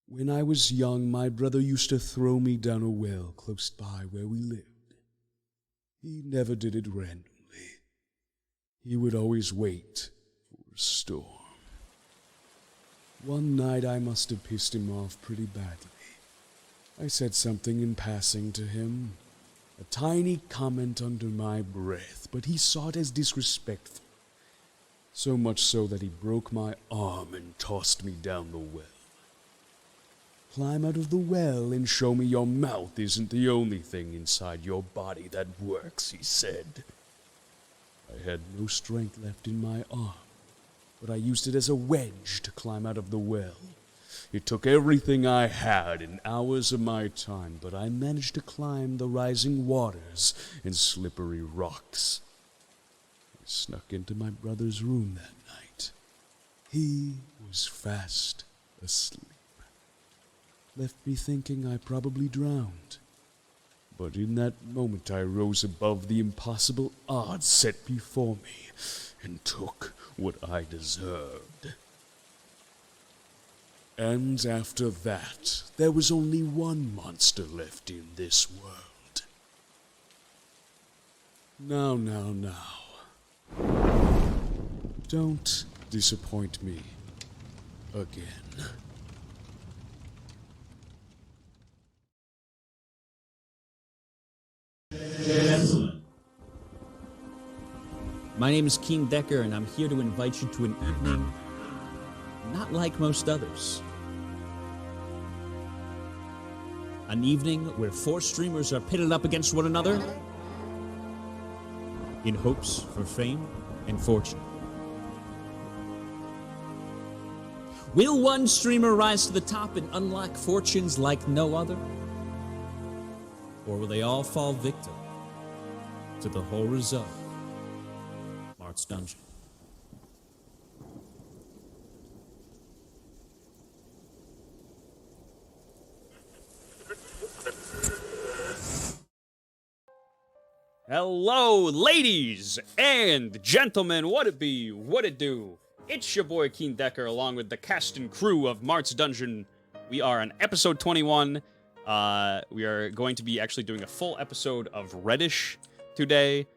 When I was young, my brother used to throw me down a well close by where we lived. He never did it randomly. He would always wait for a storm. One night I must have pissed him off pretty badly. I said something in passing to him, a tiny comment under my breath, but he saw it as disrespectful. So much so that he broke my arm and tossed me down the well. Climb out of the well and show me your mouth isn't the only thing inside your body that works, he said. I had no strength left in my arm, but I used it as a wedge to climb out of the well. It took everything I had and hours of my time, but I managed to climb the rising waters and slippery rocks. I snuck into my brother's room that night. He was fast asleep. Left me thinking I probably drowned. But in that moment I rose above the impossible odds set before me and took what I deserved. And after that, there was only one monster left in this world. Now. Don't disappoint me again. My name is King Decker, and I'm here to invite you to an evening not like most others. An evening where 4 streamers are pitted up against one another in hopes for fame and fortune. Will one streamer rise to the top and unlock fortunes like no other? Or will they all fall victim to the horrors of Marth's Dungeon? Hello, ladies and gentlemen, what it be, what it do? It's your boy Keen Decker, along with the cast and crew of Marth's Dungeon. We are on episode 21. We are going to be actually doing a full episode of Reddish today.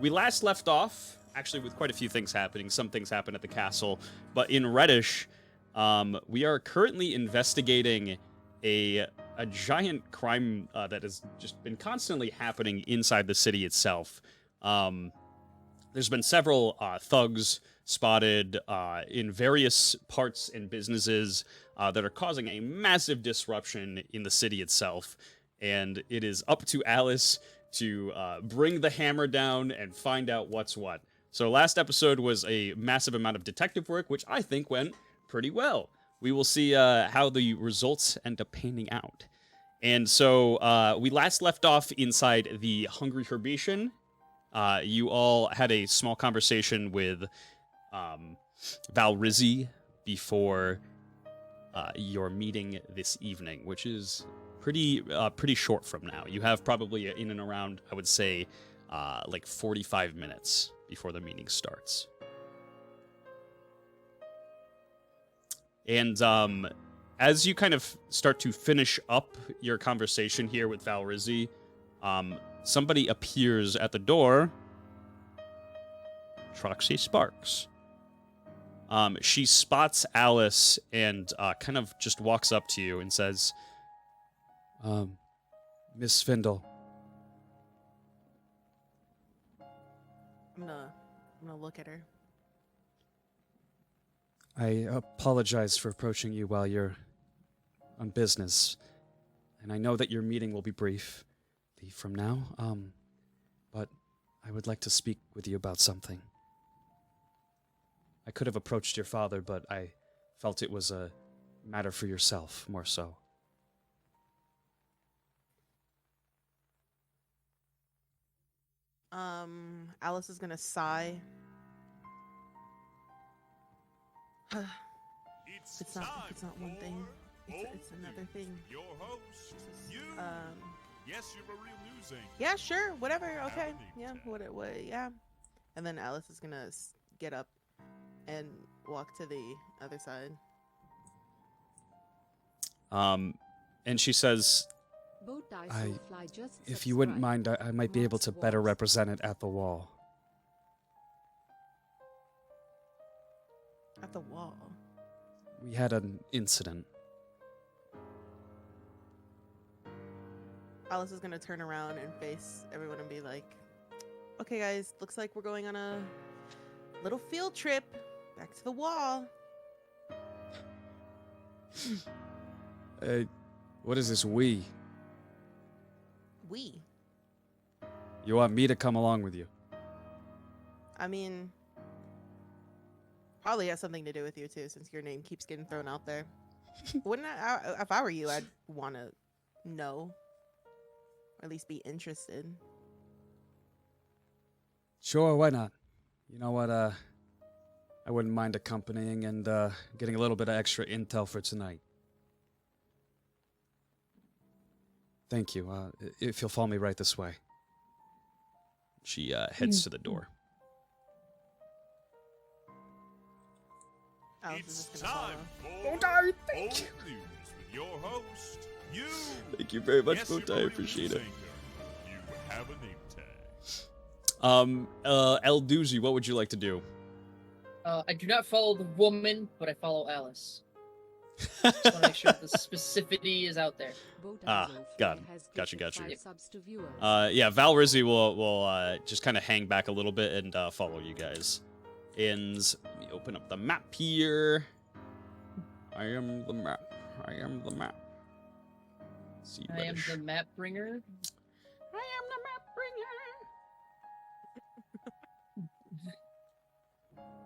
We last left off, actually with quite a few things happening. Some things happen at the castle, but in Reddish, we are currently investigating a giant crime that has just been constantly happening inside the city itself. There's been several thugs spotted in various parts and businesses that are causing a massive disruption in the city itself. And it is up to Alice to bring the hammer down and find out what's what. So last episode was a massive amount of detective work, which I think went pretty well. We will see how the results end up panning out. And so we last left off inside the Hungry Herbition. You all had a small conversation with Valrizzi before your meeting this evening, which is pretty short from now. You have probably in and around, I would say, like 45 minutes before the meeting starts. And as you kind of start to finish up your conversation here with Valrizzi, somebody appears at the door. Troxy Sparks. She spots Alice and kind of just walks up to you and says, Miss Findle. I'm gonna look at her. I apologize for approaching you while you're on business, and I know that your meeting will be brief from now, but I would like to speak with you about something. I could have approached your father, but I felt it was a matter for yourself, more so. Alice is gonna sigh. It's not one thing. It's another thing. Your host, you. Yes, you're a real news anchor. Yeah, sure, whatever. Okay, yeah, Howdy, what? Yeah. And then Alice is gonna get up and walk to the other side. And she says, if you wouldn't mind, I might be able to better represent it at the wall. At the wall. We had an incident. Alice is gonna turn around and face everyone and be like, okay guys, looks like we're going on a little field trip back to the wall. What is this we? We. You want me to come along with you? I mean, probably has something to do with you too, since your name keeps getting thrown out there. Wouldn't if I were you, I'd want to know, or at least be interested. Sure, why not? You know what, I wouldn't mind accompanying and, getting a little bit of extra intel for tonight. Thank you, if you'll follow me right this way. She, heads to the door. Alice is It's just gonna time follow. for Bowtie, Old thank you. News with your host, you. Thank you very much, Yes, Bowtie, I you're appreciate it. You have a name tag. El Doozy, what would you like to do? I do not follow the woman, but I follow Alice. Just want to make sure the specificity is out there. Got it. Gotcha. Yeah, Val Rizzi will just kind of hang back a little bit and follow you guys. And let me open up the map here. I am the map. See I am the map bringer.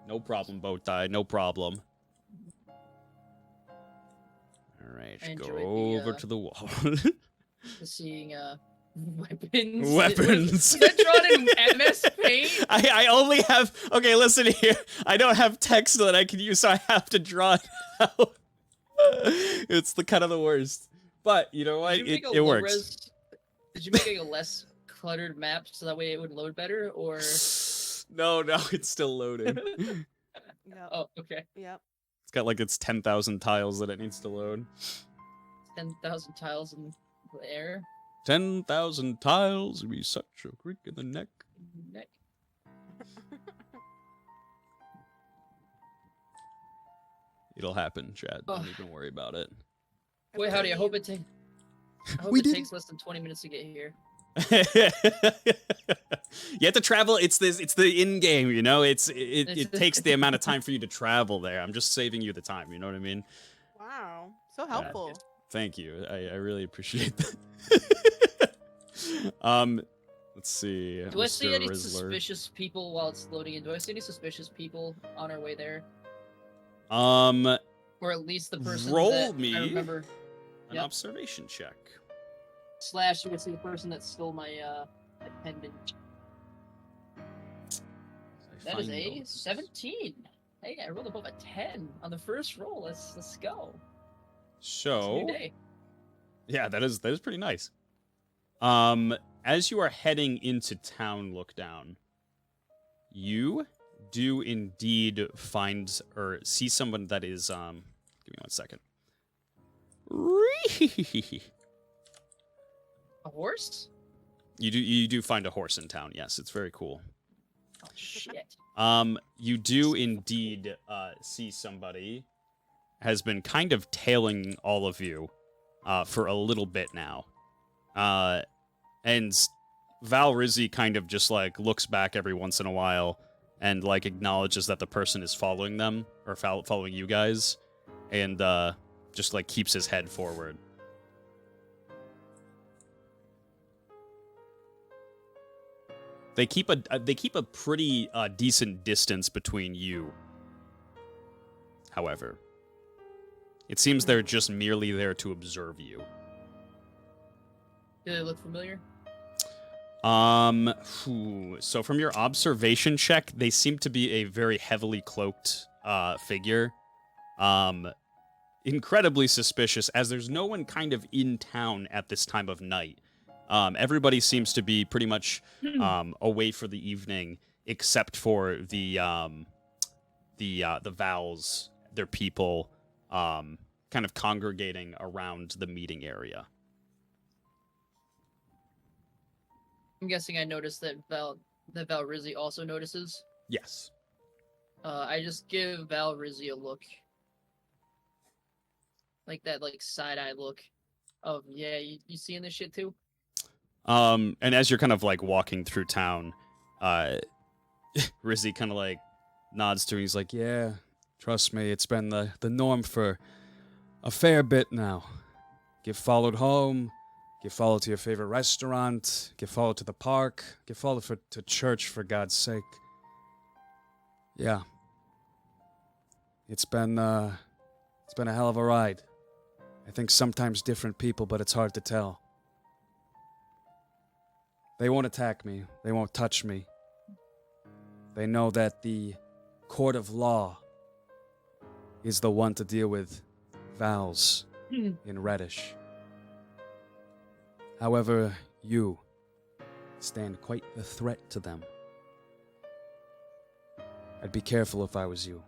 No problem, Bowtie. No problem. All right, I go enjoyed over the, to the wall. Seeing weapons. Weapons. Was that drawn in MS Paint? I only have. Okay, listen here. I don't have text that I can use, so I have to draw it out. It's the kind of the worst. But you know what? Did you make a It low works. res- Did you make a less cluttered map so that way it would load better, or? No, it's still loading. Yep. Oh, okay. Yep. It's got like its 10,000 tiles that it needs to load. 10,000 tiles in the air. 10,000 tiles, be such a creak in the neck. Neck. It'll happen, Chad. Don't Ugh. even worry about it. Boy, howdy! I hope it We did. takes less than 20 minutes to get here. You have to travel. It's the in game, you know. It takes the amount of time for you to travel there. I'm just saving you the time. You know what I mean? Wow. So helpful. Thank you. I really appreciate that. Let's see. Do I see Mr. any Rizzler. suspicious people while it's loading in? Do I see any suspicious people on our way there? Or at least the person Roll that me I remember. an Yep. observation check. Slash, you would see the person that stole my my pendant. That is a 17. Hey, I rolled above a 10 on the first roll. Let's go. It's a So, new day. yeah, that is pretty nice. As you are heading into town, look down. You do indeed find or see someone that is give me 1 second. A horse? You do find a horse in town. Yes, it's very cool. Oh shit. You do indeed see somebody has been kind of tailing all of you for a little bit now. And Val Rizzi kind of just like looks back every once in a while and like acknowledges that the person is following them or following you guys, and just like keeps his head forward. They keep a pretty decent distance between you. However, it seems they're just merely there to observe you. Do they look familiar? So from your observation check, they seem to be a very heavily cloaked figure. Incredibly suspicious, as there's no one kind of in town at this time of night. Everybody seems to be pretty much away for the evening, except for the Vals, their people, kind of congregating around the meeting area. I'm guessing I noticed that Val Rizzi also notices. Yes. I just give Val Rizzi a look. Like that, like, side-eye look of, yeah, you seeing this shit too? And as you're kind of like walking through town, Rizzy kind of like nods to you. He's like, yeah, trust me, it's been the norm for a fair bit now. Get followed home, get followed to your favorite restaurant, get followed to the park, get followed to church, for God's sake. Yeah. It's been a hell of a ride. I think sometimes different people, but it's hard to tell. They won't attack me. They won't touch me. They know that the court of law is the one to deal with Vals in Reddish. However, you stand quite the threat to them. I'd be careful if I was you.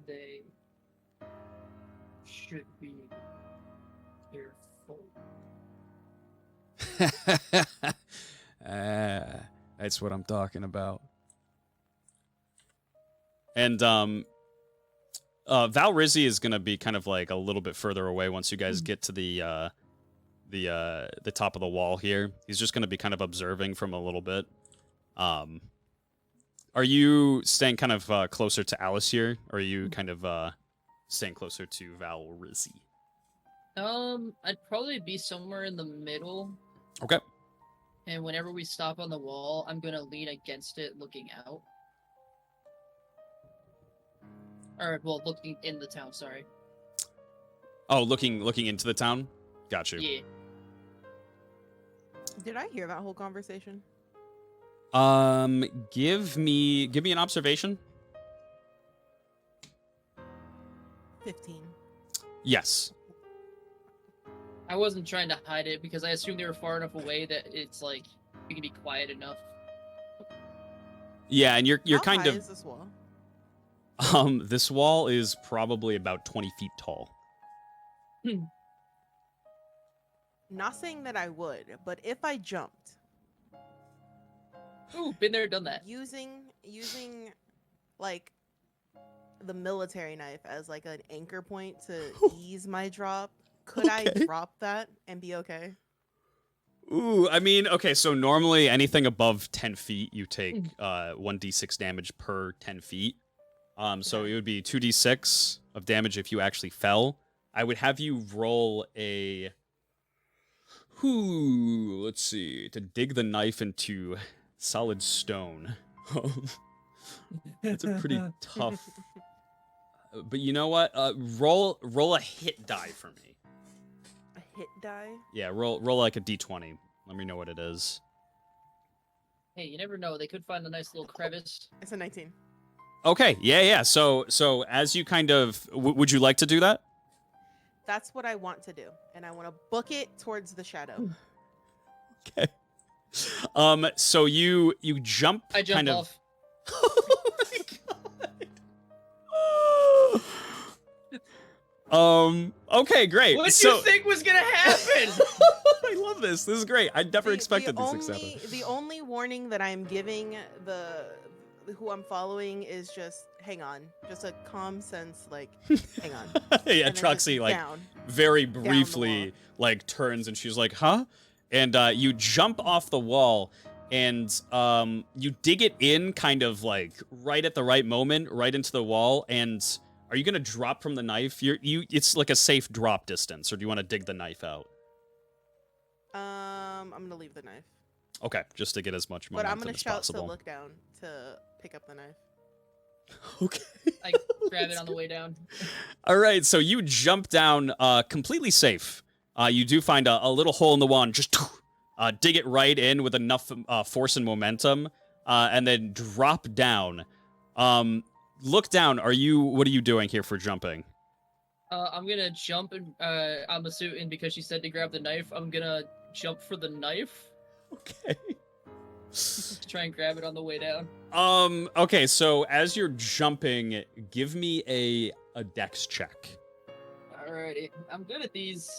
They should be careful. That's what I'm talking about. And Val Rizzi is gonna be kind of like a little bit further away once you guys get to the top of the wall here. He's just gonna be kind of observing from a little bit. Are you staying kind of closer to Alice here, or are you kind of staying closer to Val Rizzi? I'd probably be somewhere in the middle. Okay. And whenever we stop on the wall, I'm gonna lean against it, looking out. Or, well, looking in the town, sorry. Oh, looking into the town? Got you. Yeah. Did I hear that whole conversation? Give me an observation. 15. Yes. I wasn't trying to hide it because I assumed they were far enough away that it's like you can be quiet enough. Yeah, and you're How kind high of is this wall? this wall is probably about 20 feet tall. Not saying that I would, but if I jumped, Ooh, been there, done that. using like the military knife as like an anchor point to ease my drop, could I Okay. drop that and be okay? Ooh, I mean, okay, so normally anything above 10 feet, you take 1d6 damage per 10 feet. So Okay. it would be 2d6 of damage if you actually fell. I would have you roll a... let's see. To dig the knife into solid stone. That's a pretty tough... But you know what? Roll a hit die for me. A hit die? Yeah, roll like a d20. Let me know what it is. Hey, you never know. They could find a nice little crevice. It's a 19. Okay, yeah. So as you kind of... would you like to do that? That's what I want to do, and I want to book it towards the shadow. Okay. So you jump. I jump kind off. Okay, great. What so, do you think was gonna happen? I love this. This is great. I never expected this to happen. The only warning that I'm giving who I'm following is just hang on, just a calm sense, like hang on. Yeah, And then just Truxie like down. very the briefly wall. like turns and she's like, "Huh?" And you jump off the wall and you dig it in kind of like right at the right moment, right into the wall. And are you gonna drop from the knife? It's like a safe drop distance, or do you want to dig the knife out? I'm gonna leave the knife, Okay, just to get as much but momentum I'm gonna as shout possible. to look down to pick up the knife. Okay. I grab it on the way down. All right, so you jump down completely safe. You do find a little hole in the wall and just dig it right in with enough force and momentum, and then drop down. Look down. What are you doing here for jumping? I'm gonna jump on the suit, and because she said to grab the knife, I'm gonna jump for the knife. Okay. Try and grab it on the way down. Okay, so as you're jumping, give me a dex check. Alrighty, I'm good at these.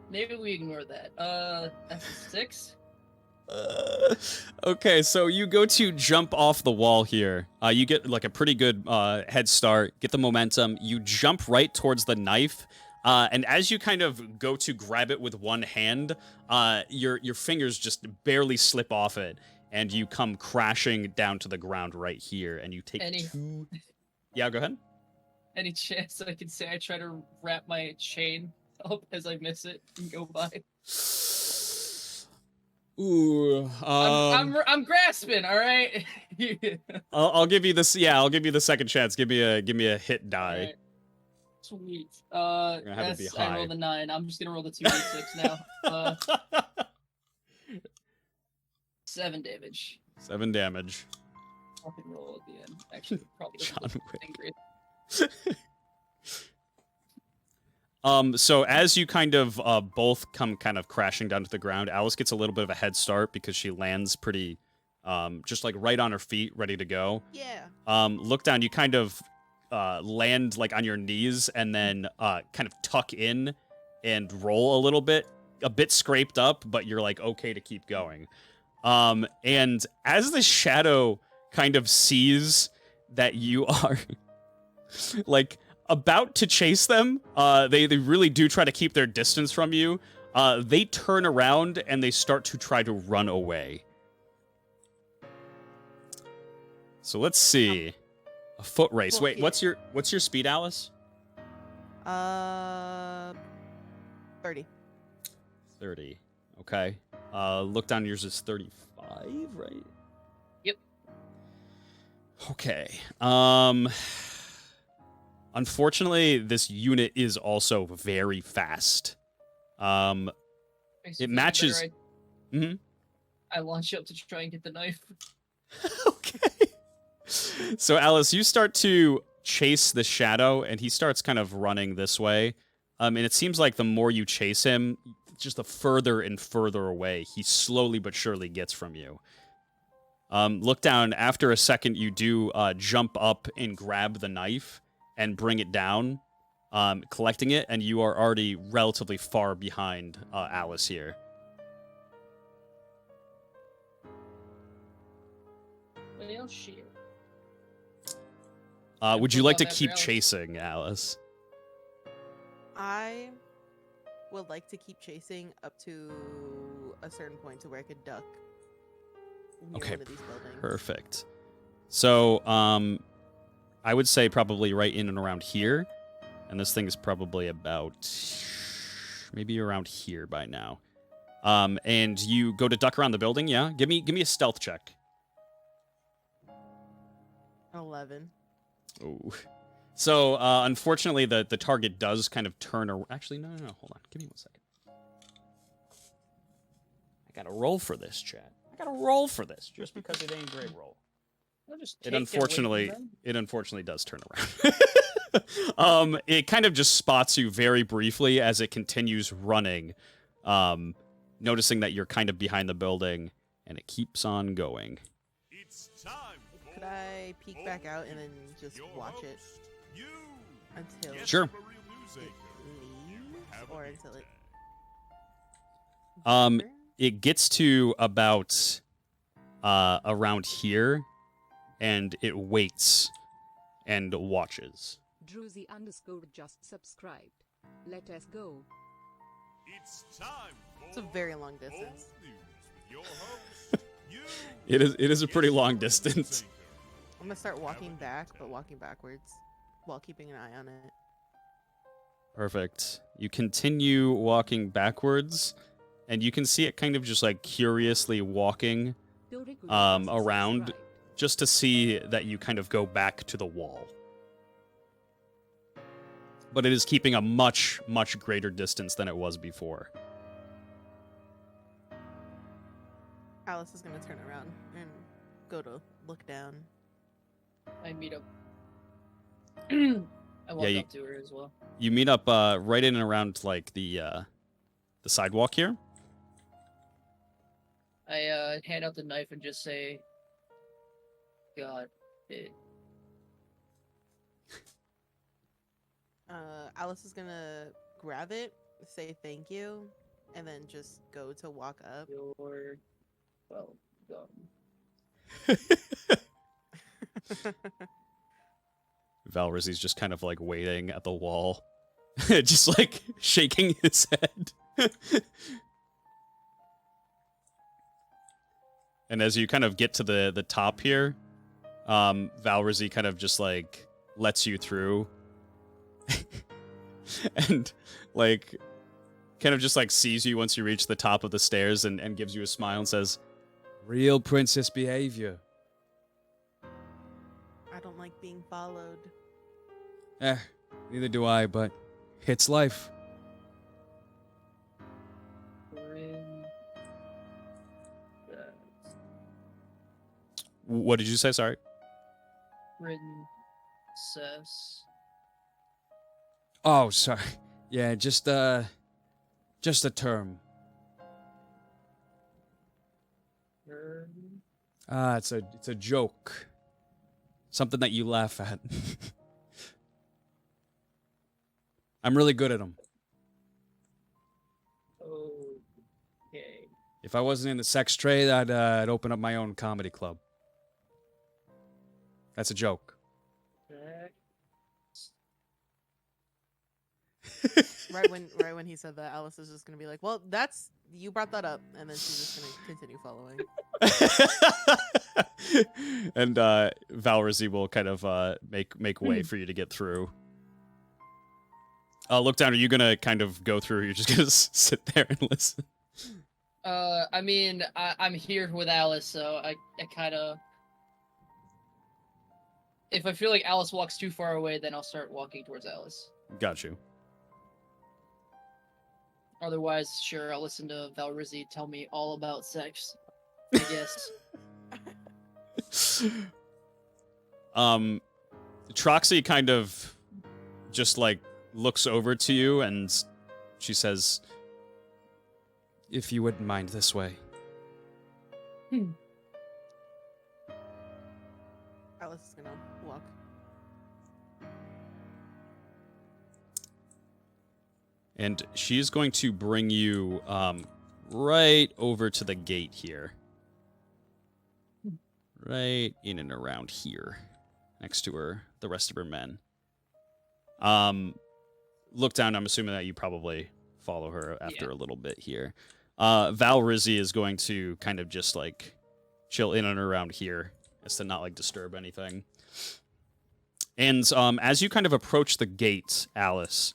Maybe we ignore that. That's a 6. Okay, so you go to jump off the wall here. You get like a pretty good head start, get the momentum. You jump right towards the knife, and as you kind of go to grab it with one hand, your fingers just barely slip off it, and you come crashing down to the ground right here, and you take two. Yeah, go ahead. Any chance I can say I try to wrap my chain up as I miss it and go by? Ooh, I'm grasping. All right. I'll give you this. Yeah, I'll give you the second chance. Give me a hit die. Right. Sweet. You're gonna have it be high. I rolled a 9. I'm just gonna roll the 2d6 now. 7 damage. 7 damage. I can roll at the end. Actually, probably John Wick. angry. So as you kind of both come kind of crashing down to the ground, Alice gets a little bit of a head start because she lands pretty just like right on her feet, ready to go. Yeah. Look down, you kind of land like on your knees and then kind of tuck in and roll a bit scraped up, but you're like okay to keep going. And as the shadow kind of sees that you are like about to chase them, they really do try to keep their distance from you. They turn around and they start to try to run away. So let's see. A foot race. Wait, what's your speed, Alice? 30. 30. Okay. Look down, yours is 35, right? Yep. Okay. Unfortunately, this unit is also very fast. It matches. I launch up to try and get the knife. Okay. So, Alice, you start to chase the shadow, and he starts kind of running this way. And it seems like the more you chase him, just the further and further away he slowly but surely gets from you. Look down. After a second, you do jump up and grab the knife and bring it down, collecting it, and you are already relatively far behind Alice here. Well, shit. Would you like to keep Alice. chasing, Alice? I would like to keep chasing up to a certain point to where I could duck near Okay, one of these buildings. perfect. So, I would say probably right in and around here, and this thing is probably about maybe around here by now. And you go to duck around the building, yeah? Give me a stealth check. 11. Oh. So, unfortunately, the target does kind of turn around. Actually, no. Hold on. Give me 1 second. I gotta roll for this, chat. I gotta roll for this, just because it ain't great roll. It unfortunately does turn around. It kind of just spots you very briefly as it continues running, noticing that you're kind of behind the building, and it keeps on going. It's time. Could I peek back out and then just watch it until Sure. it leaves, or until it? It gets to about around here, and it waits and watches. Druzy _ just subscribed. Let us go. It's time. It's a very long distance. It is a pretty long distance. I'm gonna start walking back, but walking backwards while keeping an eye on it. Perfect. You continue walking backwards, and you can see it kind of just like curiously walking around, just to see that you kind of go back to the wall. But it is keeping a much, much greater distance than it was before. Alice is gonna turn around and go to look down. I meet up. I walk you- up to her as well. You meet up right in and around like the sidewalk here. I hand out the knife and just say, "God, it." Alice is gonna grab it, say thank you, and then just go to walk up. You're well done. Valrizi's just kind of like waiting at the wall, just like shaking his head. And as you kind of get to the top here, Valrizi kind of just like lets you through. And like kind of just like sees you once you reach the top of the stairs and gives you a smile and says, Real princess behavior. I don't like being followed. Neither do I, but it's life. what did you say? Sorry. Princess. Oh, sorry. Yeah, just a term. It's a joke. Something that you laugh at. I'm really good at them. Okay. If I wasn't in the sex trade, I'd open up my own comedy club. That's a joke. Right when he said that, Alice is just gonna be like, "Well, that's you brought that up," and then she's just gonna continue following. And Valrizi will kind of make way for you to get through. Look down. Are you gonna kind of go through? Or you're just gonna sit there and listen. I mean, I'm here with Alice, so I kind of. If I feel like Alice walks too far away, then I'll start walking towards Alice. Got you. Otherwise, sure, I'll listen to Valrizi tell me all about sex. I guess. Troxy kind of just like looks over to you and she says, If you wouldn't mind this way. Alice is gonna walk. and she's going to bring you right over to the gate here. Right in and around here, next to her, the rest of her men. Look down. I'm assuming that you probably follow her after a little bit here. Valrizi is going to kind of just like chill in and around here as to not like disturb anything. And as you kind of approach the gate, Alice,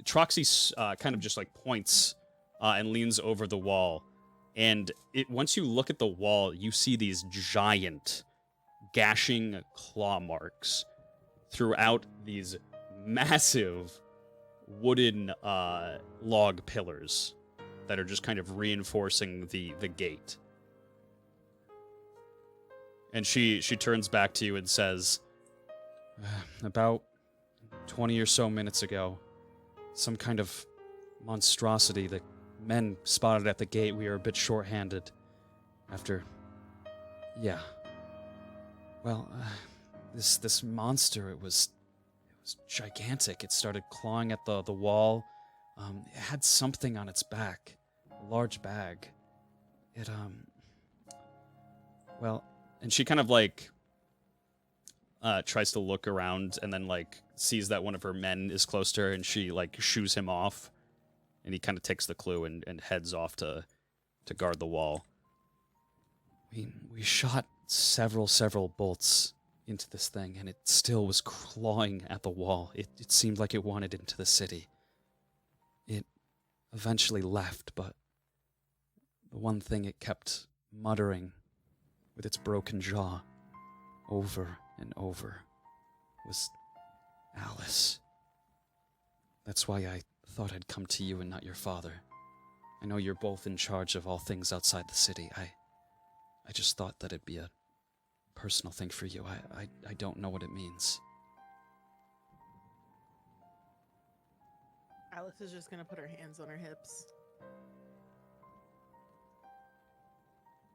Troxy kind of just like points and leans over the wall. And once you look at the wall, you see these giant gashing claw marks throughout these massive wooden log pillars that are just kind of reinforcing the gate. And she turns back to you and says, About 20 or so minutes ago, some kind of monstrosity that men spotted at the gate. We were a bit short-handed after... Yeah. Well, this monster, it was gigantic. It started clawing at the wall. It had something on its back, a large bag. It, well... And she kind of like tries to look around and then like sees that one of her men is close to her and she like shoos him off. And he kind of takes the clue and heads off to guard the wall. We shot several bolts into this thing, and it still was clawing at the wall. It seemed like it wanted into the city. It eventually left, but the one thing it kept muttering with its broken jaw over and over was Alice. That's why I thought I'd come to you and not your father. I know you're both in charge of all things outside the city. I just thought that it'd be a personal thing for you. I don't know what it means. Alice is just gonna put her hands on her hips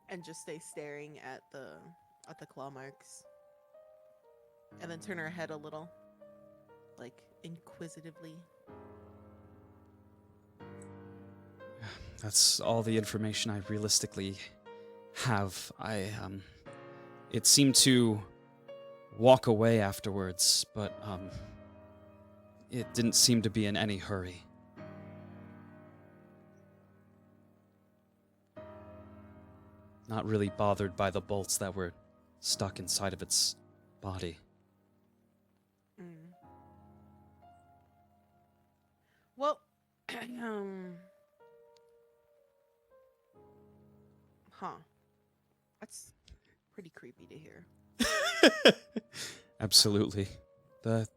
and just stay staring at the claw marks, and then turn her head a little, like inquisitively. That's all the information I realistically have. It seemed to walk away afterwards, but, it didn't seem to be in any hurry. Not really bothered by the bolts that were stuck inside of its body. Mm. Well, huh. That's pretty creepy to hear. Absolutely. The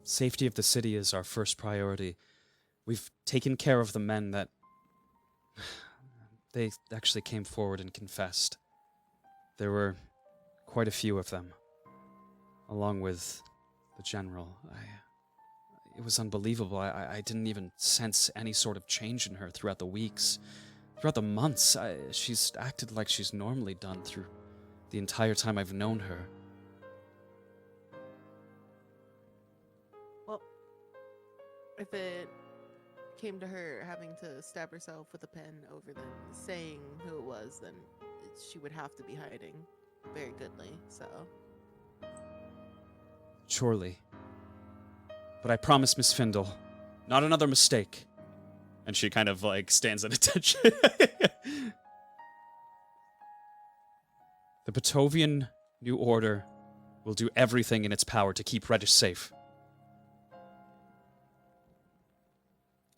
safety of the city is our first priority. We've taken care of the men that... They actually came forward and confessed. There were quite a few of them, along with the general. It was unbelievable. I didn't even sense any sort of change in her throughout the weeks. Throughout the months, she's acted like she's normally done through the entire time I've known her. Well, if it came to her having to stab herself with a pen over them saying who it was, then she would have to be hiding very goodly, so. Surely. But I promise, Miss Findle, not another mistake. And she kind of, like, stands at attention. The Patovian New Order will do everything in its power to keep Reddish safe.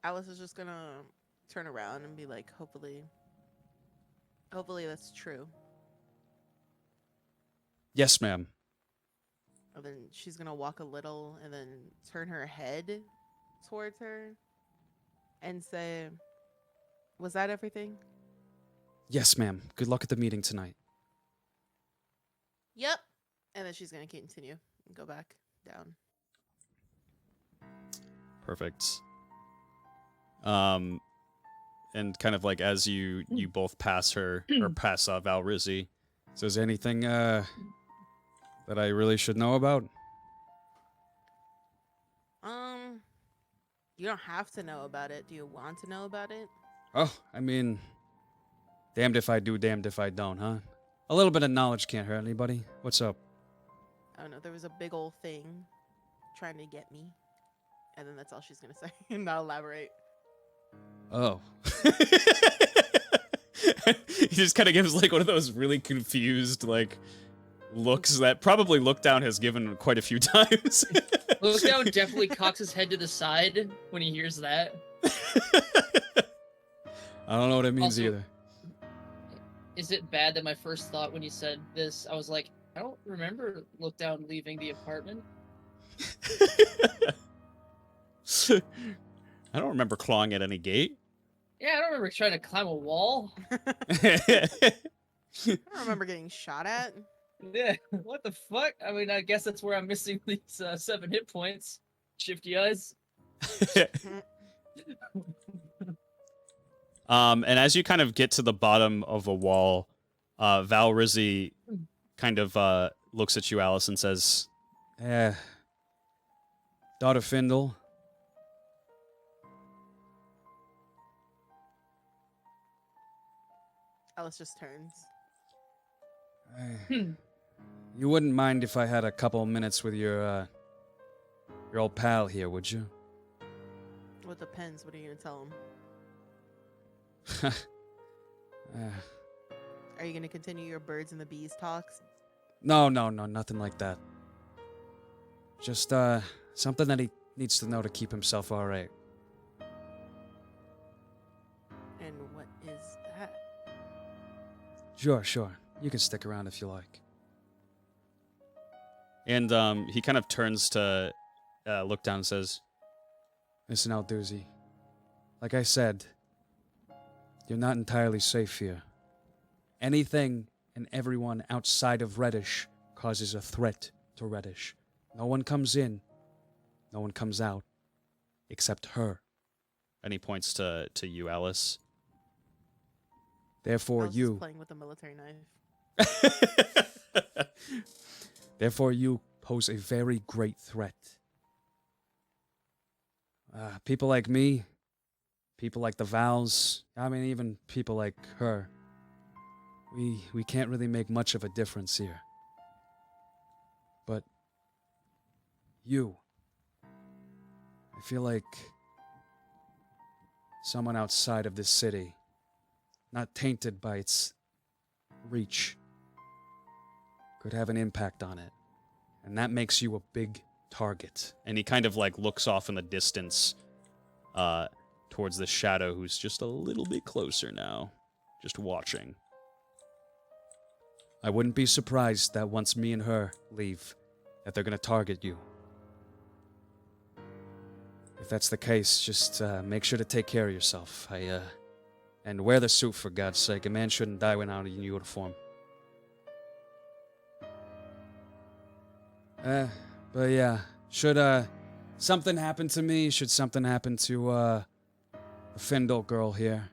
Alice is just gonna turn around and be like, hopefully that's true. Yes, ma'am. And then she's gonna walk a little and then turn her head towards her and say, was that everything? Yes, ma'am. Good luck at the meeting tonight. Yep. And then she's gonna continue and go back down. Perfect. And kind of like as you both pass her, or pass Valrizzi, so is there anything, that I really should know about? You don't have to know about it. Do you want to know about it? Oh, I mean, damned if I do, damned if I don't, huh? A little bit of knowledge can't hurt anybody. What's up? I don't know. There was a big old thing trying to get me. And then that's all she's going to say. Not elaborate. Oh. He just kind of gives like one of those really confused like looks that probably Lookdown has given quite a few times. Lookdown definitely cocks his head to the side when he hears that. I don't know what it means Also, either. Is it bad that my first thought when you said this, I was like, I don't remember Lookdown leaving the apartment. I don't remember clawing at any gate. Yeah, I don't remember trying to climb a wall. I don't remember getting shot at. Yeah, what the fuck? I mean, I guess that's where I'm missing these 7 hit points. Shifty eyes. And as you kind of get to the bottom of a wall, Valrizzi kind of looks at you, Alice, and says, Daughter Findle. Alice just turns. You wouldn't mind if I had a couple minutes with your old pal here, would you? Well, it depends. What are you going to tell him? Are you going to continue your birds and the bees talks? No, nothing like that. Just, something that he needs to know to keep himself alright. And what is that? Sure. You can stick around if you like. And, he kind of turns to, look down and says, Listen out, Doozy. Like I said, you're not entirely safe here. Anything and everyone outside of Reddish causes a threat to Reddish. No one comes in, no one comes out, except her. And he points to you, Alice. Therefore, Alice is you, playing with a military knife. therefore you pose a very great threat. People like me, people like the Vals, I mean, even people like her, we can't really make much of a difference here. But you, I feel like someone outside of this city, not tainted by its reach, could have an impact on it. And that makes you a big target. And he kind of like looks off in the distance towards the shadow who's just a little bit closer now, just watching. I wouldn't be surprised that once me and her leave, that they're gonna target you. If that's the case, just make sure to take care of yourself. And wear the suit, for God's sake. A man shouldn't die without a uniform. But yeah, should something happen to me, should something happen to the Findle girl here,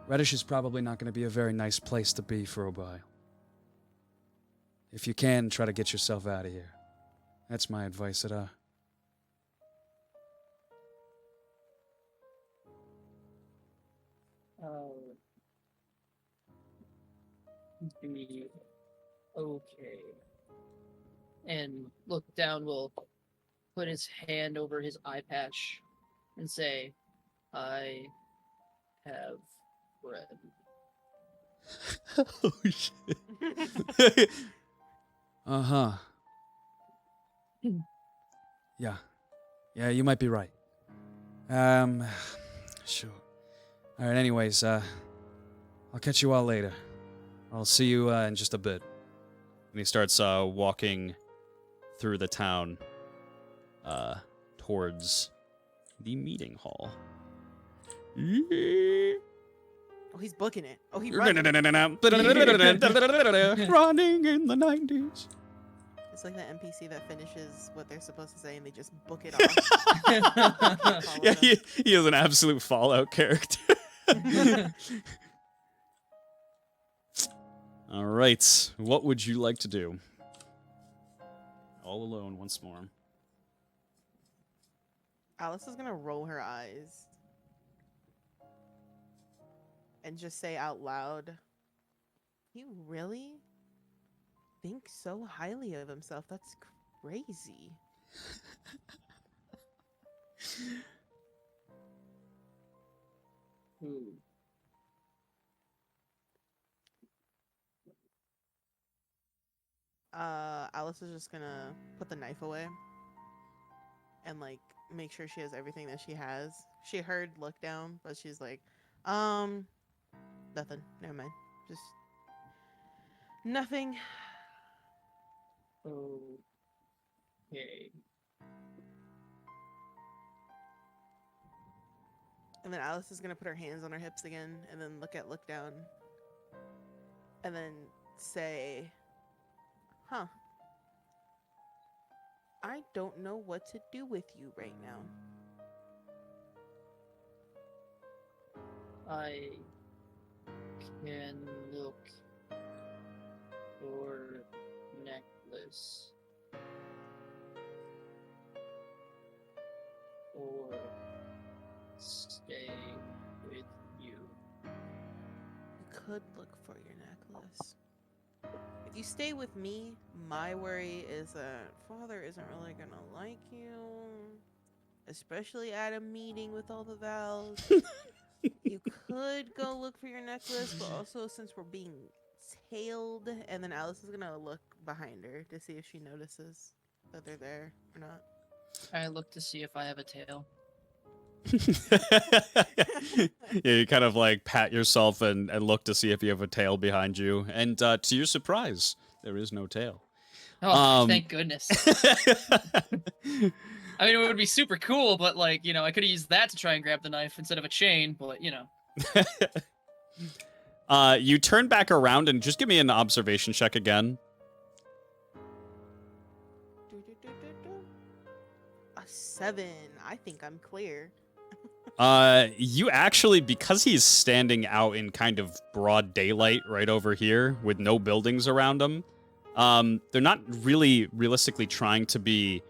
Reddish is probably not going to be a very nice place to be for a while. If you can, try to get yourself out of here. That's my advice at Be okay. And look down will put his hand over his eye patch and say, I have bread. Oh, shit. Uh-huh. Yeah. Yeah, you might be right. Sure. Alright, anyways, I'll catch you all later. I'll see you in just a bit. And he starts walking through the town towards the meeting hall. Oh, he's booking it. Oh, he running. Running in the 90s. It's like the NPC that finishes what they're supposed to say and they just book it off. Yeah, he is an absolute Fallout character. All right, what would you like to do? All alone once more. Alice is gonna roll her eyes and just say out loud, "You really think so highly of himself? That's crazy." Alice is just gonna put the knife away and like make sure she has everything that she has. She heard look down, but she's like, nothing. Never mind. Just nothing. Okay. And then Alice is gonna put her hands on her hips again and then look down. And then say, "Huh. I don't know what to do with you right now." I can look for necklace. Or stay with you. You could look for your necklace. If you stay with me, my worry is that Father isn't really gonna like you, especially at a meeting with all the Vals. You could go look for your necklace, but also since we're being tailed, and then Alice is gonna look behind her to see if she notices that they're there or not. I look to see if I have a tail. Yeah, you kind of like pat yourself and look to see if you have a tail behind you. And to your surprise, there is no tail. Oh, thank goodness. I mean, it would be super cool, but like, you know, I could have used that to try and grab the knife instead of a chain, but you know. You turn back around and just give me an observation check again. 7. I think I'm clear. You actually, because he's standing out in kind of broad daylight right over here with no buildings around him, they're not really realistically trying to be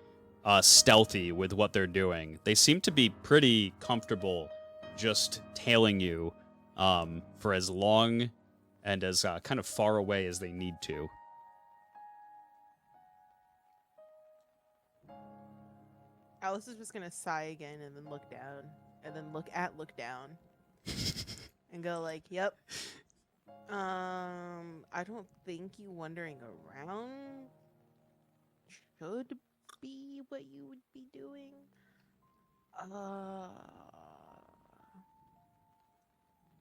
stealthy with what they're doing. They seem to be pretty comfortable just tailing you for as long and as kind of far away as they need to. Alice is just gonna sigh again and then look down and then look down and go like, "Yep. I don't think you wandering around should be what you would be doing.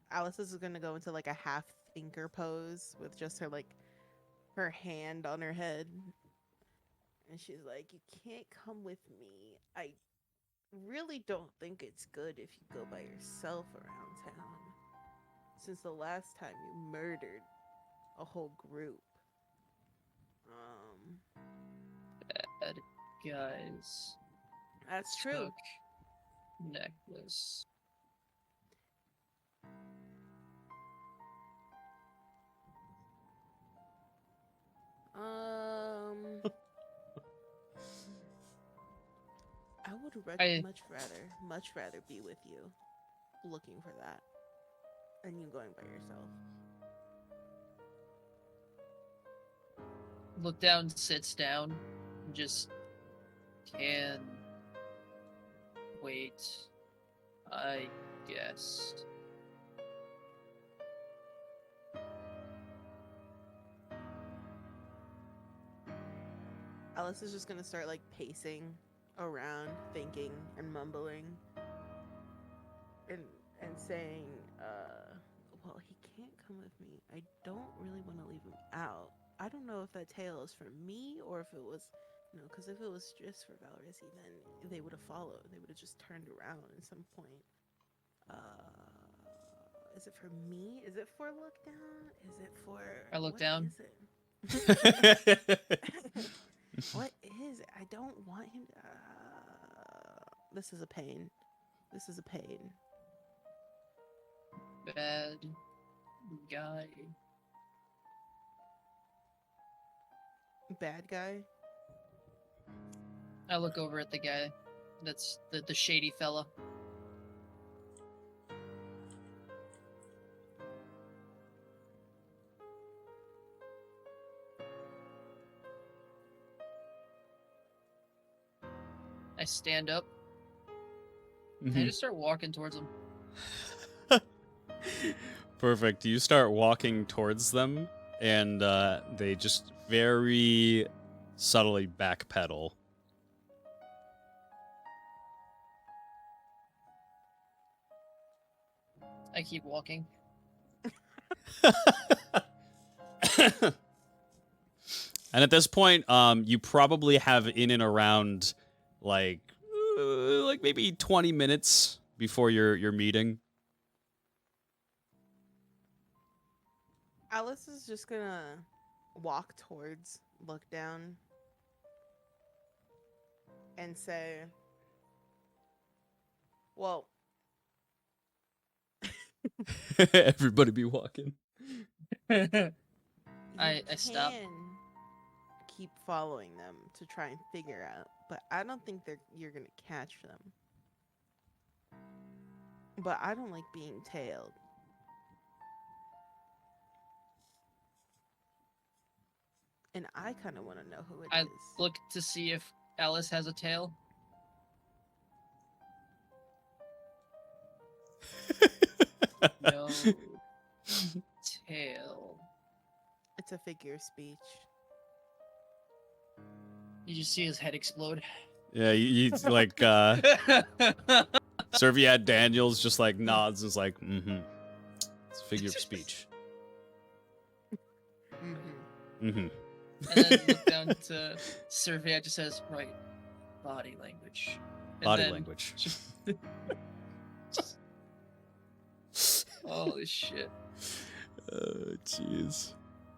Alice is gonna go into like a half thinker pose with just her hand on her head. And she's like, "You can't come with me. I really don't think it's good if you go by yourself around town. Since the last time you murdered a whole group." Bad guys. That's true. Took necklace. I would much rather be with you looking for that than you going by yourself. Look down, sits down, and just can wait, I guess. Alice is just gonna start like pacing around, thinking and mumbling, and saying, "Well, he can't come with me. I don't really want to leave him out. I don't know if that tale is for me or if it was, because if it was just for Valrisi, then they would have followed. They would have just turned around at some point. Is it for me? Is it for look down? Is it for? I look what down. Is it? What is it? I don't want him. This is a pain. This is a pain. Bad guy. Bad guy? I look over at the guy. That's the shady fella. I stand up. And I just start walking towards him. Perfect. You start walking towards them, and they just very subtly backpedal. I keep walking. And at this point, you probably have in and around like maybe 20 minutes before your meeting. Alice is just gonna walk towards look down and say, "Well, Everybody be walking. I stop. can keep following them to try and figure out, but I don't think you're gonna catch them. But I don't like being tailed. And I kind of want to know who it is." I look to see if Alice has a tail. No tail. It's a figure of speech. You just see his head explode. Yeah, you like Serviat Daniels just like nods and is like, It's a figure of speech. Mm-hmm. And then look down to Serviat, just says, "Right, body language." And Body then language. Holy shit. Jeez.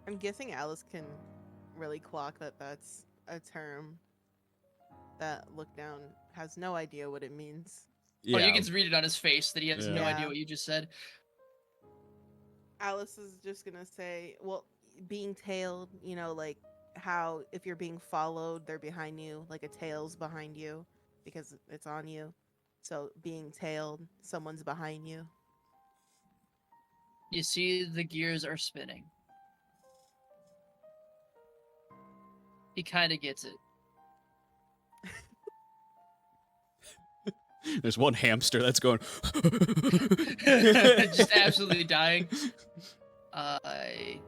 I'm guessing Alice can really clock that that's a term. that look down has no idea what it means. Oh, you can read it on his face that he has no Yeah. idea what you just said. Alice is just gonna say, well, being tailed, you know, like how if you're being followed, they're behind you, like a tail's behind you because it's on you. So being tailed, someone's behind you. You see the gears are spinning. He kind of gets it. There's one hamster that's going. Just absolutely dying. I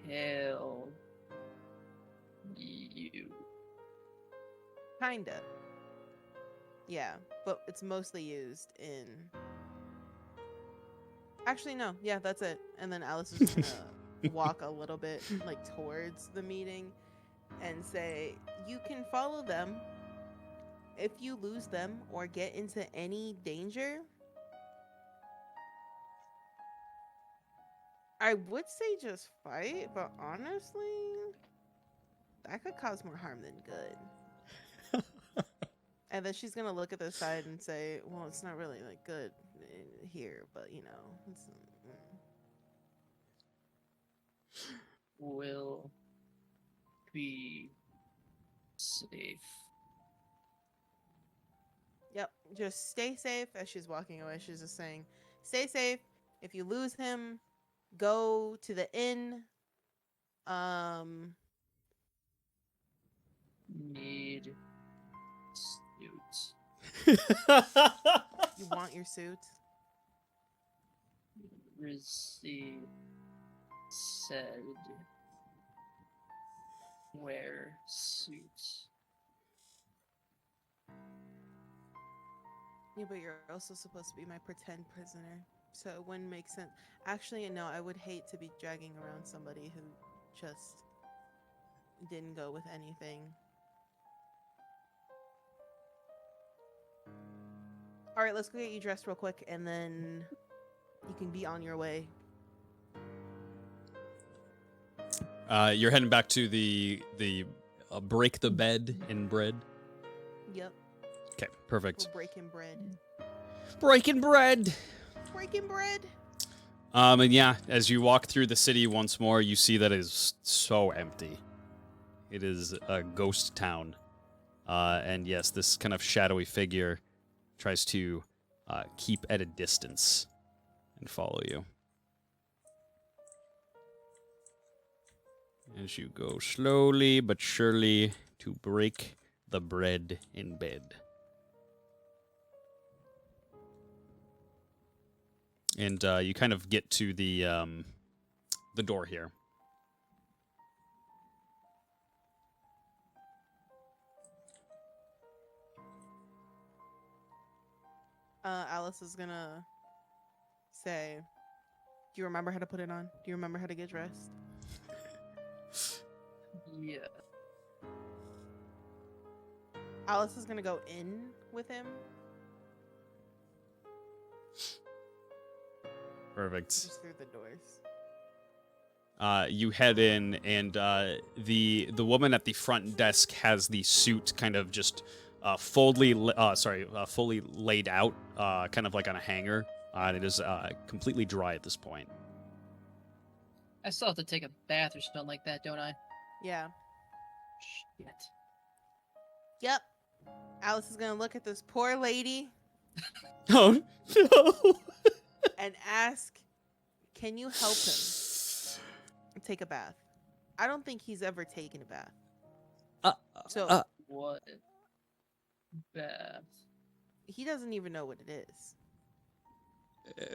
hail you. Kinda. Yeah, but it's mostly used in. Actually, no. Yeah, that's it. And then Alice is gonna walk a little bit like towards the meeting and say, "You can follow them. If you lose them or get into any danger, I would say just fight, but honestly, that could cause more harm than good." And then she's gonna look at the side and say, "Well, it's not really like good here, but you know, it's, Will be safe. Yep, just stay safe." As she's walking away, she's just saying, "Stay safe. If you lose him, go to the inn. Need suit. You want your suit? Receive said wear suits. Yeah, but you're also supposed to be my pretend prisoner, so it wouldn't make sense. Actually, no, I would hate to be dragging around somebody who just didn't go with anything." All right, let's go get you dressed real quick, and then you can be on your way. You're heading back to the break the bed in bread. Yep, Okay, perfect. we're breaking bread. Breaking bread. Breaking bread. And yeah, as you walk through the city once more, you see that it is so empty. It is a ghost town. And yes, this kind of shadowy figure tries to keep at a distance and follow you. As you go slowly but surely to break the bread in bed. And you kind of get to the door here. Alice is gonna say, "Do you remember how to put it on? Do you remember how to get dressed?" Yeah. Alice is gonna go in with him. Perfect. Just through the doors. You head in, and the woman at the front desk has the suit kind of just fully laid out, kind of like on a hanger. And it is completely dry at this point. I still have to take a bath or something like that, don't I? Yeah. Shit. Yep. Alice is gonna look at this poor lady Oh no! and ask, "Can you help him take a bath?" I don't think he's ever taken a bath. So What? Bath. he doesn't even know what it is.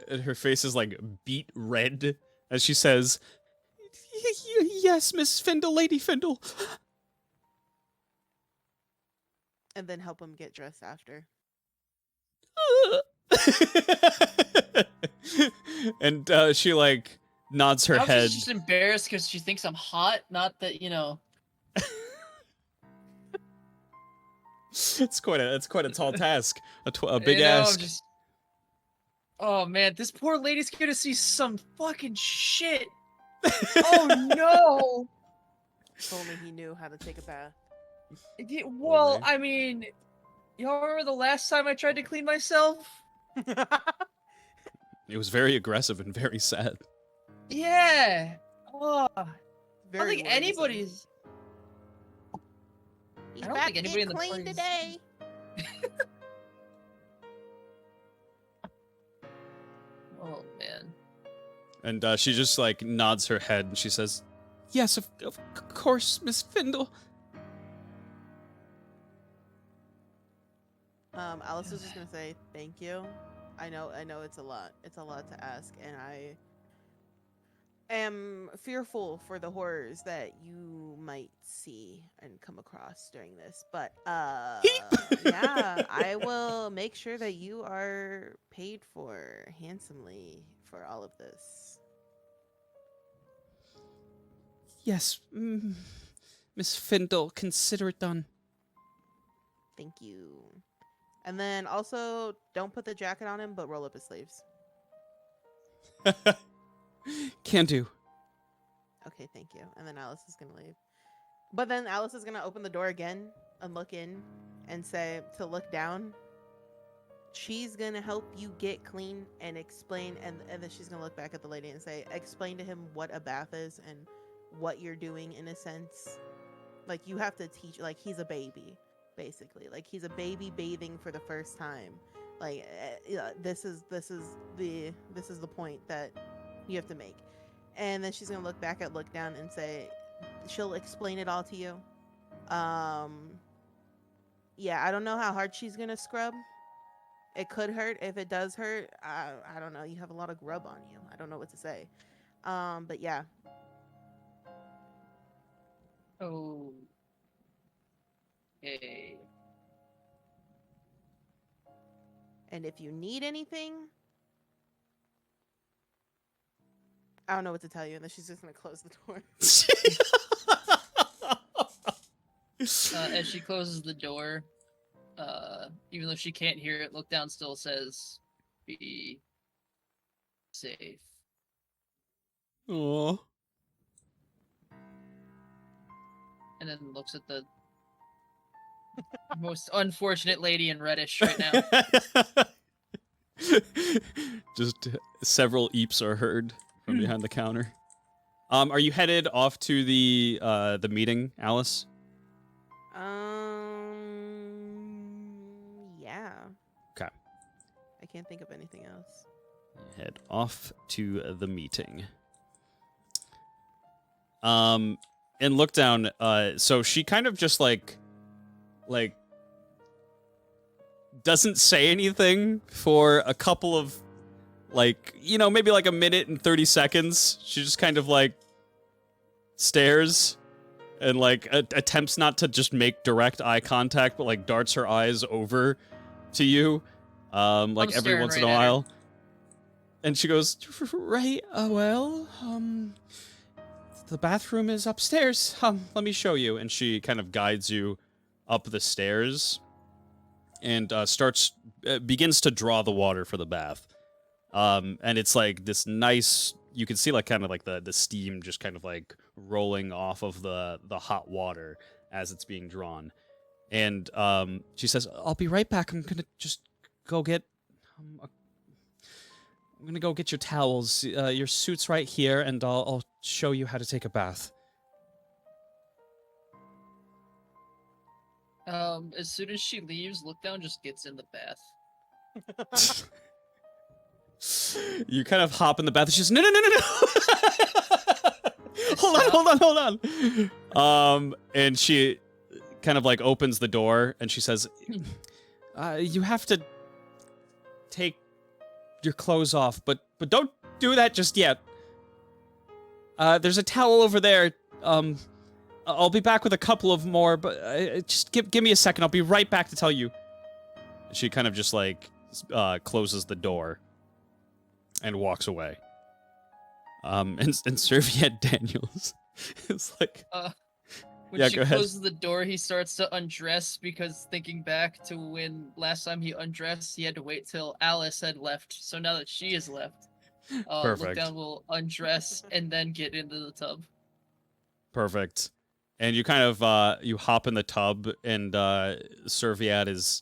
And her face is like beet red as she says, "Yes, Miss Findle, Lady Findle." And then help him get dressed after. And she like nods her Now head. she's just embarrassed because she thinks I'm hot, not that, you know. It's quite a tall task, a big You know, I'm ask. just... Oh man, this poor lady's gonna see some fucking shit. Oh no! If only he knew how to take a bath. Well, Only. I mean, y'all remember the last time I tried to clean myself? It was very aggressive and very sad. Yeah. Oh, I don't Very think worrisome. anybody's. He's I don't about think to anybody in get the clean party's- today. Oh man. And she just like nods her head and she says, "Yes, of course, Miss Findle." Alice is just gonna say thank you. I know it's a lot. It's a lot to ask, and I am fearful for the horrors that you might see and come across during this. But yeah, I will make sure that you are paid for handsomely for all of this. Yes, Miss Findle, consider it done. Thank you. And then also, don't put the jacket on him, but roll up his sleeves. Can do. Okay, thank you. And then Alice is gonna leave. But then Alice is gonna open the door again and look in and say to look down. She's gonna help you get clean and explain, and then she's gonna look back at the lady and say, explain to him what a bath is and what you're doing in a sense. Like you have to teach, like he's a baby, basically. Like he's a baby bathing for the first time. Like this is the point that you have to make. And then she's gonna look down and say, she'll explain it all to you. Yeah, I don't know how hard she's gonna scrub. It could hurt. If it does hurt, I don't know. You have a lot of grub on you. I don't know what to say. But yeah. Oh. Okay. And if you need anything, I don't know what to tell you. And then she's just gonna close the door. As she closes the door, even though she can't hear it, look down still says, "Be safe." Aww. And then looks at the most unfortunate lady in reddish right now. Just several eeps are heard from behind the counter. Are you headed off to the meeting, Alice? Yeah. Okay. I can't think of anything else. Head off to the meeting. And look down. So she kind of just like doesn't say anything for a couple of maybe like a minute and 30 seconds. She just kind of like stares and like attempts not to just make direct eye contact, but like darts her eyes over to you, like every staring once right in a at her. while. And she goes, right, the bathroom is upstairs. Let me show you. And she kind of guides you up the stairs and begins to draw the water for the bath. And it's like this nice, you can see like kind of like the steam just kind of like rolling off of the hot water as it's being drawn. And she says, I'll be right back. I'm going to just go get I'm gonna go get your towels. Your suit's right here, and I'll show you how to take a bath. As soon as she leaves, look down just gets in the bath. You kind of hop in the bath. She's no. Hold on. And she kind of like opens the door, and she says, "You have to take your clothes off, but don't do that just yet. There's a towel over there. I'll be back with a couple of more, but just give me a second. I'll be right back to tell you." She kind of just like closes the door and walks away. And Serviette Daniels is like, when yeah, she go ahead. closes the door, he starts to undress because thinking back to when last time he undressed, he had to wait till Alice had left. So now that she is left, Perfect. Look down will undress and then get into the tub. Perfect. And you kind of you hop in the tub, and Serviat he's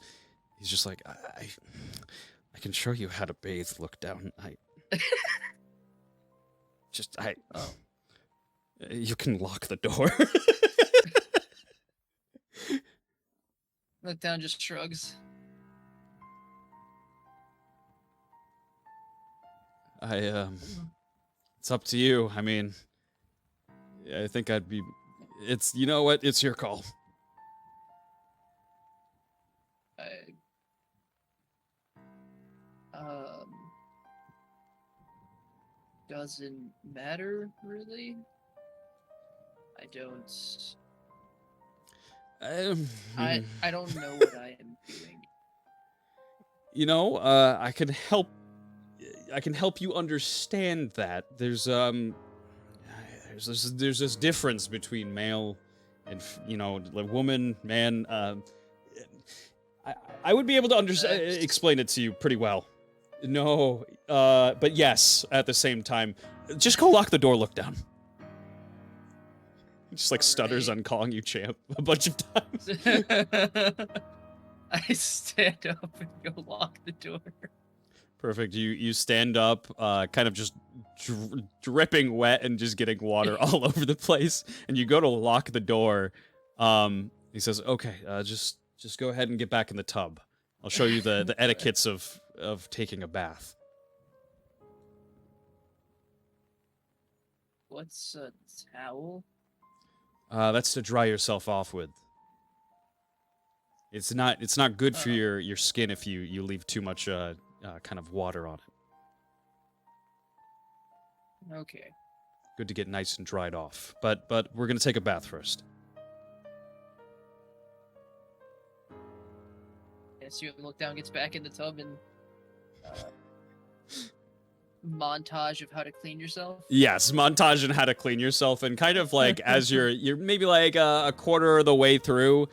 just like, I can show you how to bathe. Look down. Oh. You can lock the door. Look down, just shrugs. It's up to you. I mean, I think I'd be. It's, you know what? It's your call. Doesn't matter really. I don't. I don't know what I am doing. You know, I can help you understand that. There's this difference between male and, you know, like woman, man. I would be able to explain it to you pretty well. No, but yes, at the same time, just go lock the door, look down. Just like stutters on calling you champ a bunch of times. I stand up and go lock the door. Perfect. You stand up, kind of just dripping wet and just getting water all over the place, and you go to lock the door. He says, "Okay, just go ahead and get back in the tub. I'll show you the etiquettes of taking a bath." What's a towel? That's to dry yourself off with. It's not good for your skin if you leave too much kind of water on it. Okay. Good to get nice and dried off. But we're gonna take a bath first. Yes, you look down, gets back in the tub, and montage of how to clean yourself. Yes, montage on how to clean yourself, and kind of like as you're maybe like a quarter of the way through.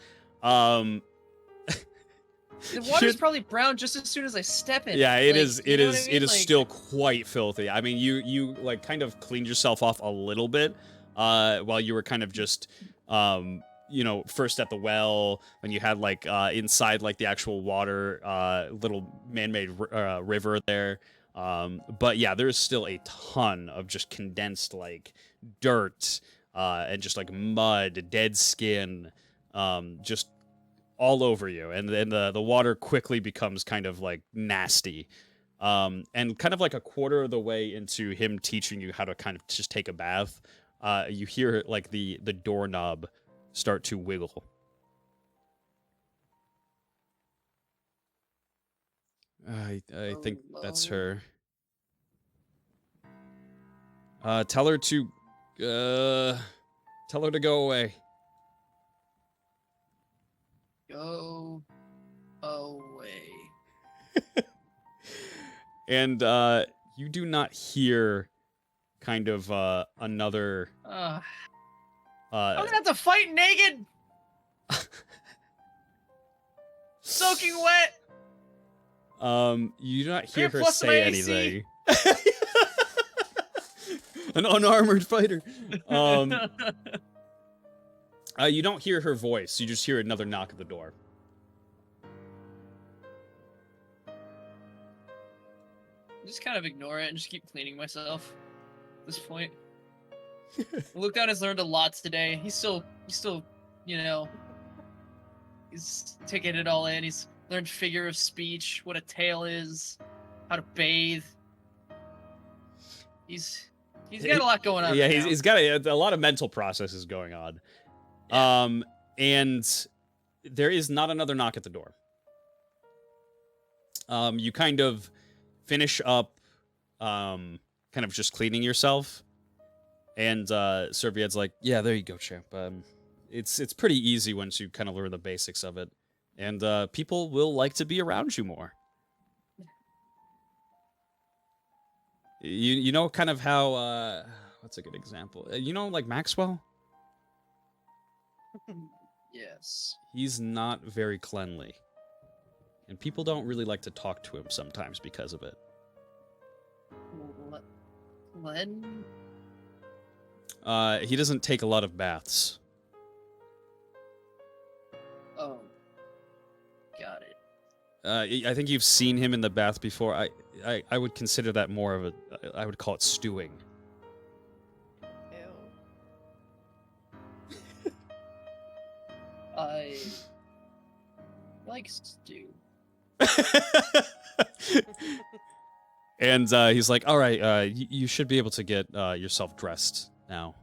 The water's probably brown just as soon as I step in. Yeah, it is. It is. I mean? It is still quite filthy. I mean, you like kind of cleaned yourself off a little bit, while you were kind of just, you know, first at the well, when you had like inside like the actual water, little man-made river there. But yeah, there's still a ton of just condensed like dirt, and just like mud, dead skin, just all over you, and then the water quickly becomes kind of like nasty, and kind of like a quarter of the way into him teaching you how to kind of just take a bath, you hear like the doorknob start to wiggle. I think that's her. Tell her to go away. Go away. And you do not hear kind of another I'm gonna have to fight naked. Soaking wet. You do not hear her plus say my AC. anything. An unarmored fighter. You don't hear her voice. You just hear another knock at the door. Just kind of ignore it and just keep cleaning myself at this point. Luke Down has learned a lot today. He's still, you know, he's taking it all in. He's learned figure of speech, what a tail is, how to bathe. He's got a lot going on. Yeah, right he's got a lot of mental processes going on. Yeah. And there is not another knock at the door. You kind of finish up, kind of just cleaning yourself, and Serviet's like, "Yeah, there you go, champ. It's pretty easy once you kind of learn the basics of it, and people will like to be around you more. You know kind of how what's a good example? You know, like Maxwell." Yes. He's not very cleanly. And people don't really like to talk to him sometimes because of it. Len? He doesn't take a lot of baths. I think you've seen him in the bath before. I would consider that more of a. I would call it stewing. Ew. I like stew. And he's like, "All right, you should be able to get yourself dressed now."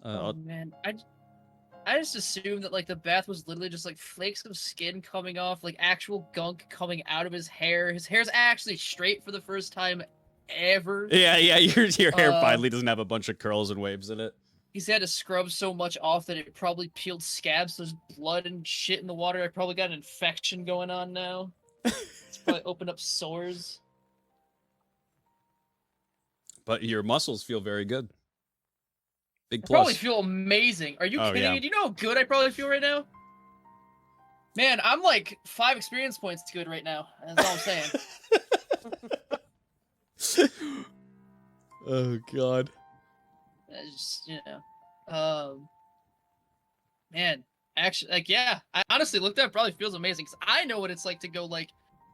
Oh man, I just assumed that like the bath was literally just like flakes of skin coming off, like actual gunk coming out of his hair. His hair's actually straight for the first time ever. Yeah, your hair finally doesn't have a bunch of curls and waves in it. He's had to scrub so much off that it probably peeled scabs. There's blood and shit in the water. I probably got an infection going on now. It's probably opened up sores. But your muscles feel very good. Big I plus. probably feel amazing. Are you kidding me? Do you know how good I probably feel right now? Man, I'm like 5 experience points good right now. That's all I'm saying. Oh God. Just, man, actually, like, yeah, I honestly looked up, probably feels amazing because I know what it's like to go like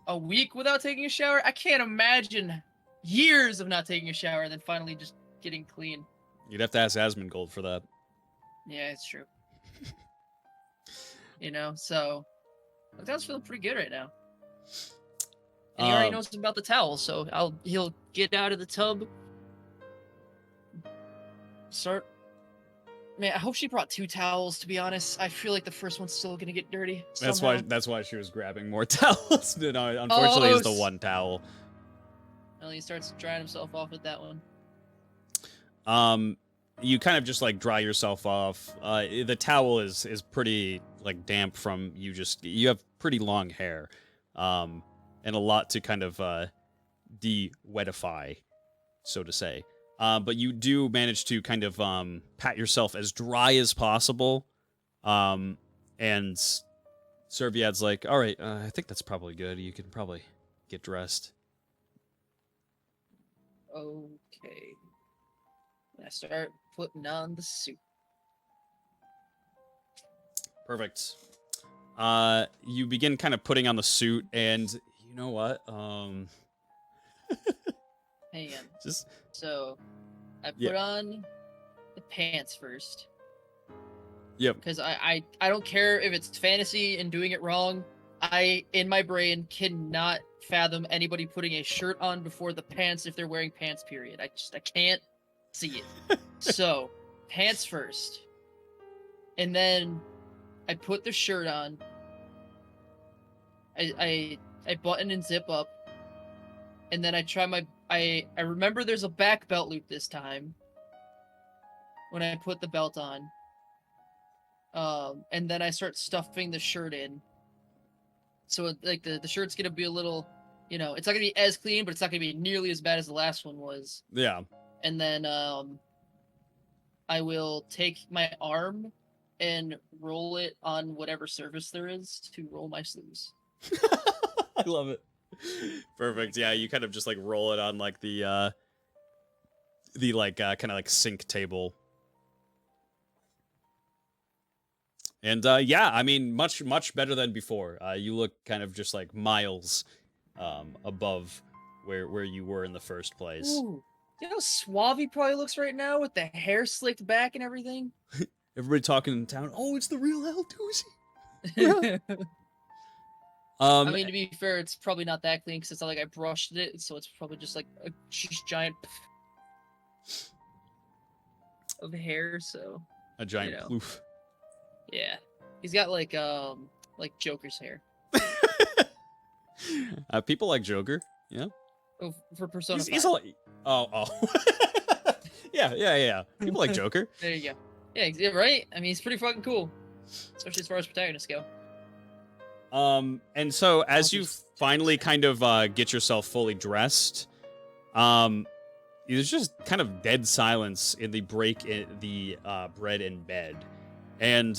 a week without taking a shower. I can't imagine years of not taking a shower and then finally just getting clean. You'd have to ask Asmongold for that. Yeah, it's true. So Lockdown's feeling pretty good right now. And he already knows about the towel, so he'll get out of the tub. Man, I hope she brought 2 towels, to be honest. I feel like the first one's still gonna get dirty. Somehow. That's why she was grabbing more towels. No, unfortunately, it's the one towel. Well, he starts drying himself off with that one. You kind of just like dry yourself off. The towel is pretty like damp from you have pretty long hair, and a lot to kind of de-wetify, so to say. But you do manage to kind of pat yourself as dry as possible. And Serviad's like, all right, I think that's probably good. You can probably get dressed. Okay. I start putting on the suit. Perfect. You begin kind of putting on the suit, and you know what? Hang on. Just So, I put on the pants first. Yep. Because I don't care if it's fantasy and doing it wrong. I, in my brain, cannot fathom anybody putting a shirt on before the pants if they're wearing pants, period. I can't see it. So, pants first. And then I put the shirt on. I button and zip up. And then I try I remember there's a back belt loop this time. When I put the belt on. And then I start stuffing the shirt in. So like the shirt's gonna be a little, it's not gonna be as clean, but it's not gonna be nearly as bad as the last one was. Yeah. And then I will take my arm and roll it on whatever surface there is to roll my sleeves. I love it. Perfect. Yeah, you kind of just like roll it on like the like kind of like sink table. And yeah, I mean, much better than before. You look kind of just like miles above where you were in the first place. Ooh. You know how suave he probably looks right now with the hair slicked back and everything? Everybody talking in town. Oh, it's the real L Doozy. I mean, to be fair, it's probably not that clean because it's not like I brushed it, so it's probably just like a giant of hair. So a giant ploof. Yeah, he's got like Joker's hair. People like Joker. Yeah. Oh, for Persona 5. He's like, oh. yeah. People like Joker. There you go. Yeah, right. I mean, he's pretty fucking cool, especially as far as protagonists go. And so as you finally kind of get yourself fully dressed, there's just kind of dead silence in the break in the bread and bed. And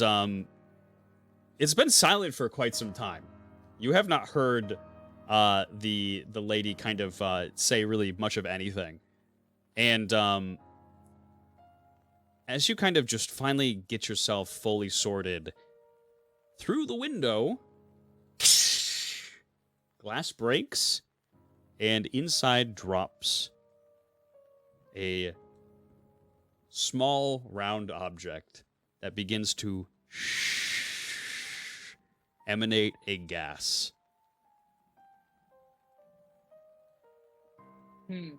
it's been silent for quite some time. You have not heard the lady kind of say really much of anything. And as you kind of just finally get yourself fully sorted through the window, glass breaks, and inside drops a small round object that begins to emanate a gas. I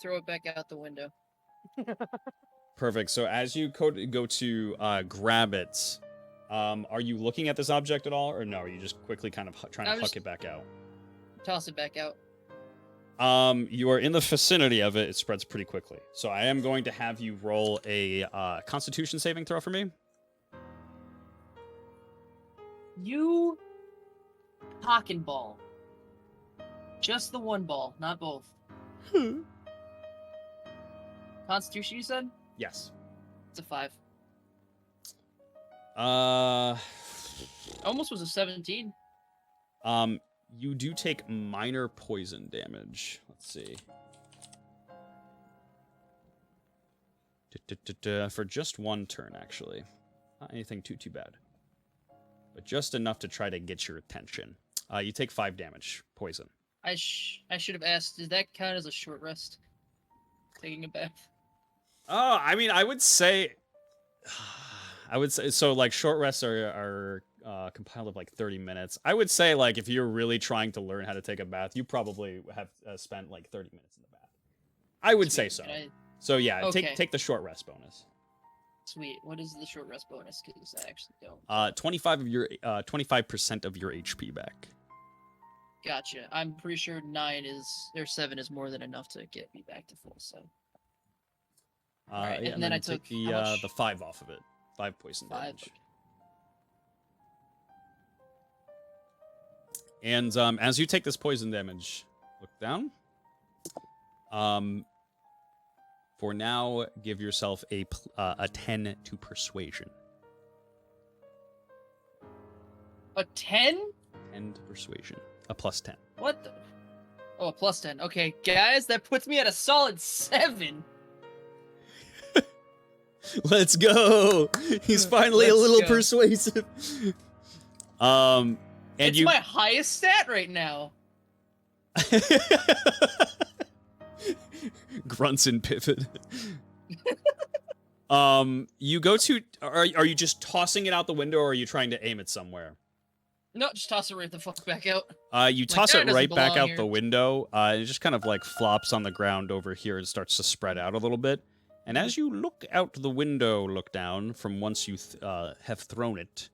throw it back out the window. Perfect. So as you go to grab it, are you looking at this object at all, or no? Are you just quickly kind of trying to huck it back out? Toss it back out. You are in the vicinity of it. It spreads pretty quickly. So I am going to have you roll a Constitution saving throw for me. You cock and ball. Just the one ball, not both. Constitution, you said? Yes. It's a 5. Almost was a 17. You do take minor poison damage. Let's see. For just one turn, actually. Not anything too bad. But just enough to try to get your attention. You take 5 damage, poison. I should have asked, does that count as a short rest? Taking a bath? Oh, I mean, I would say, so like short rests are compiled of like 30 minutes. I would say like if you're really trying to learn how to take a bath, you probably have spent like 30 minutes in the bath. I would say so. So yeah, Okay. take the short rest bonus. Sweet. What is the short rest bonus? Because I actually don't. 25% of your HP back. Gotcha. I'm pretty sure 7 is more than enough to get me back to full. So. Alright, Yeah, and then I take took how much? the 5 off of it. 5 poison 5. damage. And as you take this poison damage, look down. For now, give yourself a 10 to persuasion. A 10? 10 to persuasion. A plus 10. What the? Oh, a plus 10. Okay, guys, that puts me at a solid 7. Let's go. He's finally a Let's little go. persuasive. And It's my highest stat right now. grunts and pivot. You go to. Are you just tossing it out the window, or are you trying to aim it somewhere? No, just toss it right the fuck back out. You toss that it doesn't right back belong out here. the window. It just kind of like flops on the ground over here and starts to spread out a little bit. And as you look out the window, look down from once you have thrown it,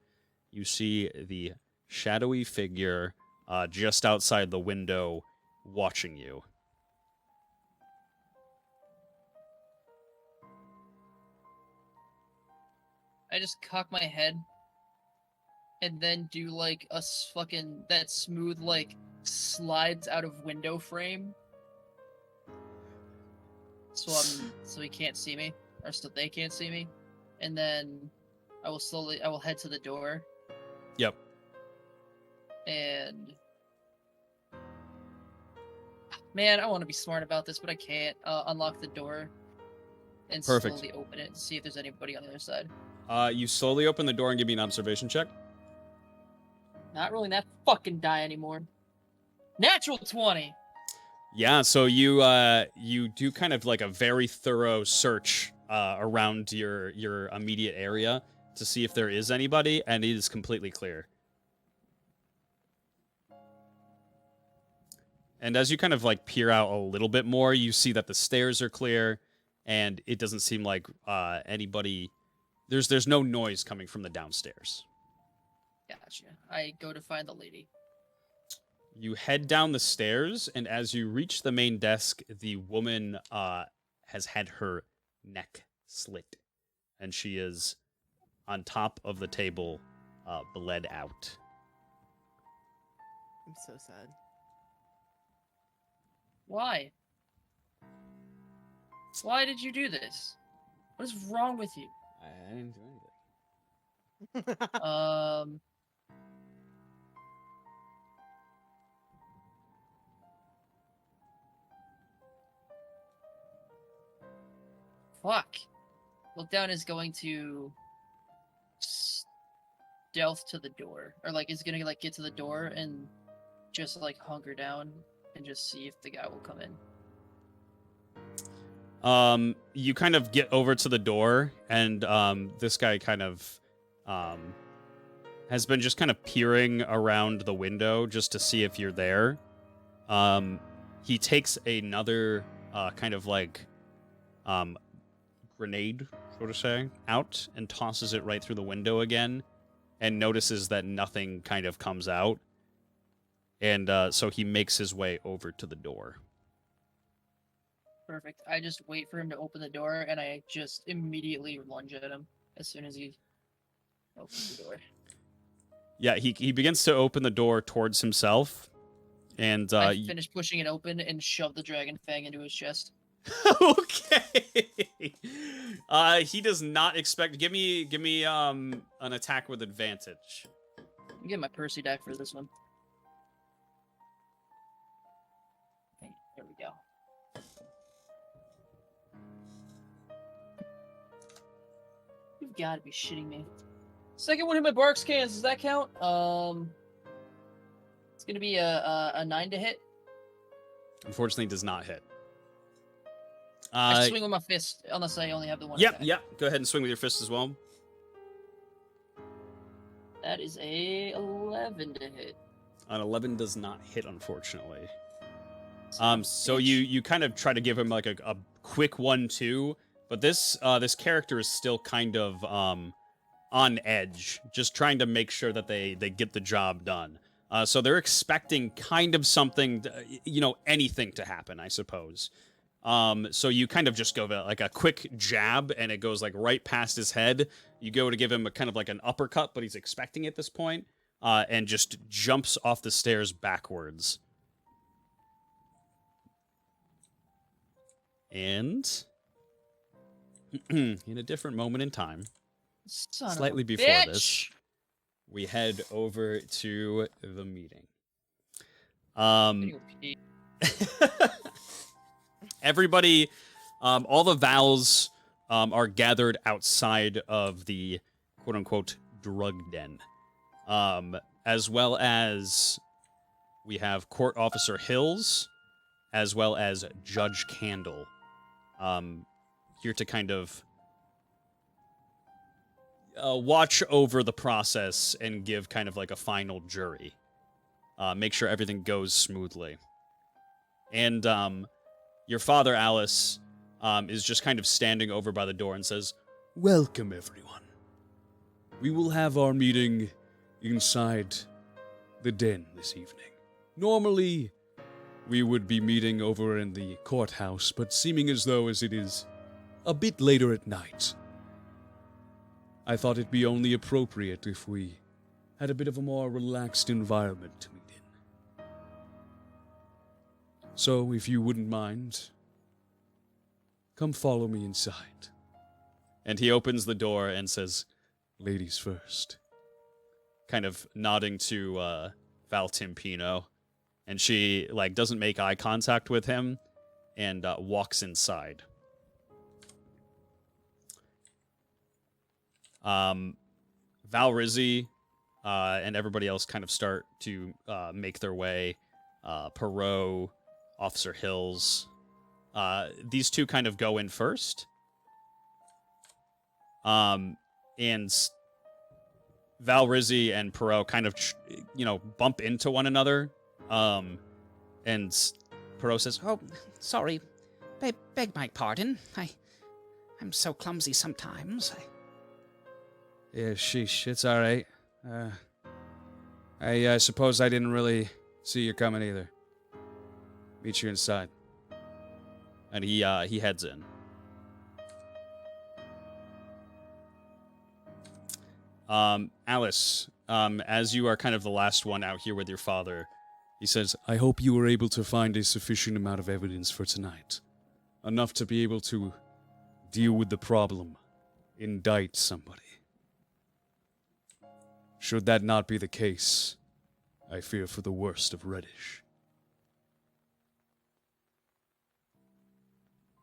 you see the shadowy figure just outside the window watching you. I just cock my head and then do like a fucking that smooth like slides out of window frame. So he can't see me, or so they can't see me, and then I will head to the door. Yep. And man, I want to be smart about this, but I can't. Unlock the door and Perfect. slowly open it to see if there's anybody on the other side. You slowly open the door and give me an observation check. Not rolling that fucking die anymore. Natural 20. Yeah, so you do kind of like a very thorough search around your immediate area to see if there is anybody, and it is completely clear. And as you kind of like peer out a little bit more, you see that the stairs are clear, and it doesn't seem like anybody. There's no noise coming from the downstairs. Gotcha. I go to find the lady. You head down the stairs, and as you reach the main desk, the woman has had her neck slit, and she is on top of the table, bled out. I'm so sad. Why? Why did you do this? What is wrong with you? I didn't do anything. Fuck. Look down is going to stealth to the door, or like is gonna like get to the door and just like hunker down and just see if the guy will come in. You kind of get over to the door, and this guy kind of has been just kind of peering around the window just to see if you're there. He takes another kind of like grenade, so to say, out and tosses it right through the window again, and notices that nothing kind of comes out. And so he makes his way over to the door. Perfect. I just wait for him to open the door, and I just immediately lunge at him as soon as he opens the door. Yeah, he begins to open the door towards himself, and I finish pushing it open and shove the dragon fang into his chest. okay. He does not expect. Give me an attack with advantage. I'm getting my Percy die for this one. Okay, there we go. You've got to be shitting me. Second one hit my bark scans. Does that count? It's gonna be a 9 to hit. Unfortunately, does not hit. I swing with my fist unless I only have the one. Yep, attack. yep. Go ahead and swing with your fist as well. That is a 11 to hit. An 11 does not hit, unfortunately. Son of a So bitch. you kind of try to give him like a quick 1-2, but this character is still kind of on edge, just trying to make sure that they get the job done. So they're expecting kind of something, anything to happen, I suppose. So you kind of just go like a quick jab, and it goes like right past his head. You go to give him a kind of like an uppercut, but he's expecting it at this point, and just jumps off the stairs backwards. And in a different moment in time, Son slightly of a before bitch! this, we head over to the meeting. I'm gonna go pee. Everybody, all the Vals are gathered outside of the quote-unquote drug den, as well as we have Court Officer Hills, as well as Judge Candle, here to kind of watch over the process and give kind of like a final jury. Make sure everything goes smoothly. And your father, Alice, is just kind of standing over by the door and says, Welcome, everyone. We will have our meeting inside the den this evening. Normally, we would be meeting over in the courthouse, but seeming as though as it is a bit later at night, I thought it'd be only appropriate if we had a bit of a more relaxed environment to meet in. So, if you wouldn't mind, come follow me inside. and he opens the door and says, Ladies first. kind of nodding to Val Timpino, and she like doesn't make eye contact with him and walks inside. Val Rizzi and everybody else kind of start to make their way. Perot, Officer Hills, these two kind of go in first. And Val Rizzi and Perot kind of, bump into one another. And Perot says, Oh, sorry. Beg my pardon. I'm so clumsy sometimes. Yeah, sheesh, it's alright. I suppose I didn't really see you coming either. Meet you inside. and he heads in. Alice, as you are kind of the last one out here with your father, He says, I hope you were able to find a sufficient amount of evidence for tonight. Enough to be able to deal with the problem. Indict somebody. Should that not be the case, I fear for the worst of Reddish.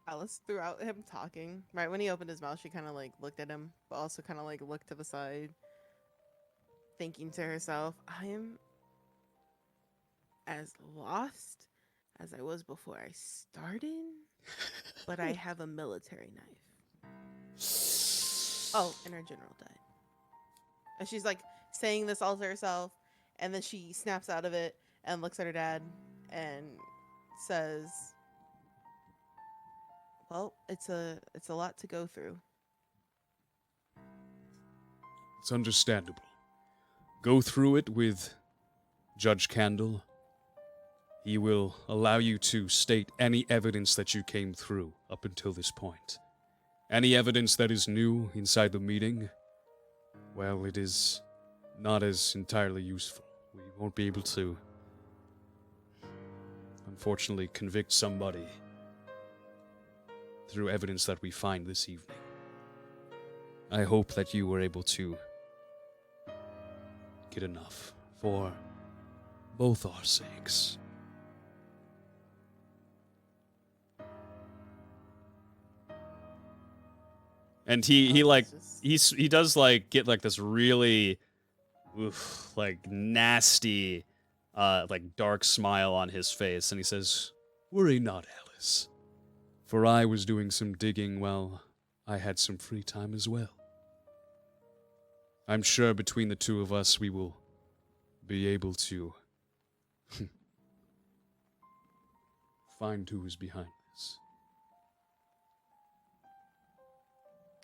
Alice, throughout him talking, right when he opened his mouth, she kind of like looked at him, but also kind of like looked to the side. thinking to herself, I am as lost as I was before I started, but I have a military knife. Oh, and her general died. And she's like saying this all to herself, and then she snaps out of it and looks at her dad and says, well, it's a lot to go through. It's understandable. Go through it with Judge Candle. He will allow you to state any evidence that you came through up until this point. Any evidence that is new inside the meeting, well, it is not as entirely useful. We won't be able to, unfortunately, convict somebody through evidence that we find this evening. I hope that you were able to get enough for both our sakes. And he does like get like this really like nasty like dark smile on his face, and he says, Worry not, Alice, for I was doing some digging while I had some free time as well. I'm sure between the two of us we will be able to find who is behind this.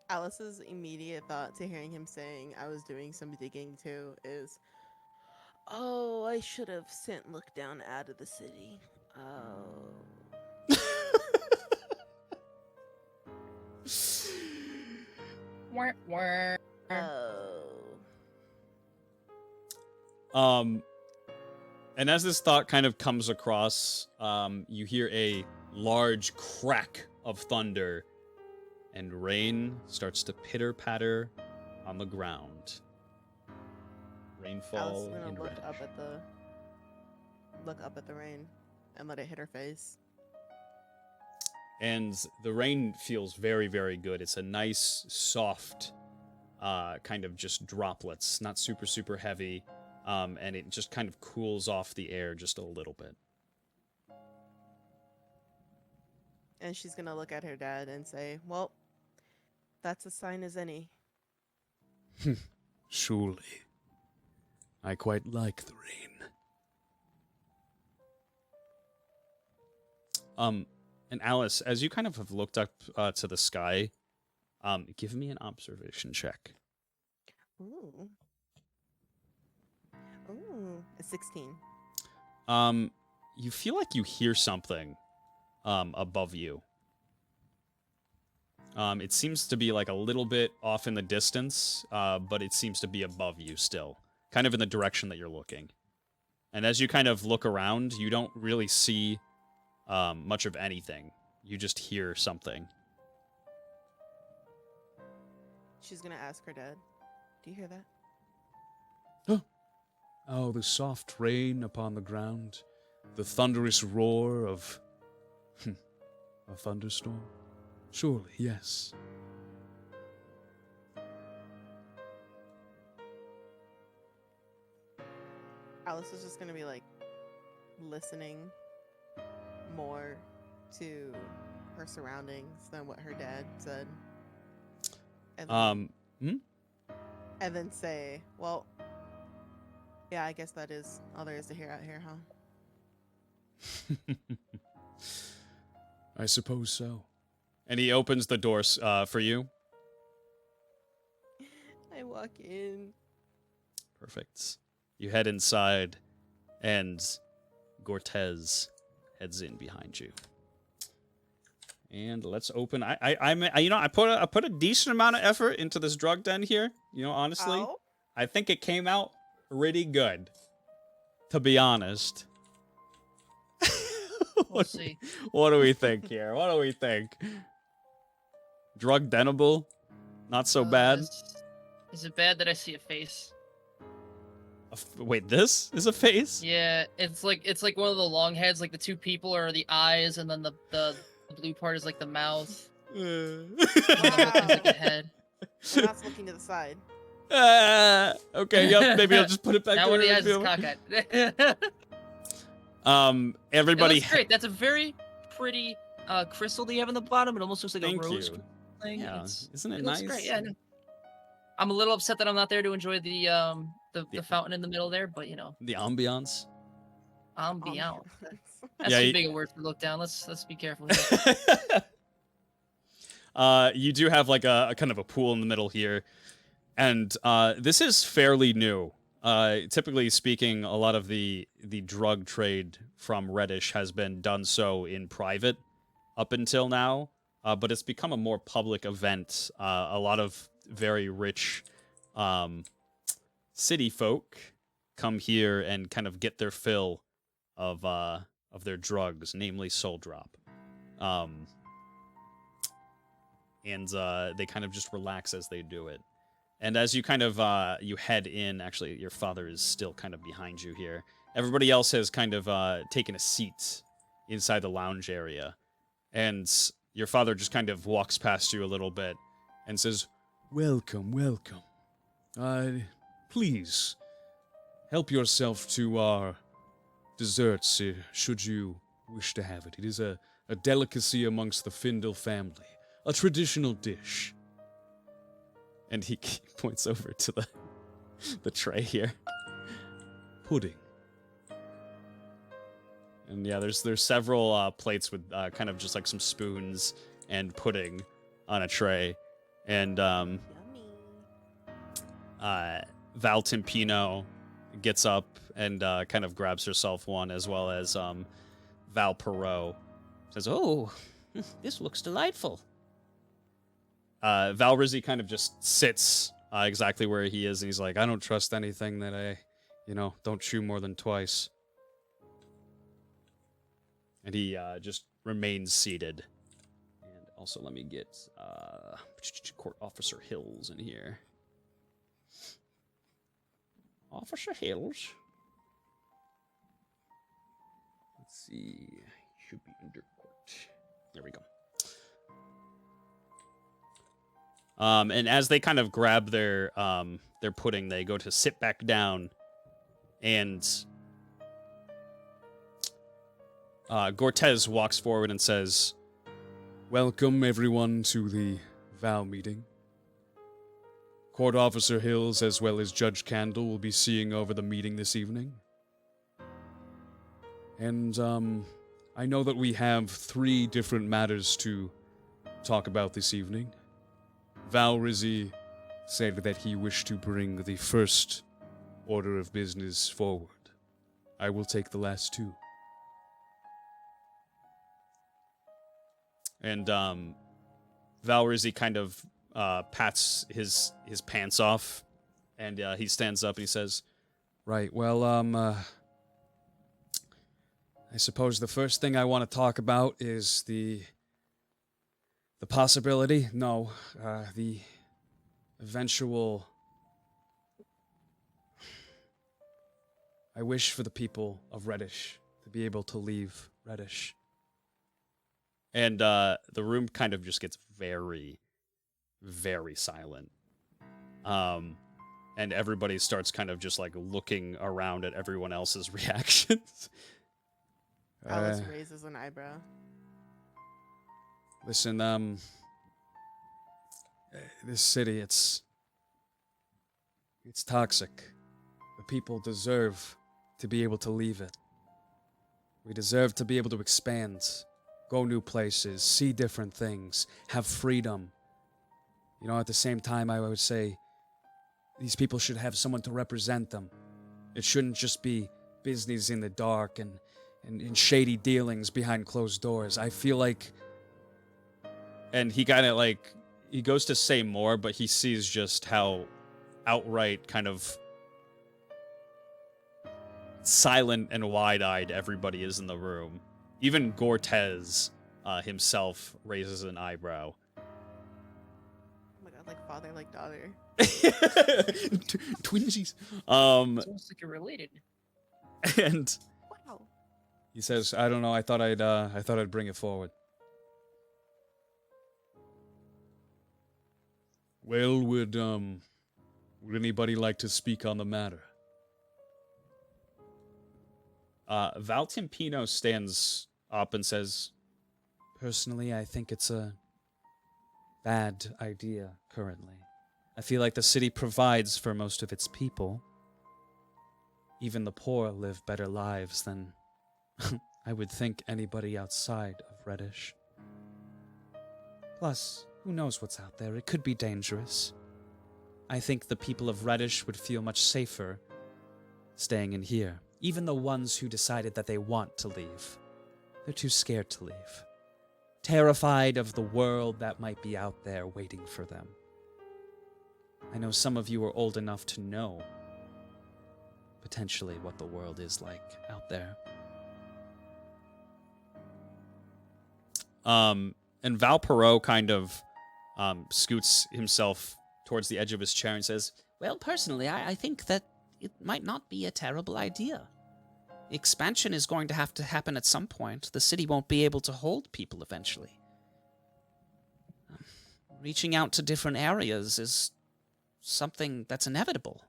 Alice's immediate thought to hearing him saying, I was doing some digging too, is, oh, I should have sent Lookdown out of the city. Oh. Wah, wah. Oh. And as this thought kind of comes across, you hear a large crack of thunder, and rain starts to pitter-patter on the ground. Rainfall Alice is gonna in look red. up at the rain and let it hit her face. And the rain feels very, very good. It's a nice, soft, kind of just droplets, not super, super heavy, and it just kind of cools off the air just a little bit. And she's gonna look at her dad and say, well, that's a sign as any. Surely. I quite like the rain. And Alice, as you kind of have looked up to the sky, give me an observation check. Ooh. Ooh. A 16. You feel like you hear something above you. It seems to be like a little bit off in the distance, but it seems to be above you still, kind of in the direction that you're looking. And as you kind of look around, you don't really see much of anything. You just hear something. She's gonna ask her dad, do you hear that? Oh, the soft rain upon the ground, the thunderous roar of a thunderstorm. Surely, yes. Alice is just gonna be like listening more to her surroundings than what her dad said. And and then say, well, yeah, I guess that is all there is to hear out here, huh? I suppose so. And he opens the doors for you. I walk in. Perfect. You head inside, and Gortez heads in behind you. And let's open. I put a decent amount of effort into this drug den here. You know, honestly, Oh? I think it came out pretty good. To be honest. We'll see. What do we think here? What do we think? Drug denable? Not so bad. Is it bad that I see a face? Wait, this is a face? Yeah, it's like one of the long heads. Like the two people are the eyes, and then the blue part is like the mouth. And the hook is like a head. And that's looking to the side. Okay, yep. Maybe I'll just put it back That there. one he has his cockeyed. Everybody. That's great. That's a very pretty crystal that you have in the bottom. It almost looks like Thank a rose you. thing. Yeah, isn't it It nice? looks great. Yeah. I'm a little upset that I'm not there to enjoy the fountain in the middle there, but The ambiance. ambiance. That's Yeah, too big a word to look down. Let's be careful here. You do have like a kind of a pool in the middle here, and this is fairly new. Typically speaking, a lot of the drug trade from Reddish has been done so in private up until now, but it's become a more public event. A lot of very rich city folk come here and kind of get their fill of their drugs, namely Soul Drop. And they kind of just relax as they do it. And as you kind of you head in, actually, your father is still kind of behind you here. Everybody else has kind of taken a seat inside the lounge area. And your father just kind of walks past you a little bit and says, Welcome, welcome. Please, help yourself to our desserts, should you wish to have it. It is a delicacy amongst the Findle family, a traditional dish. And he points over to the tray here. Pudding. And yeah, there's several plates with kind of just like some spoons and pudding on a tray. And Yummy. Val Timpino gets up and kind of grabs herself one, as well as Val Perot says, "Oh, this looks delightful." Val Rizzi kind of just sits exactly where he is, and he's like, "I don't trust anything that I, don't chew more than twice." And he just remains seated. And also, let me get Court Officer Hills in here. Officer Hills. Let's see. Should be under court. There we go. And as they kind of grab their pudding, they go to sit back down, and Gortez walks forward and says, Welcome, everyone, to the Val meeting. Court Officer Hills, as well as Judge Candle, will be seeing over the meeting this evening. And, I know that we have 3 different matters to talk about this evening. Val Rizzi said that he wished to bring the first order of business forward. I will take the last 2. and Val Rizzi kind of pats his pants off, and he stands up and he says, Right, well, I suppose the first thing I want to talk about is the possibility, the eventual... I wish for the people of Reddish to be able to leave Reddish. and the room kind of just gets very, very silent. And everybody starts kind of just like looking around at everyone else's reactions. Alice raises an eyebrow. Listen, this city, it's toxic. The people deserve to be able to leave it. We deserve to be able to expand, go new places, see different things, have freedom. You know, at the same time, I would say these people should have someone to represent them. It shouldn't just be business in the dark and shady dealings behind closed doors. I feel like... And he kind of like, he goes to say more, but he sees just how outright kind of silent and wide-eyed everybody is in the room. Even Gortez himself raises an eyebrow. Oh my god, like father, like daughter. Twinsies. It's almost like you're related. And Wow. He says, I don't know, I thought I'd bring it forward. Well, Would anybody like to speak on the matter? Val Timpino stands up and says, "Personally, I think it's a bad idea currently. I feel like the city provides for most of its people. Even the poor live better lives than I would think anybody outside of Reddish. Plus, who knows what's out there? It could be dangerous. I think the people of Reddish would feel much safer staying in here. Even the ones who decided that they want to leave. They're too scared to leave. Terrified of the world that might be out there waiting for them. I know some of you are old enough to know potentially what the world is like out there." And Val Perot kind of scoots himself towards the edge of his chair and says, Well, personally, I think that it might not be a terrible idea. Expansion is going to have to happen at some point. The city won't be able to hold people eventually. Reaching out to different areas is something that's inevitable.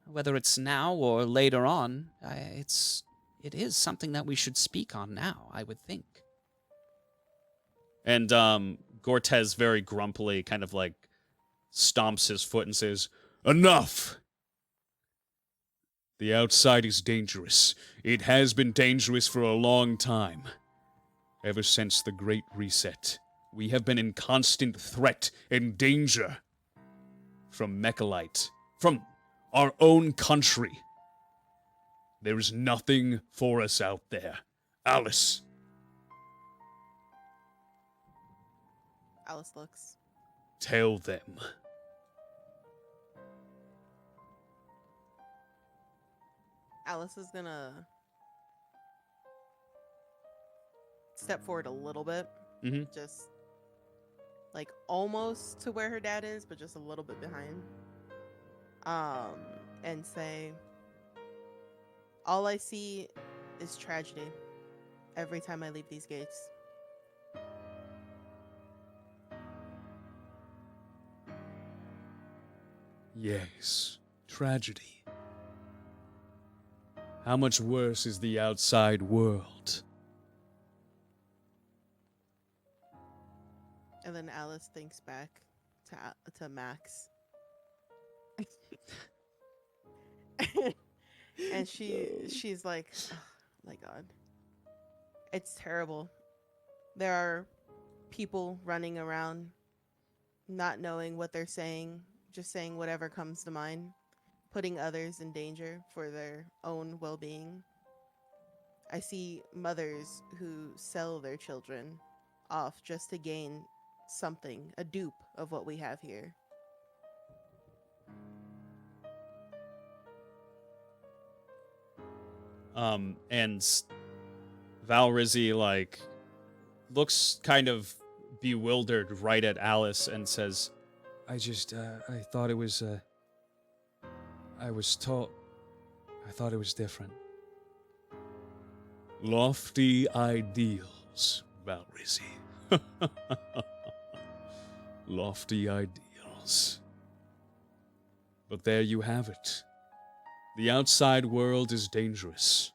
Whether it's now or later on, it is something that we should speak on now, I would think. And Gortez very grumpily kind of like stomps his foot and says, Enough! The outside is dangerous. It has been dangerous for a long time. Ever since the Great Reset, we have been in constant threat and danger. From Mechalite, from our own country. There is nothing for us out there. Alice. Alice looks. Tell them. Alice is gonna step forward a little bit. mm-hmm. Just like almost to where her dad is, but just a little bit behind. And say, all I see is tragedy every time I leave these gates. Yes, tragedy. How much worse is the outside world? And then Alice thinks back to Max. And she's like, oh, my God. It's terrible. There are people running around not knowing what they're saying, just saying whatever comes to mind, putting others in danger for their own well-being. I see mothers who sell their children off just to gain something, a dupe of what we have here. And Val Rizzi, like, looks kind of bewildered right at Alice and says, I thought it was, I thought it was different. Lofty ideals, Val Rizzi. Lofty ideals. But there you have it. The outside world is dangerous.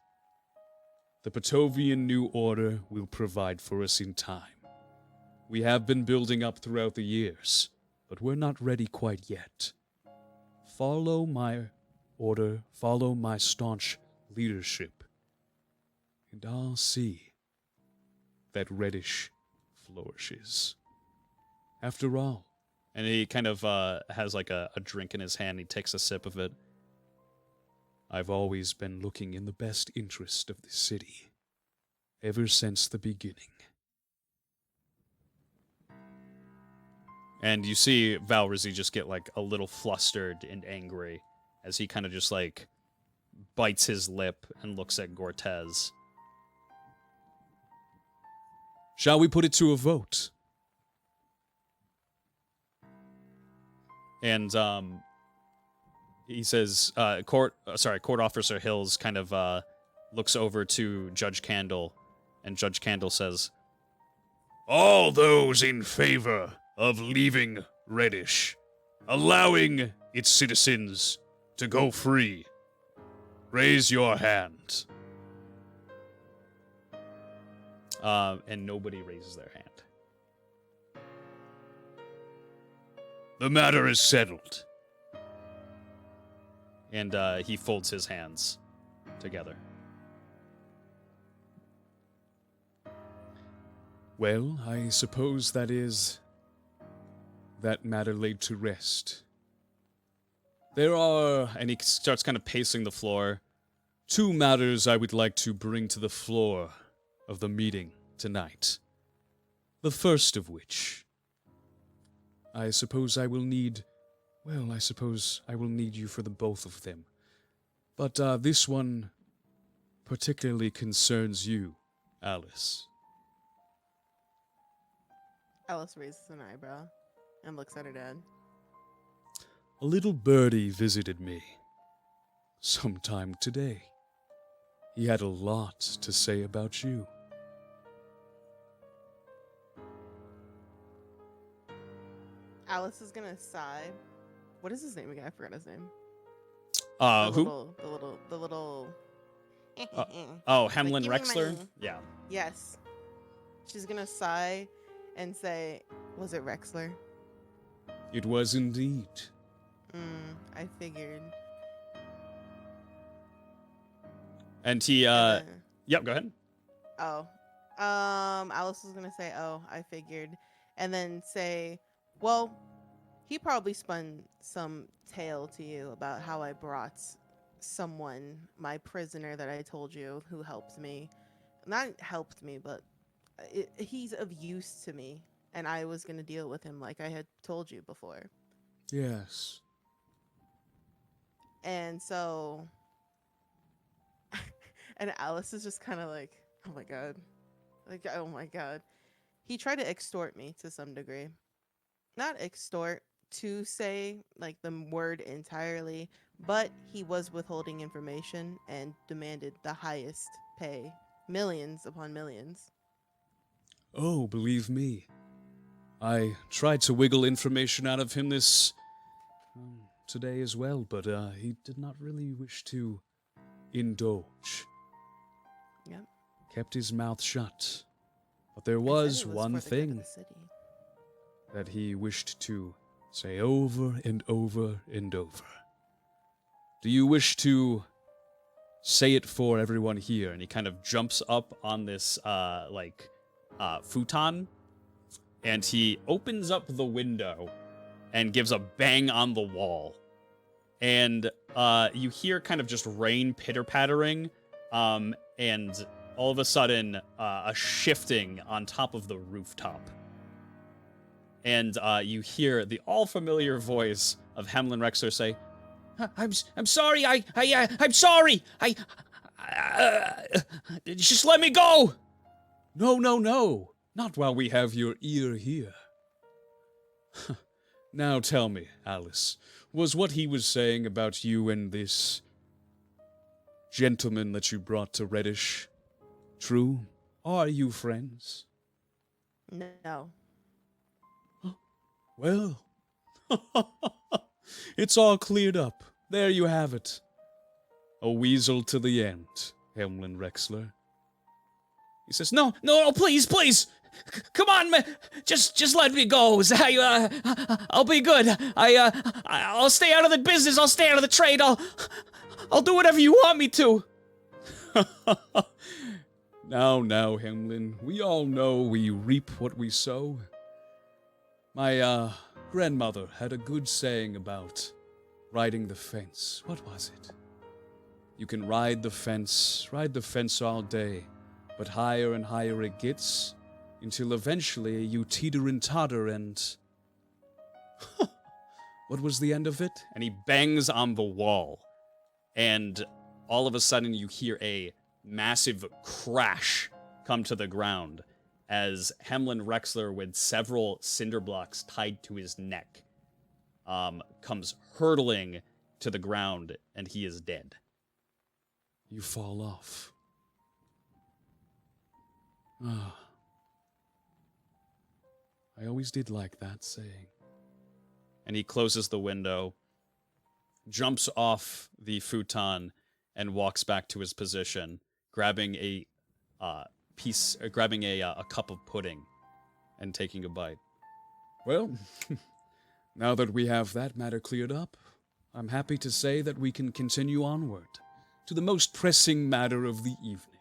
The Patovian New Order will provide for us in time. We have been building up throughout the years, but we're not ready quite yet. Follow my order, follow my staunch leadership, and I'll see that Reddish flourishes. After all, and he kind of has like a drink in his hand. He takes a sip of it. I've always been looking in the best interest of the city, ever since the beginning. And you see Val Rizzi just get like a little flustered and angry as he kind of just like bites his lip and looks at Gortez. Shall we put it to a vote? And he says, Court Officer Hills kind of looks over to Judge Candle, and Judge Candle says, All those in favor of leaving Reddish, allowing its citizens to go free? Raise your hand. And nobody raises their hand. The matter is settled. And he folds his hands together. Well, I suppose that is that matter laid to rest. There are, and he starts kind of pacing the floor, 2 matters I would like to bring to the floor of the meeting tonight. The first of which, I suppose I will need... Well, I suppose I will need you for the both of them. But this one particularly concerns you, Alice. Alice raises an eyebrow and looks at her dad. A little birdie visited me sometime today. He had a lot to say about you. Alice is gonna sigh. What is his name again? I forgot his name. who? The little. Oh, Like, Hemlin "Give me Rexler? money." Yeah. Yes. She's gonna sigh and say, "Was it Rexler?" It was indeed. I figured. And he, And then- yep, go ahead. Oh. Alice was gonna say, "Oh, I figured," and then say, "Well, he probably spun some tale to you about how I brought someone, my prisoner that I told you, who helped me. Not helped me, but he's of use to me, and I was gonna deal with him like I had told you before." Yes. And so, and Alice is just kind of like, "Oh my god." Like, oh my god. He tried to extort me to some degree. Not extort to say like the word entirely, but he was withholding information and demanded the highest pay, millions upon millions. Oh, believe me. I tried to wiggle information out of him today as well, but he did not really wish to indulge. Yep. Kept his mouth shut. But there I said was it one for the good of thing the city. that he wished to say over and over and over. Do you wish to say it for everyone here? And he kind of jumps up on this, futon, and he opens up the window and gives a bang on the wall. And you hear kind of just rain pitter-pattering, and all of a sudden, a shifting on top of the rooftop. And you hear the all-familiar voice of Hemlin Rexler say, I'm sorry, I'm sorry, just let me go! No, no, no. Not while we have your ear here. Now tell me, Alice, was what he was saying about you and this gentleman that you brought to Reddish true? Are you friends? No. Well, it's all cleared up. There you have it. A weasel to the end, Hemlin Rexler. He says, No, please, come on, man. Just let me go. I'll be good. I'll stay out of the business. I'll stay out of the trade. I'll do whatever you want me to. Now, Hemlin, we all know we reap what we sow. My, grandmother had a good saying about riding the fence. What was it? You can ride the fence all day, but higher and higher it gets, until eventually you teeter and totter and... What was the end of it? And he bangs on the wall. And all of a sudden you hear a massive crash come to the ground as Hemlin Rexler, with several cinder blocks tied to his neck, comes hurtling to the ground, and he is dead. You fall off. Ah. I always did like that saying. And he closes the window, jumps off the futon and walks back to his position, grabbing a a cup of pudding and taking a bite. Well, now that we have that matter cleared up, I'm happy to say that we can continue onward to the most pressing matter of the evening.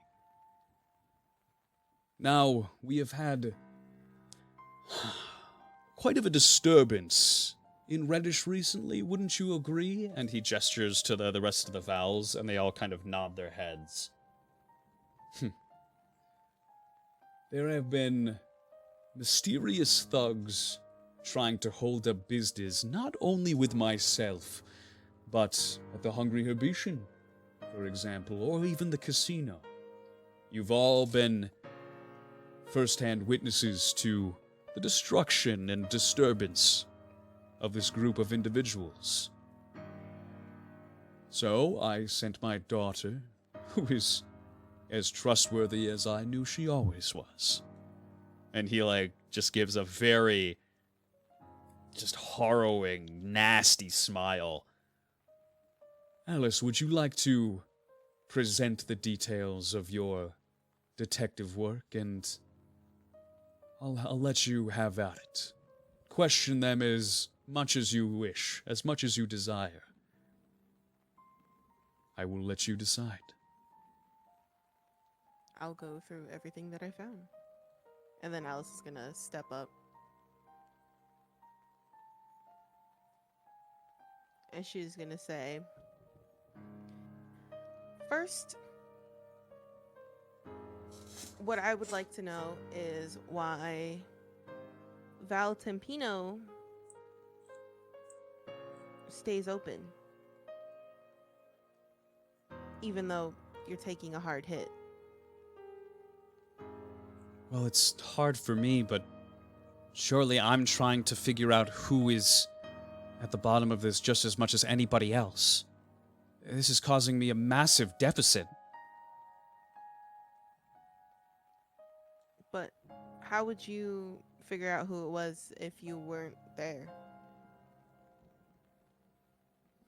Now, we have had quite of a disturbance in Reddish recently, wouldn't you agree? And he gestures to the rest of the Vals, and they all kind of nod their heads. There have been mysterious thugs trying to hold up business not only with myself, but at the Hungry Herbition, for example, or even the casino. You've all been first-hand witnesses to the destruction and disturbance of this group of individuals. So I sent my daughter, who is as trustworthy as I knew she always was. And he, just gives a very, just harrowing, nasty smile. Alice, would you like to present the details of your detective work, and I'll let you have at it. Question them as much as you wish, as much as you desire. I will let you decide. I'll go through everything that I found. And then Alice is gonna step up. And she's gonna say, first, what I would like to know is why Val Tempino stays open, even though you're taking a hard hit. Well, it's hard for me, but surely I'm trying to figure out who is at the bottom of this just as much as anybody else. This is causing me a massive deficit. But how would you figure out who it was if you weren't there?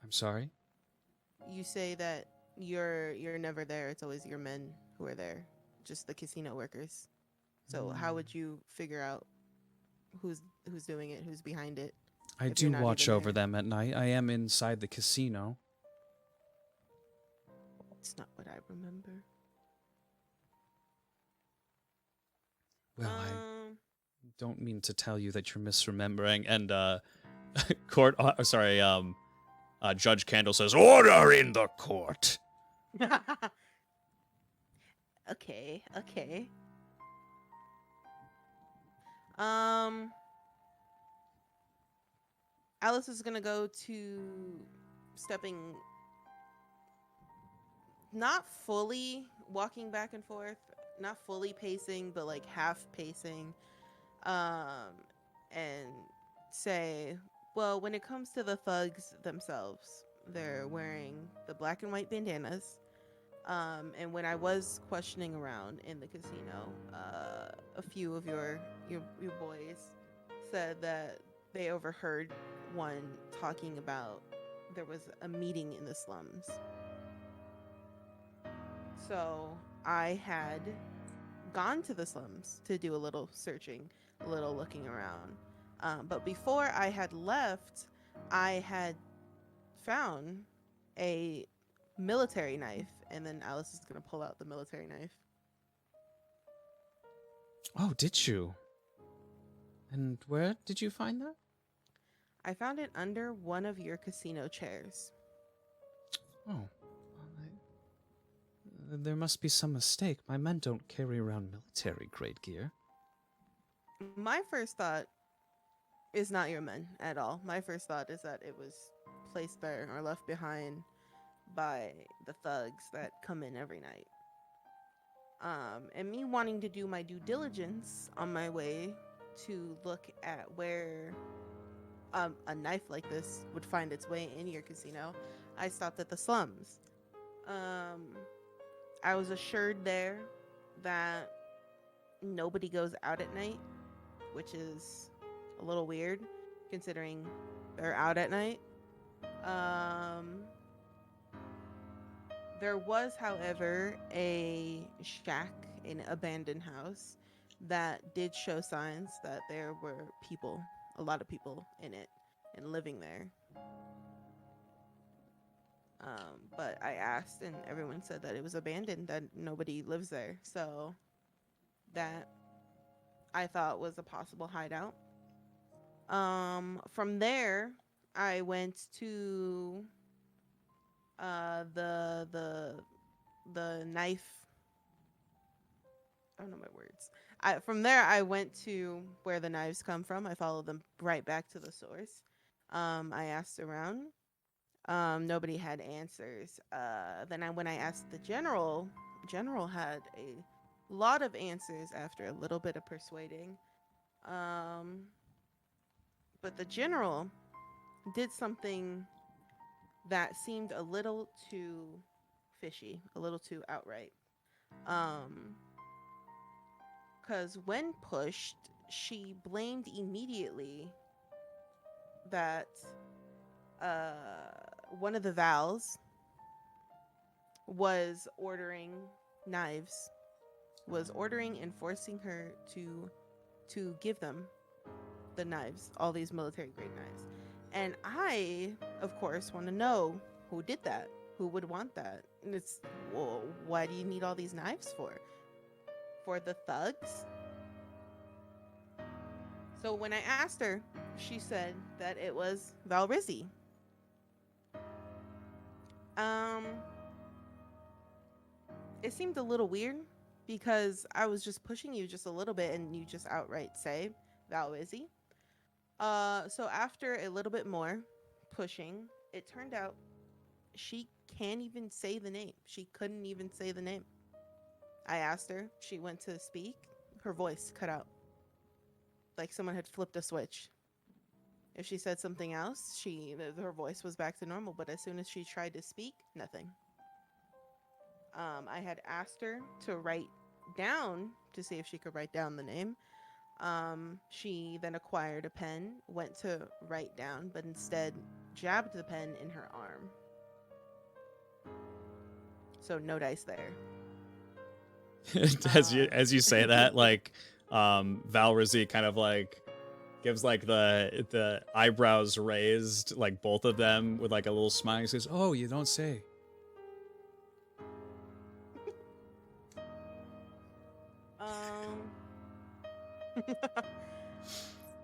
I'm sorry? You say that you're never there. It's always your men who are there, just the casino workers. So how would you figure out who's doing it, who's behind it? I if do you're not watch even over there? them at night. I am inside the casino. It's not what I remember. Well, I don't mean to tell you that you're misremembering. And Judge Candle says, "Order in the court." Okay. Alice is gonna go to stepping, not fully walking back and forth, not fully pacing, but like half pacing, and say, well, when it comes to the thugs themselves, they're wearing the black and white bandanas. And when I was questioning around in the casino, a few of your boys said that they overheard one talking about there was a meeting in the slums. So I had gone to the slums to do a little searching, a little looking around. But before I had left, I had found a military knife, and then Alice is going to pull out the military knife. Oh, did you? And where did you find that? I found it under one of your casino chairs. Oh. There must be some mistake. My men don't carry around military-grade gear. My first thought is not your men at all. My first thought is that it was placed there or left behind by the thugs that come in every night. And me wanting to do my due diligence on my way to look at where a knife like this would find its way in your casino, I stopped at the slums. I was assured there that nobody goes out at night, which is a little weird considering they're out at night. There was, however, a shack, an abandoned house, that did show signs that there were people, a lot of people in it, and living there. But I asked, and everyone said that it was abandoned, that nobody lives there. So that I thought was a possible hideout. From there, I went to the knife. I don't know my words. From there I went to where the knives come from. I followed them right back to the source. I asked around. Nobody had answers. When I asked the general had a lot of answers after a little bit of persuading. But the general did something that seemed a little too fishy, a little too outright. Because when pushed, she blamed immediately that one of the Vals was ordering knives, was ordering and forcing her to give them the knives, all these military grade knives. And I, of course, want to know who did that, who would want that. And it's, well, why do you need all these knives for? For the thugs? So when I asked her, she said that it was Valrizzi. It seemed a little weird because I was just pushing you just a little bit and you just outright say Valrizzi. So after a little bit more pushing, it turned out she can't even say the name. She couldn't even say the name. I asked her, she went to speak, her voice cut out. Like someone had flipped a switch. If she said something else, her voice was back to normal, but as soon as she tried to speak, nothing. I had asked her to write down to see if she could write down the name. She then acquired a pen, went to write down, but instead jabbed the pen in her arm. So no dice there. as you say that, like Valrizzi kind of like gives like the eyebrows raised, like both of them, with like a little smile. He says, Oh, you don't say.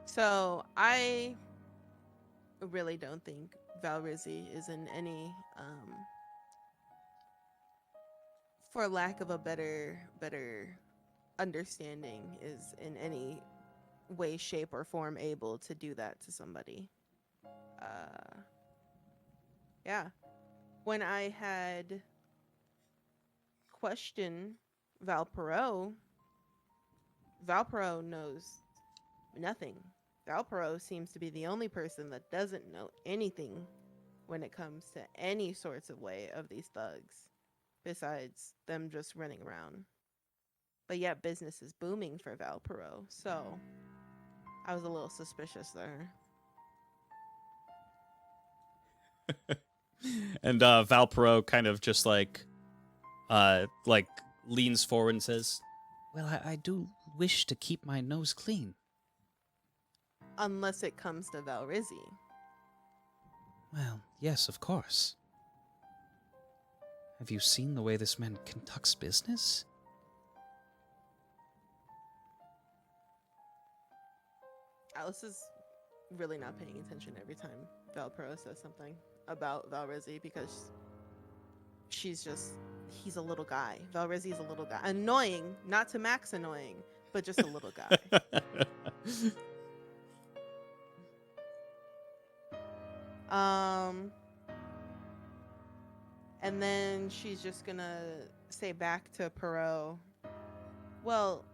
So I really don't think Valrizzi is in any, for lack of a better understanding, is in any way, shape, or form able to do that to somebody. Yeah. When I had questioned Valpero knows nothing. Valpero seems to be the only person that doesn't know anything when it comes to any sorts of way of these thugs, besides them just running around. But yet business is booming for Valpero, so I was a little suspicious there. and Valpero kind of just like leans forward and says, Well, I do wish to keep my nose clean. Unless it comes to Valrizzi. Well, yes, of course. Have you seen the way this man conducts business? Alice is really not paying attention every time Valpero says something about Valrizzi because he's a little guy. Valrizzi is a little guy. Annoying, not to Max annoying, but just a little guy. And then she's just gonna say back to Perot, well,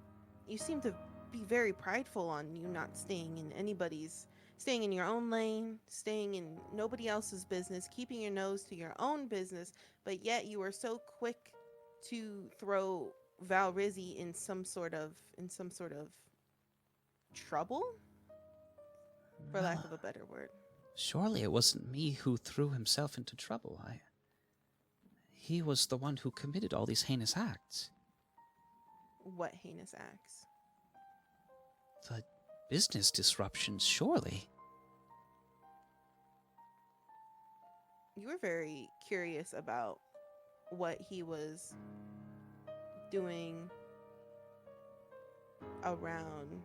you seem to be very prideful on you not staying in your own lane, staying in nobody else's business, keeping your nose to your own business, but yet you are so quick to throw Valrizzi in some sort of trouble, for lack of a better word. Surely it wasn't me who threw himself into trouble. He was the one who committed all these heinous acts. What heinous acts? The business disruptions, surely. You were very curious about what he was doing around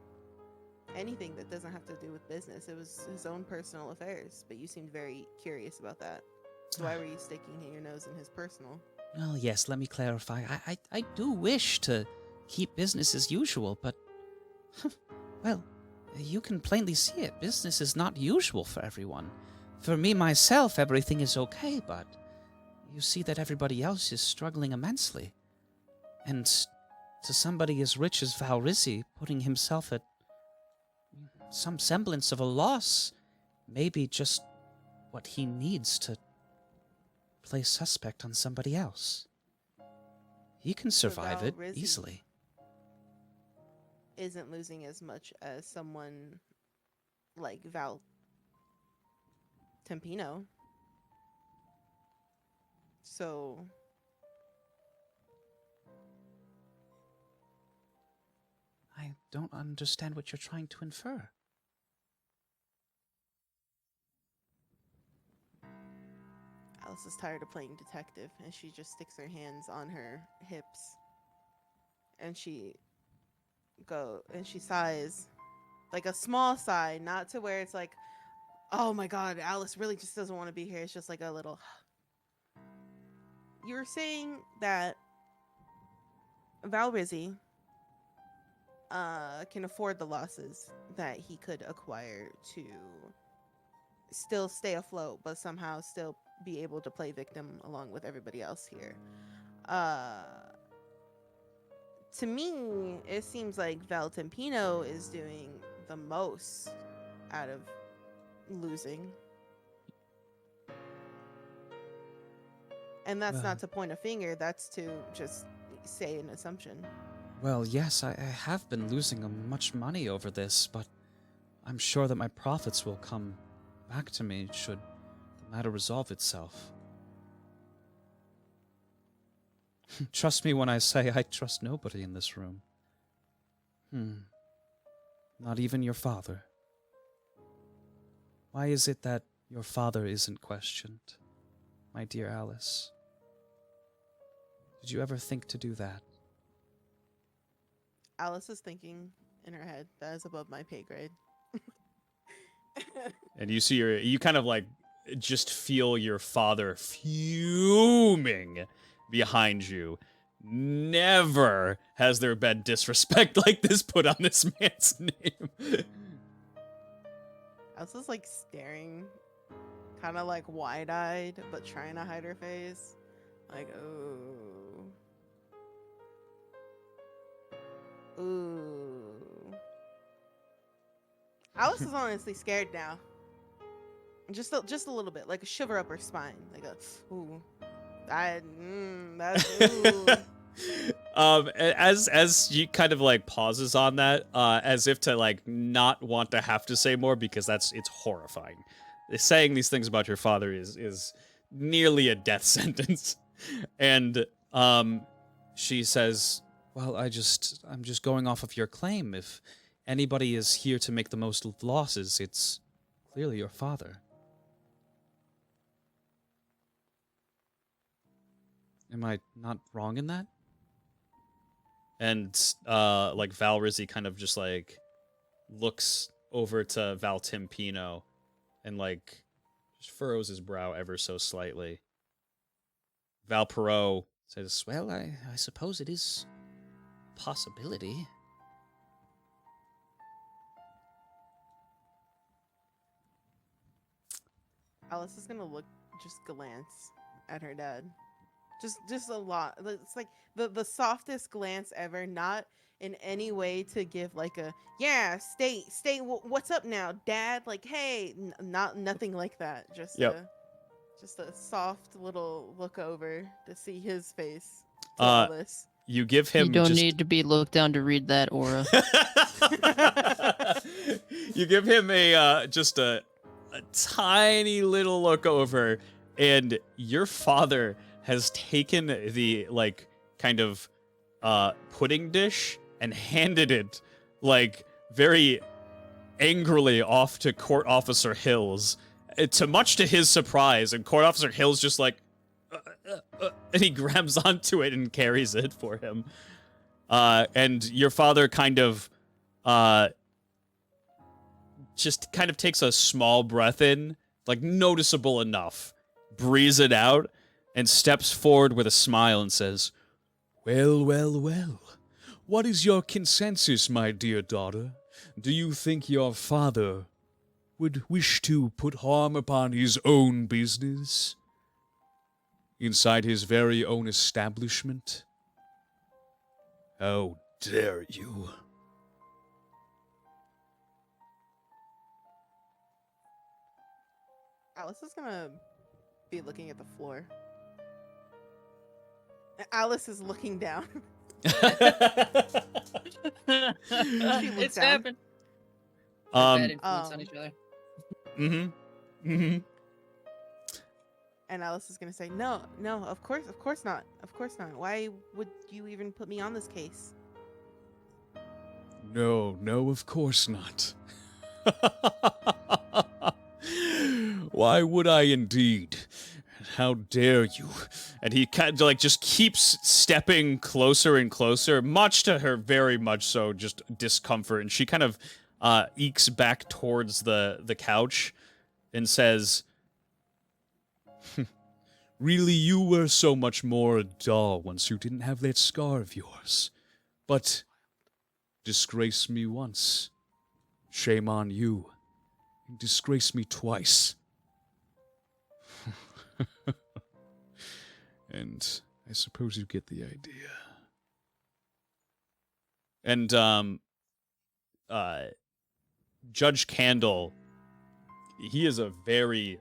anything that doesn't have to do with business. It was his own personal affairs, but you seemed very curious about that. So why were you sticking your nose in his personal? Well, yes, let me clarify. I do wish to keep business as usual, but, well, you can plainly see it. Business is not usual for everyone. For me, myself, everything is okay, but you see that everybody else is struggling immensely. And to somebody as rich as Valrizzi, putting himself at some semblance of a loss may be just what he needs to play suspect on somebody else. He can survive it Valrizzi easily. Isn't losing as much as someone like Val Tempino. So I don't understand what you're trying to infer. Alice is tired of playing detective, and she just sticks her hands on her hips, and she sighs, like a small sigh, not to where it's like, oh my god, Alice really just doesn't want to be here. It's just like a little. You were saying that Valrizzi can afford the losses that he could acquire to still stay afloat, but somehow still be able to play victim along with everybody else here. To me, it seems like Val Tempino is doing the most out of losing. And that's not to point a finger, that's to just say an assumption. Well, yes, I have been losing much money over this, but I'm sure that my profits will come back to me should the matter resolve itself. Trust me when I say I trust nobody in this room. Not even your father. Why is it that your father isn't questioned, my dear Alice? Did you ever think to do that? Alice is thinking in her head, that is above my pay grade. And you kind of like just feel your father fuming behind you. Never has there been disrespect like this put on this man's name. Alice is like staring, kind of like wide-eyed, but trying to hide her face. Like, ooh. Ooh. Alice is honestly scared now. Just a little bit, like a shiver up her spine, like a ooh. That's ooh. As she kind of like pauses on that, as if to like not want to have to say more because it's horrifying. Saying these things about your father is nearly a death sentence. And she says, well, I'm just going off of your claim. If anybody is here to make the most losses, it's clearly your father. Am I not wrong in that? And like Valrizzi kind of just like looks over to Val Tempino and like just furrows his brow ever so slightly. Val Perot says, Well, I suppose it is a possibility. Alice is gonna just glance at her dad. Just a lot. It's like the softest glance ever, not in any way to give like a stay what's up now, dad, like hey, nothing like that. Just a soft little look over to see his face to all this. You give him You don't need to be looked down to read that aura. You give him a just a a tiny little look over, and your father has taken the, like, kind of pudding dish and handed it, like, very angrily off to Court Officer Hills, much to his surprise, and Court Officer Hills just like, and he grabs onto it and carries it for him. And your father kind of, just kind of takes a small breath in, like noticeable enough, breathes it out, and steps forward with a smile and says, Well, well, well. What is your consensus, my dear daughter? Do you think your father would wish to put harm upon his own business? Inside his very own establishment? How dare you? Alice is gonna be looking at the floor. Alice is looking down. It's down. happened. Bad influence on each other. And Alice is gonna say, no, of course not. Of course not. Why would you even put me on this case? No, of course not. Why would I indeed? How dare you? and he kind of like just keeps stepping closer and closer, much to her very much so just discomfort, and she kind of ekes back towards the couch and says, Really, you were so much more a doll once you didn't have that scar of yours. But disgrace me once, shame on you. And disgrace me twice. And I suppose you get the idea. and Judge Candle, he is a very,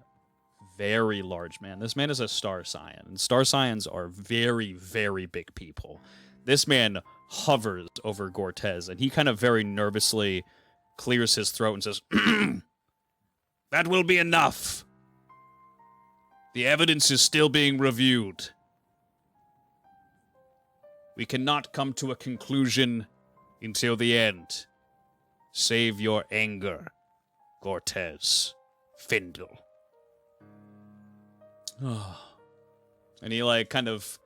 very large man. This man is a Star Scion, and Star Scions are very, very big people. This man hovers over Gortez, and he kind of very nervously clears his throat and says, That will be enough. The evidence is still being reviewed. We cannot come to a conclusion until the end. Save your anger, Gortez. Findle. and he like kind of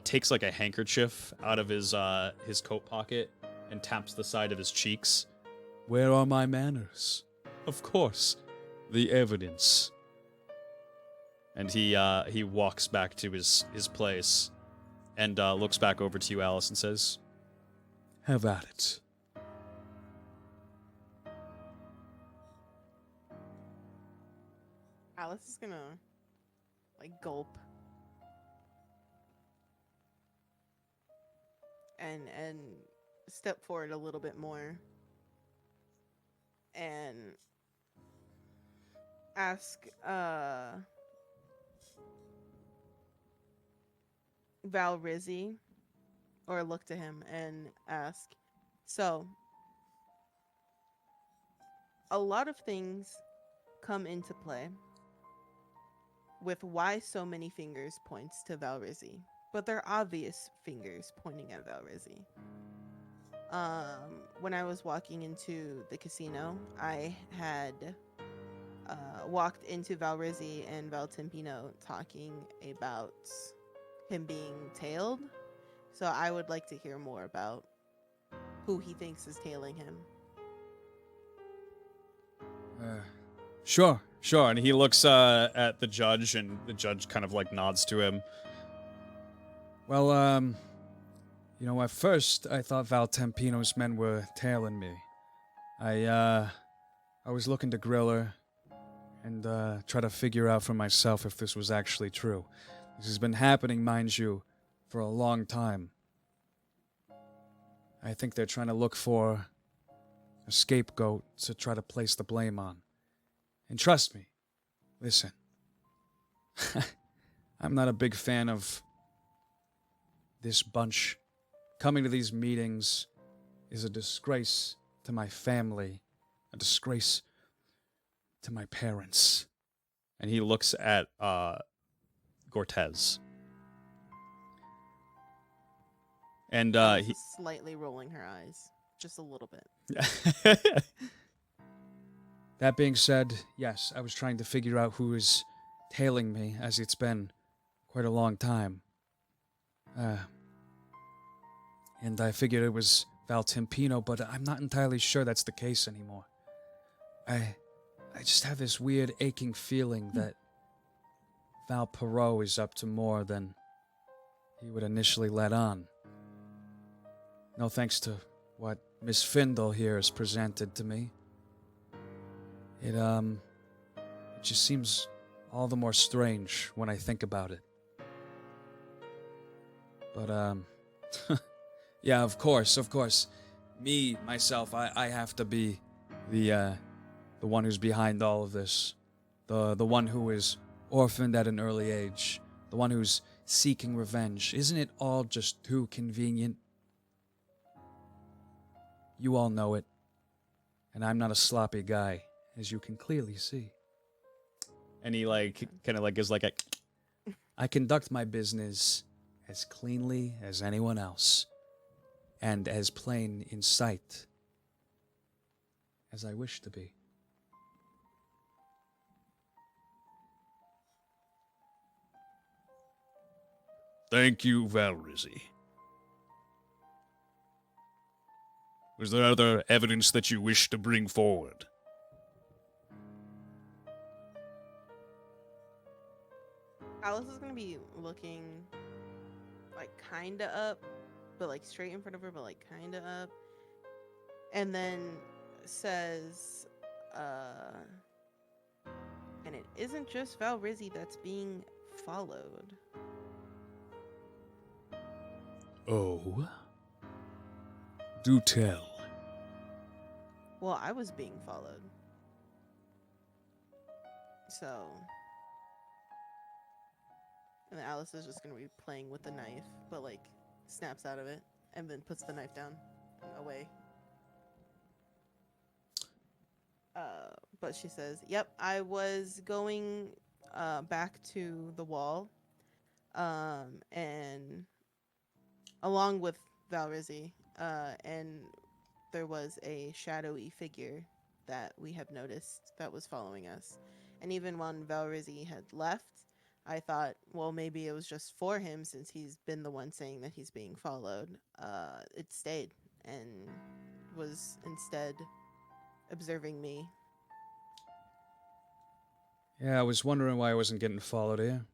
takes like a handkerchief out of his coat pocket and taps the side of his cheeks. Where are my manners? Of course, the evidence. And he walks back to his place and looks back over to you, Alice, and says, Have at it. Alice is gonna, like, gulp. And step forward a little bit more. And ask, Val Rizzi, or look to him and ask, so, a lot of things come into play with why so many fingers points to Val Rizzi, but they're obvious fingers pointing at Val Rizzi. When I was walking into the casino, I had walked into Val Rizzi and Val Tempino talking about him being tailed, so I would like to hear more about who he thinks is tailing him. Sure. And he looks at the judge, and the judge kind of like nods to him. Well, at first I thought Val Tempino's men were tailing me. I was looking to grill her and try to figure out for myself if this was actually true. This has been happening, mind you, for a long time. I think they're trying to look for a scapegoat to try to place the blame on. And trust me, listen, I'm not a big fan of this bunch. Coming to these meetings is a disgrace to my family, a disgrace to my parents. And he looks at Cortez. And Alice he is slightly rolling her eyes, just a little bit. That being said, yes, I was trying to figure out who is tailing me, as it's been quite a long time. And I figured it was Val Timpino, but I'm not entirely sure that's the case anymore. I just have this weird aching feeling that Val Perot is up to more than he would initially let on. No thanks to what Miss Findle here has presented to me. It just seems all the more strange when I think about it. But, yeah, of course. Me, myself, I have to be the one who's behind all of this. The one who is orphaned at an early age. The one who's seeking revenge. Isn't it all just too convenient? You all know it. And I'm not a sloppy guy, as you can clearly see. and he like kind of like is like a I conduct my business as cleanly as anyone else, and as plain in sight as I wish to be. Thank you, Valrizzi. Was there other evidence that you wish to bring forward? Alice is gonna be looking like kinda up, but like straight in front of her, but like kinda up. And then says, and it isn't just Valrizzi that's being followed. Oh? Do tell. Well, I was being followed. So. And then Alice is just gonna be playing with the knife, but like snaps out of it and then puts the knife down and away. But she says, "Yep, I was going back to the wall, and along with Valrizzi, and there was a shadowy figure that we have noticed that was following us. And even when Valrizzi had left, I thought, well, maybe it was just for him since he's been the one saying that he's being followed. It stayed and was instead observing me." Yeah, I was wondering why I wasn't getting followed here.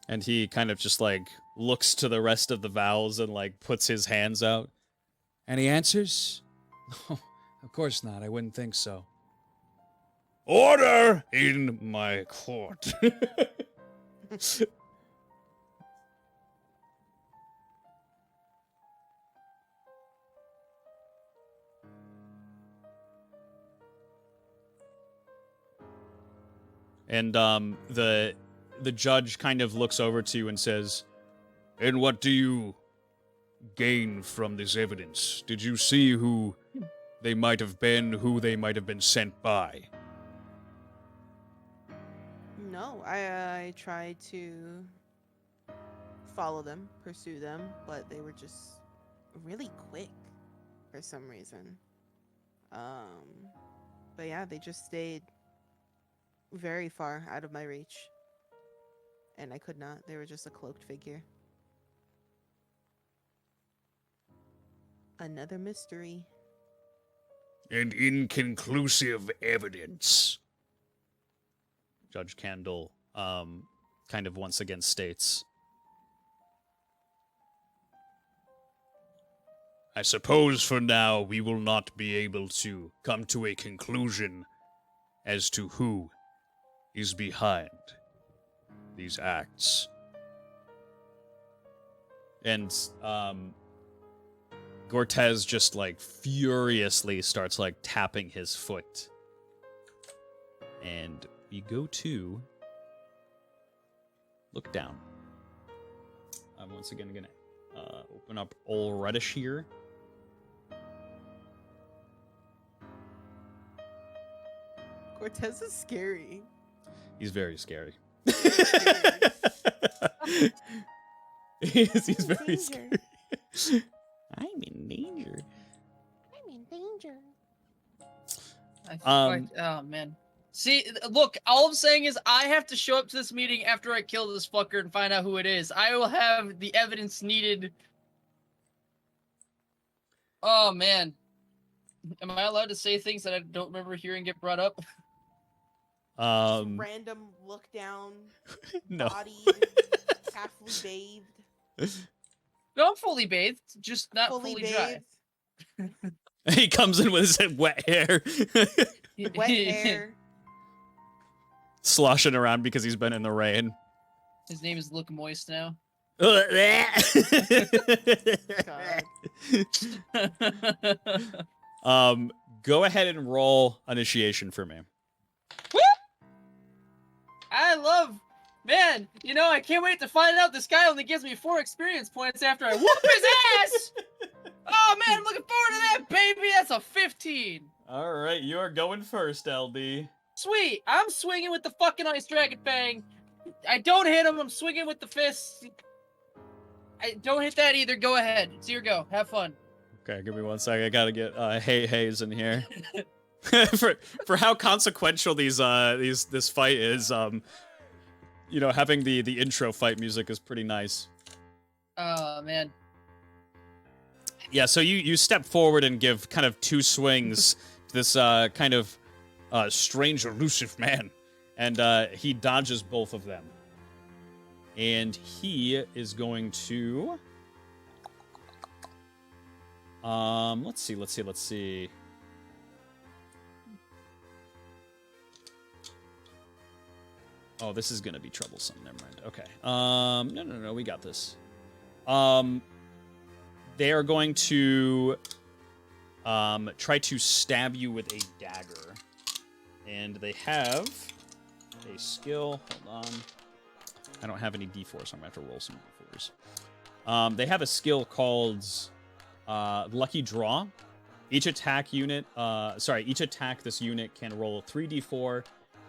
and he kind of just like looks to the rest of the vowels and like puts his hands out. Any answers? No, of course not. I wouldn't think so. Order in my court. And the judge kind of looks over to you and says, And what do you gain from this evidence? Did you see who they might have been, who they might have been sent by? No, I tried to follow them, pursue them, but they were just really quick for some reason. But yeah, they just stayed very far out of my reach. And I could not. They were just a cloaked figure. Another mystery. And inconclusive evidence. Judge Candle kind of once again states, I suppose for now we will not be able to come to a conclusion as to who is behind these acts. and Cortez just like furiously starts like tapping his foot. And we go to look down. I'm once again gonna open up Old Reddish here. Cortez is scary. He's very scary. Scary. He's very Danger. scary. I'm in danger. I'm in danger. Oh man. See, look, all I'm saying is I have to show up to this meeting after I kill this fucker and find out who it is. I will have the evidence needed. Oh man. Am I allowed to say things that I don't remember hearing get brought up? Just random look down, No. bodied, halfly bathed, No, I'm fully bathed, just not fully fully dry. bathed, He comes in with his wet hair. wet hair. Sloshing around because he's been in the rain. His name is Look Moist now. God. Go ahead and roll initiation for me. I love, man, you know, I can't wait to find out this guy only gives me 4 experience points after I whoop his ass! Oh man, I'm looking forward to that, baby! That's a 15! Alright, you are going first, LD. Sweet! I'm swinging with the fucking Ice Dragon Fang! I don't hit him, I'm swinging with the fists. I don't hit that either, go ahead. It's your go, have fun. Okay, give me 1 second. I gotta get Hayes in here. for how consequential this fight is, you know, having the intro fight music is pretty nice. Oh man. Yeah, so you step forward and give kind of 2 swings to this kind of strange, elusive man, and he dodges both of them. And he is going to let's see. Oh, this is gonna be troublesome. Never mind. Okay. No, we got this. They are going to try to stab you with a dagger, and they have a skill. Hold on. I don't have any d4s, so I'm gonna have to roll some d4s. They have a skill called Lucky Draw. Each attack this unit can roll 3d4.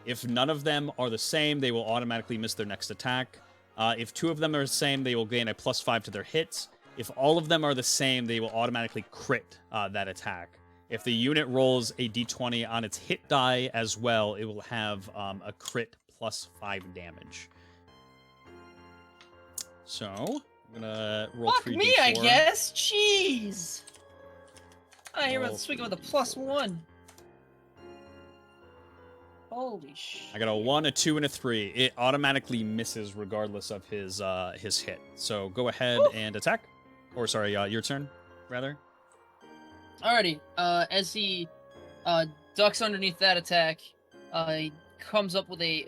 If none of them are the same, they will automatically miss their next attack. If 2 of them are the same, they will gain a +5 to their hits. If all of them are the same, they will automatically crit that attack. If the unit rolls a d20 on its hit die as well, it will have a crit +5 damage. So, I'm gonna roll Fuck 3d4. me, I guess. Jeez. I hear about Roll swinging with a 3d4. +1. Holy shit. I got a 1, a 2, and a 3. It automatically misses regardless of his hit. So go ahead and attack. Or sorry, your turn, rather. Alrighty. As he ducks underneath that attack, he comes up with a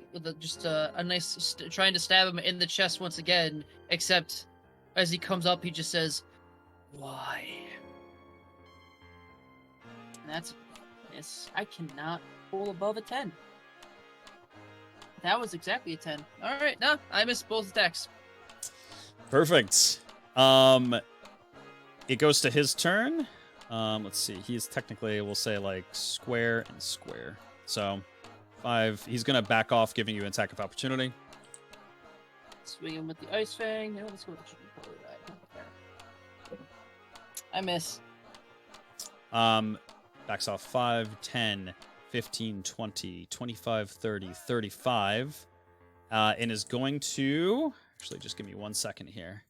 nice trying to stab him in the chest once again. Except as he comes up, he just says, "Why?" And that's miss. I cannot roll above a 10. That was exactly a 10. All right, no, I missed both attacks. Perfect. It goes to his turn. Let's see. He is technically, we'll say, like, square and square. So, 5. He's going to back off, giving you an attack of opportunity. Swing him with the Ice Fang. No, let's go with the I miss. Backs off 5, 10, 15, 20, 25, 30, 35. And is going to... Actually, just give me 1 second here.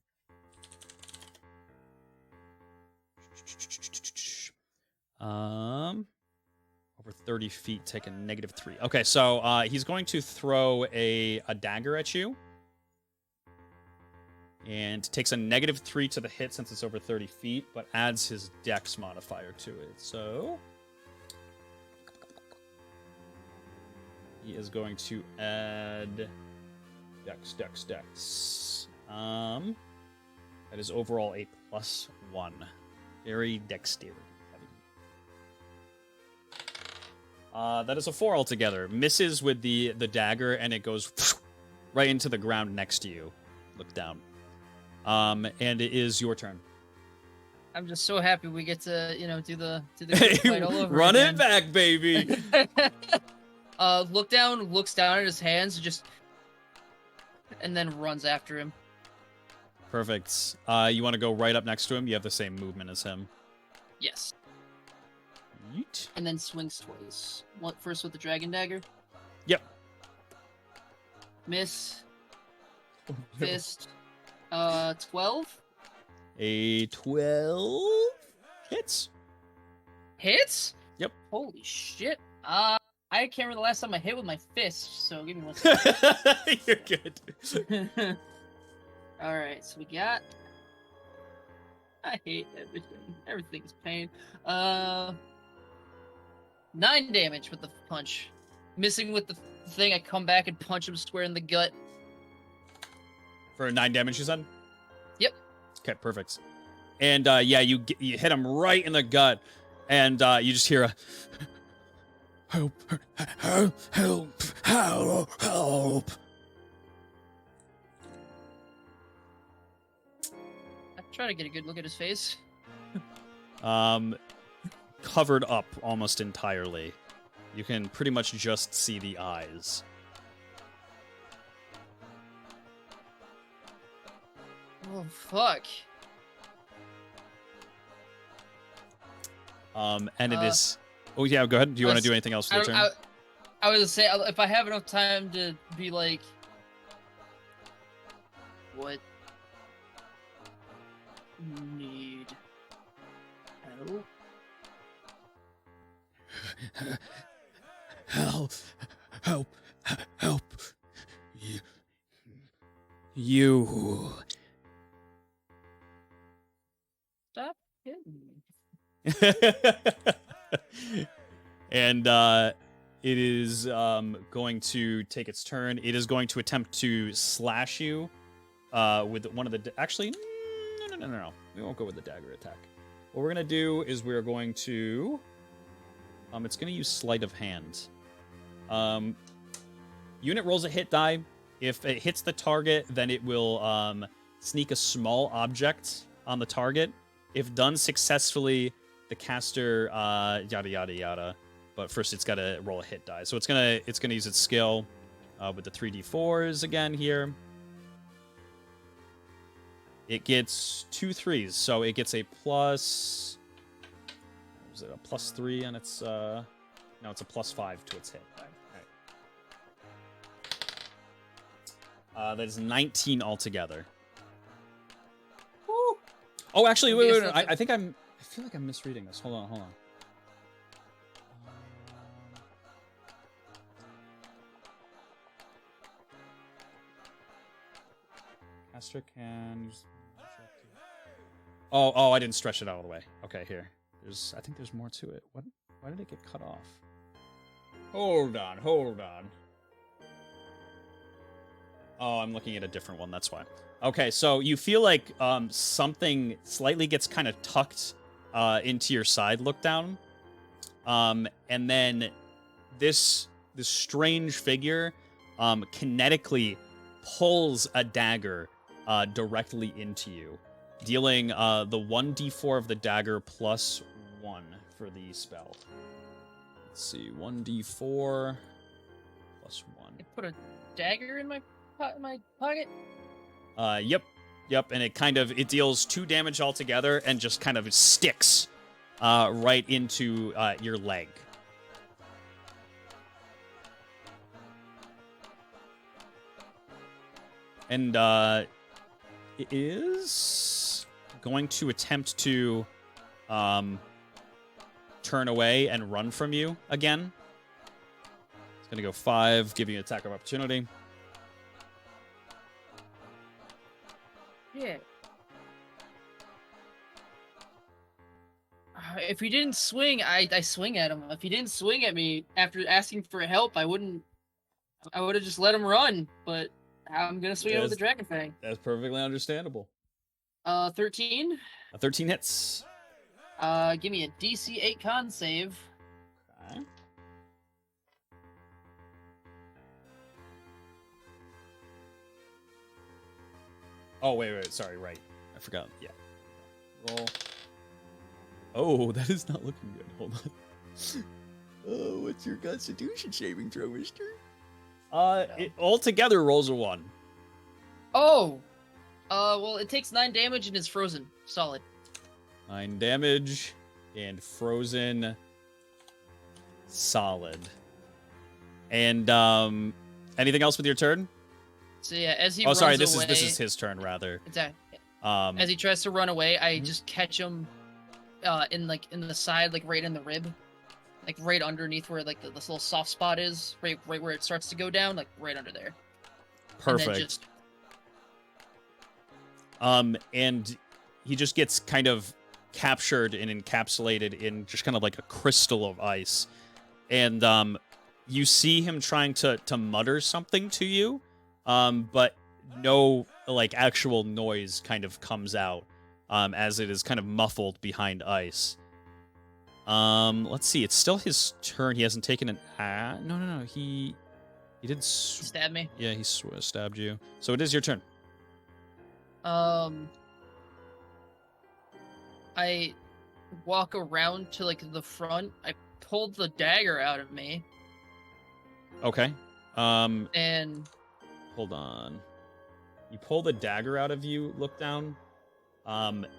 Over 30 feet, take a -3. Okay, so he's going to throw a dagger at you. And takes a -3 to the hit since it's over 30 feet, but adds his dex modifier to it. So he is going to add dex. That is overall a +1. Very dexterity heavy. That is a 4 altogether. Misses with the dagger, and it goes right into the ground next to you. Look down. And it is your turn. I'm just so happy we get to, do the fight all over Run again. it back, baby. Looks down at his hands, and then runs after him. Perfect. You want to go right up next to him? You have the same movement as him. Yes. Yeet. And then swings twice. First with the dragon dagger. Yep. Miss. Fist. 12. A 12 hits. Hits? Yep. Holy shit. I can't remember the last time I hit with my fist, so give me 1 second. You're good. Alright, so we got... I hate everything. Everything is pain. 9 damage with the punch. Missing with the thing, I come back and punch him square in the gut. For 9 damage, you said? Yep. Okay, perfect. And yeah, you hit him right in the gut, and you just hear a help, help, help, help, help. I try to get a good look at his face. Covered up almost entirely. You can pretty much just see the eyes. Oh, fuck. And it is... Oh, yeah, go ahead. Do you want to do anything else for your turn? I was gonna say, if I have enough time to be like... What? Need... help? Help, help, help. You. Stop hitting me. And it is going to take its turn. It is going to attempt to slash you with one of the... Actually, no. We won't go with the dagger attack. What we're going to do is we're going to... it's going to use sleight of hand. Unit rolls a hit die. If it hits the target, then it will sneak a small object on the target. If done successfully, the caster yada yada yada. But first, it's got to roll a hit die. So it's gonna use its skill with the 3d4s again here. It gets 2 3s, so it gets a plus. Was it a +3 on its? No, it's a +5 to its hit. That is 19 altogether. Woo. Oh, actually, wait. I feel like I'm misreading this. Hold on. Caster can use... Oh, I didn't stretch it out all the way. Okay, here. I think there's more to it. What? Why did it get cut off? Hold on. Oh, I'm looking at a different one. That's why. Okay, so you feel like something slightly gets kind of tucked into your side look down. And then this strange figure kinetically pulls a dagger directly into you, dealing the 1d4 of the dagger plus 1 for the spell. Let's see, 1d4 plus 1. I put a dagger in my pocket? Yep, and it deals 2 damage altogether and just kind of sticks right into your leg. And it is going to attempt to turn away and run from you again. It's going to go 5, give you an attack of opportunity. Yeah. If he didn't swing, I swing at him. If he didn't swing at me after asking for help, I would have just let him run, but I'm gonna swing him with the Dragon Fang. That's perfectly understandable. 13. 13 hits. Give me a DC 8 con save. Okay. Oh, wait, sorry, right. I forgot, yeah. Roll. Oh, that is not looking good. Hold on. Oh, what's your Constitution saving throw, Mister? It altogether rolls a 1. Oh! Well, it takes 9 damage and is frozen. Solid. 9 damage and frozen. Solid. And anything else with your turn? So yeah, as he Oh, runs sorry. away, This is his turn rather. Exactly. Um, As he tries to run away, I just catch him, in the side, like right in the rib, like right underneath where like this little soft spot is, right where it starts to go down, like right under there. perfect. And then just and he just gets kind of captured and encapsulated in just kind of like a crystal of ice. And you see him trying to mutter something to you, but no like actual noise kind of comes out as it is kind of muffled behind ice. Let's see. It's still his turn. He hasn't taken an no. He did stab me. Yeah, he stabbed you. So it is your turn. I walk around to like the front. I pulled the dagger out of me. Okay. And Hold on. You pull the dagger out of you, look down.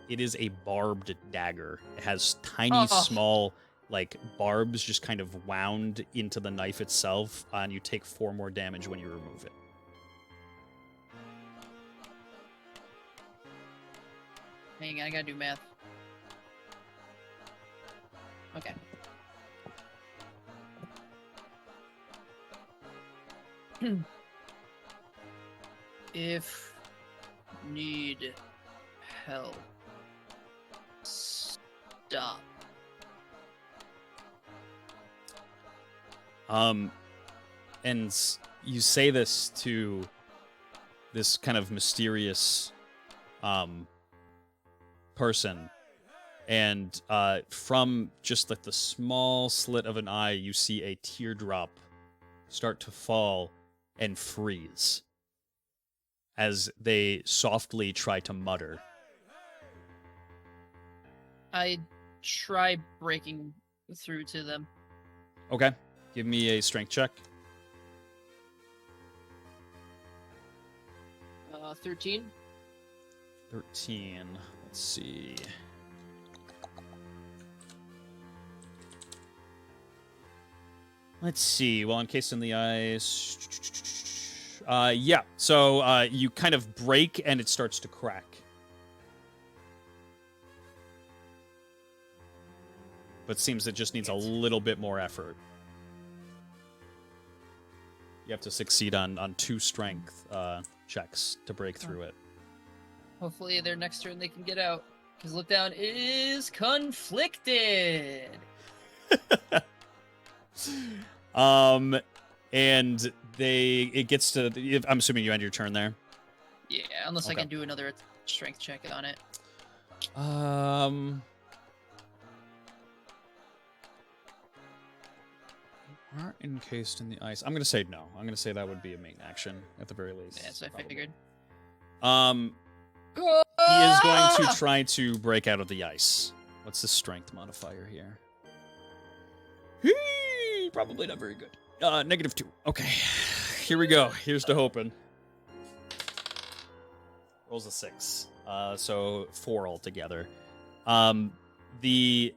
It is a barbed dagger. It has tiny, small, like, barbs just kind of wound into the knife itself, and you take 4 more damage when you remove it. hang on, I gotta do math. Okay. If need help, stop. And you say this to this kind of mysterious person, and from just like the small slit of an eye, you see a teardrop start to fall and freeze as they softly try to mutter. I try breaking through to them. Okay, give me a strength check. 13. 13. Let's see. Let's see. Well, encased in the ice. Yeah. So you kind of break and it starts to crack. But seems it just needs a little bit more effort. You have to succeed on 2 strength checks to break through it. Hopefully their next turn they can get out. Because Lookdown is conflicted. And it gets to, I'm assuming you end your turn there. Yeah, unless Okay. I can do another strength check on it. Are encased in the ice. I'm gonna say no. I'm gonna say that would be a main action at the very least. Yeah, so I probably. figured. He is going to try to break out of the ice. What's the strength modifier here? Probably not very good. -2. Okay. Here we go. Here's to hoping. Rolls a 6. So 4 altogether. The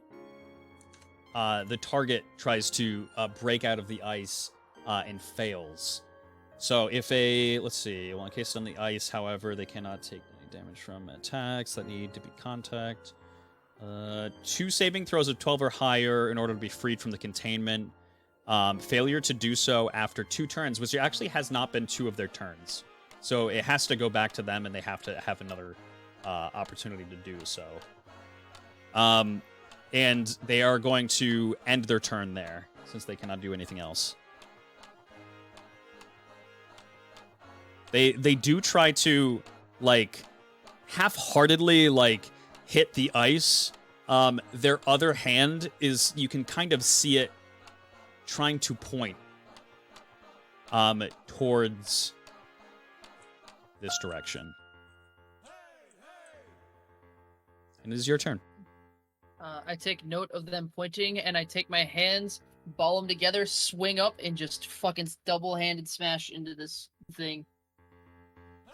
target tries to break out of the ice and fails. So if let's see, well, encased on the ice, however, they cannot take any damage from attacks that need to be contact. 2 saving throws of 12 or higher in order to be freed from the containment. Failure to do so after 2 turns, which actually has not been 2 of their turns. So it has to go back to them, and they have to have another opportunity to do so. And they are going to end their turn there, since they cannot do anything else. They do try to, like, half-heartedly, like, hit the ice. Their other hand is, you can kind of see it trying to point towards this direction. And it is your turn. I take note of them pointing, and I take my hands ball them together, swing up, and just fucking double-handed smash into this thing,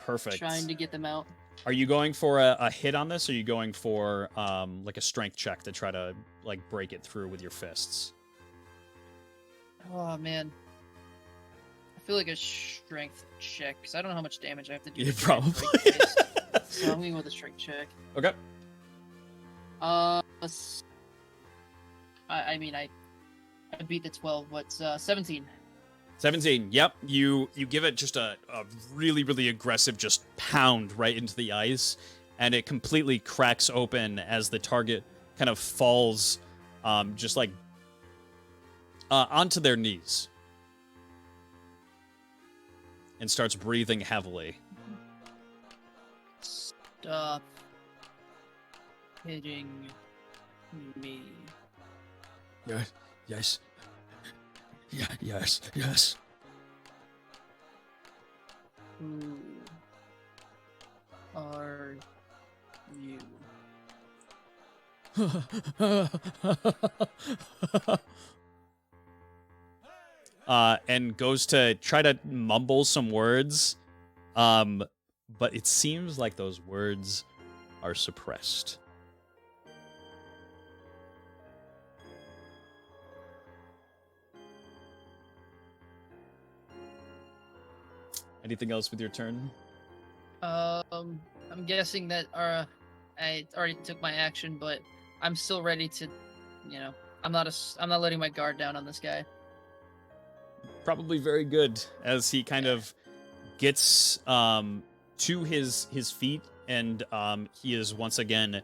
Perfect. trying to get them out. Are you going for a hit on this, or are you going for like a strength check to try to like break it through with your fists? Oh man, I feel like a strength check because I don't know how much damage I have to do. Yeah, to try and probably. break this. So I'm going with a strength check. Okay. I mean I beat the 12. What's 17? 17. Yep. You give it just a really, really aggressive just pound right into the ice, and it completely cracks open as the target kind of falls just like onto their knees and starts breathing heavily. Stop hitting me. Yes, yes. Yeah, yes, yes. Who are you? And goes to try to mumble some words, but it seems like those words are suppressed. Anything else with your turn? I'm guessing that I already took my action, but I'm still ready to, I'm not letting my guard down on this guy. Probably very good, as he kind of gets to his feet, and he is once again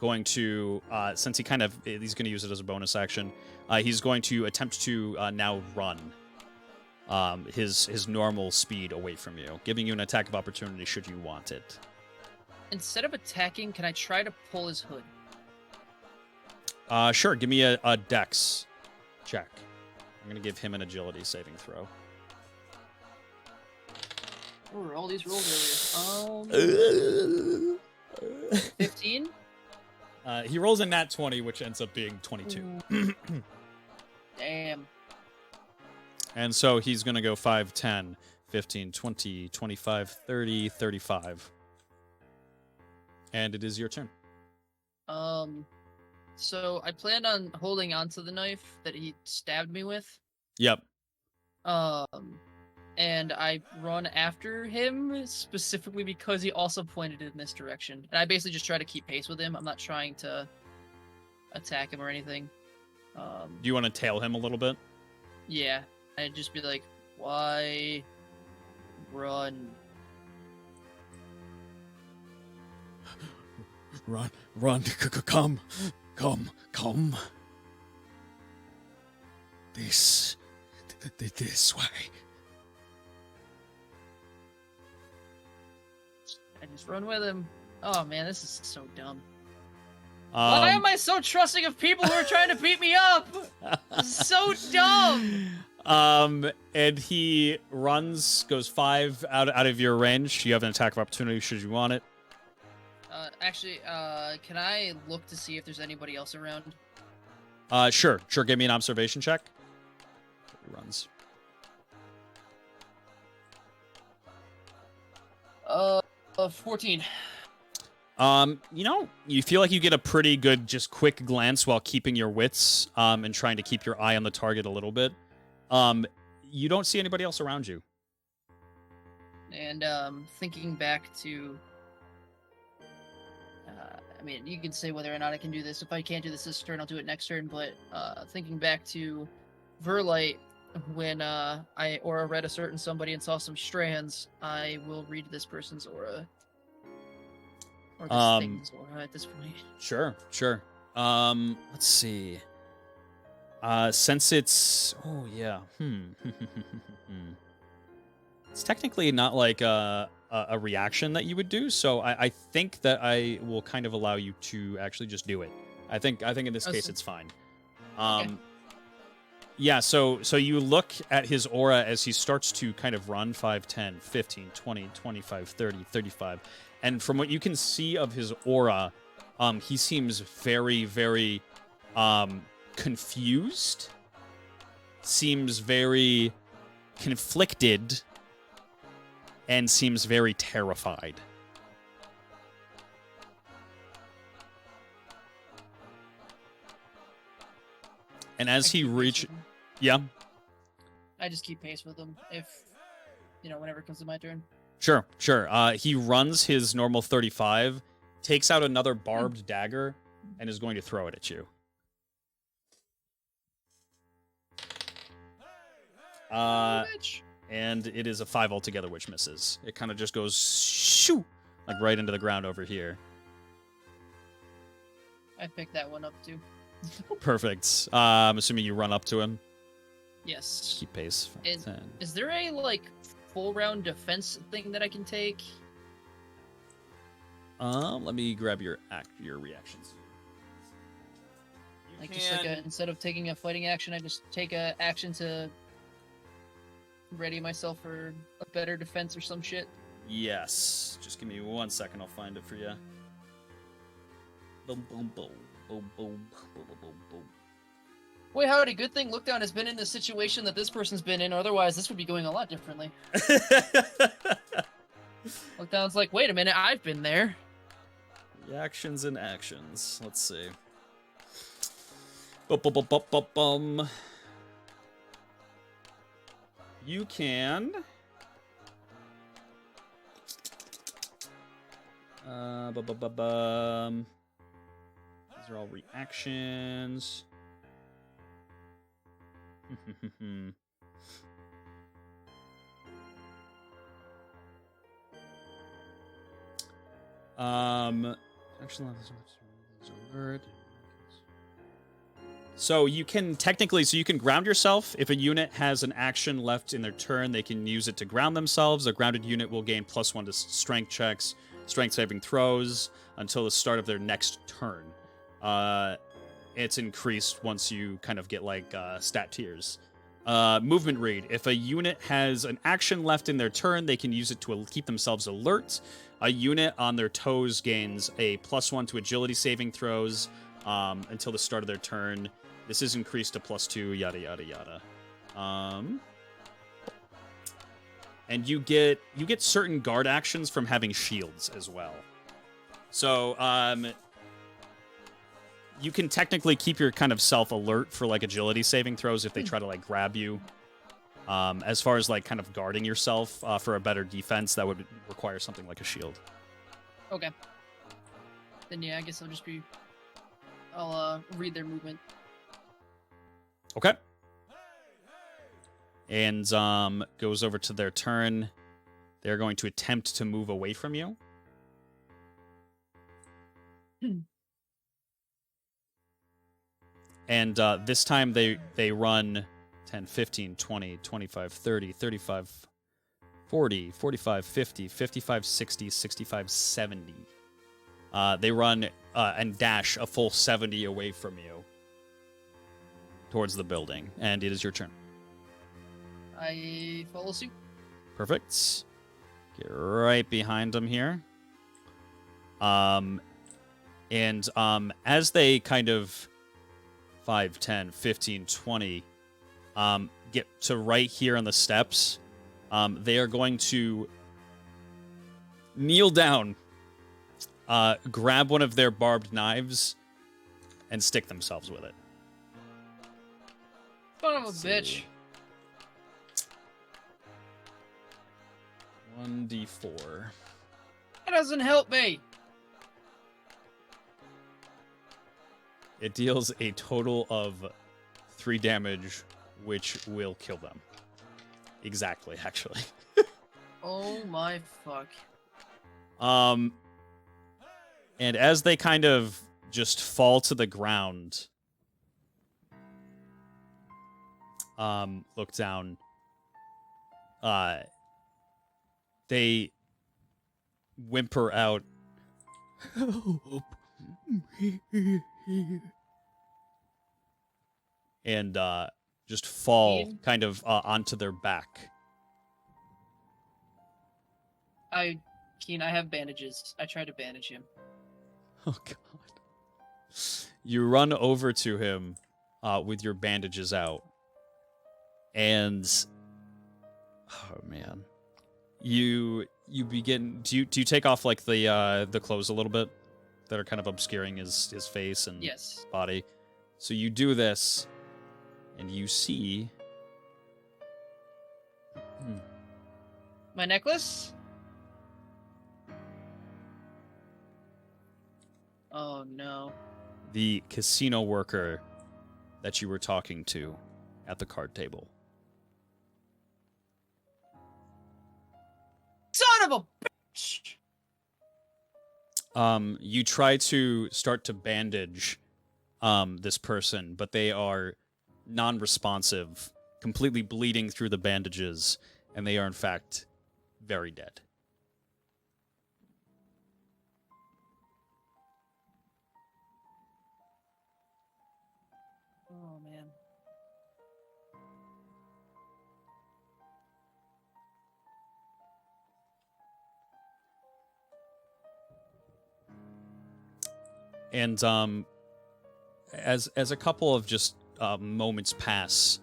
going to, since he's going to use it as a bonus action, he's going to attempt to now run his normal speed away from you, giving you an attack of opportunity should you want it. Instead of attacking, can I try to pull his hood? Sure, give me a dex check. I'm going to give him an agility saving throw. What were all these rolls earlier? 15? He rolls a nat 20, which ends up being 22. Damn. And so he's going to go 5, 10, 15, 20, 25, 30, 35. And it is your turn. So I planned on holding onto the knife that he stabbed me with. Yep. And I run after him specifically because he also pointed in this direction. And I basically just try to keep pace with him. I'm not trying to attack him or anything. Do you want to tail him a little bit? Yeah. I'd just be like, why run? Run, come. This way. I just run with him. Oh man, this is so dumb. Why am I so trusting of people who are trying to beat me up? This is so dumb. And he runs, goes 5 out of your range. You have an attack of opportunity should you want it. Actually, can I look to see if there's anybody else around? Sure. Give me an observation check. He runs. 14. You feel like you get a pretty good, just quick glance while keeping your wits, and trying to keep your eye on the target a little bit. You don't see anybody else around you. And, thinking back to... I mean, you can say whether or not I can do this. If I can't do this turn, I'll do it next turn, but, thinking back to Verlight, when, I aura read a certain somebody and saw some strands, I will read this person's aura. Or this thing's aura at this point. Sure. Let's see. Since it's... Oh, yeah. It's technically not like a reaction that you would do, so I think that I will kind of allow you to actually just do it. I think in this case it's fine. Okay. Yeah, so you look at his aura as he starts to kind of run 5, 10, 15, 20, 25, 30, 35. And from what you can see of his aura, he seems very, very confused. seems very conflicted and seems very terrified. And as he reaches... Yeah? I just keep pace with him if, whenever it comes to my turn. Sure. He runs his normal 35, takes out another barbed dagger, and is going to throw it at you. And it is a 5 altogether, which misses. It kind of just goes shoo, like right into the ground over here. I picked that one up too. Perfect. I'm assuming you run up to him. Yes. Keep pace. Is there a full round defense thing that I can take? Let me grab your reactions. Instead of taking a fighting action, I just take a action to ready myself for a better defense or some shit. Yes. Just give me 1 second. I'll find it for you. Boom, boom, boom, boom, boom, boom, boom, boom. Wait, howdy. Good thing Lookdown has been in the situation that this person's been in. Otherwise, this would be going a lot differently. Lookdown's like, wait a minute, I've been there. Reactions and actions. Let's see. Bum. You can... These are all reactions. So you can ground yourself. If a unit has an action left in their turn, they can use it to ground themselves. A grounded unit will gain +1 to strength checks, strength saving throws until the start of their next turn. It's increased once you kind of get stat tiers. Movement read. If a unit has an action left in their turn, they can use it to keep themselves alert. A unit on their toes gains a +1 to agility saving throws until the start of their turn. This is increased to +2, yada, yada, yada. And you get certain guard actions from having shields as well. So, you can technically keep your kind of self alert for agility saving throws if they try to grab you. As far as kind of guarding yourself for a better defense, that would require something like a shield. Okay. Then yeah, I guess I'll read their movement. Okay. And goes over to their turn. They're going to attempt to move away from you. And this time they run 10, 15, 20, 25, 30, 35, 40, 45, 50, 55, 60, 65, 70. They run and dash a full 70 away from you towards the building. And it is your turn. I follow suit. Perfect. Get right behind them here. And as they kind of 5, 10, 15, 20 get to right here on the steps, they are going to kneel down, grab one of their barbed knives, and stick themselves with it. Son of a bitch. 1d4. That doesn't help me. It deals a total of 3 damage, which will kill them. Exactly, actually. Oh my fuck. And as they kind of just fall to the ground, look down, they whimper out, "Help me." And just fall kind of onto their back. Keen, I have bandages. I tried to bandage him. Oh, God. You run over to him with your bandages out. And oh man, you begin. Do you take off like the clothes a little bit that are kind of obscuring his face and Yes. body? So you do this, and you see. My necklace? Oh no. The casino worker that you were talking to at the card table. Son of a bitch! You try to start to bandage this person, but they are non-responsive, completely bleeding through the bandages, and they are in fact very dead. Oh man. And as a couple of just moments pass,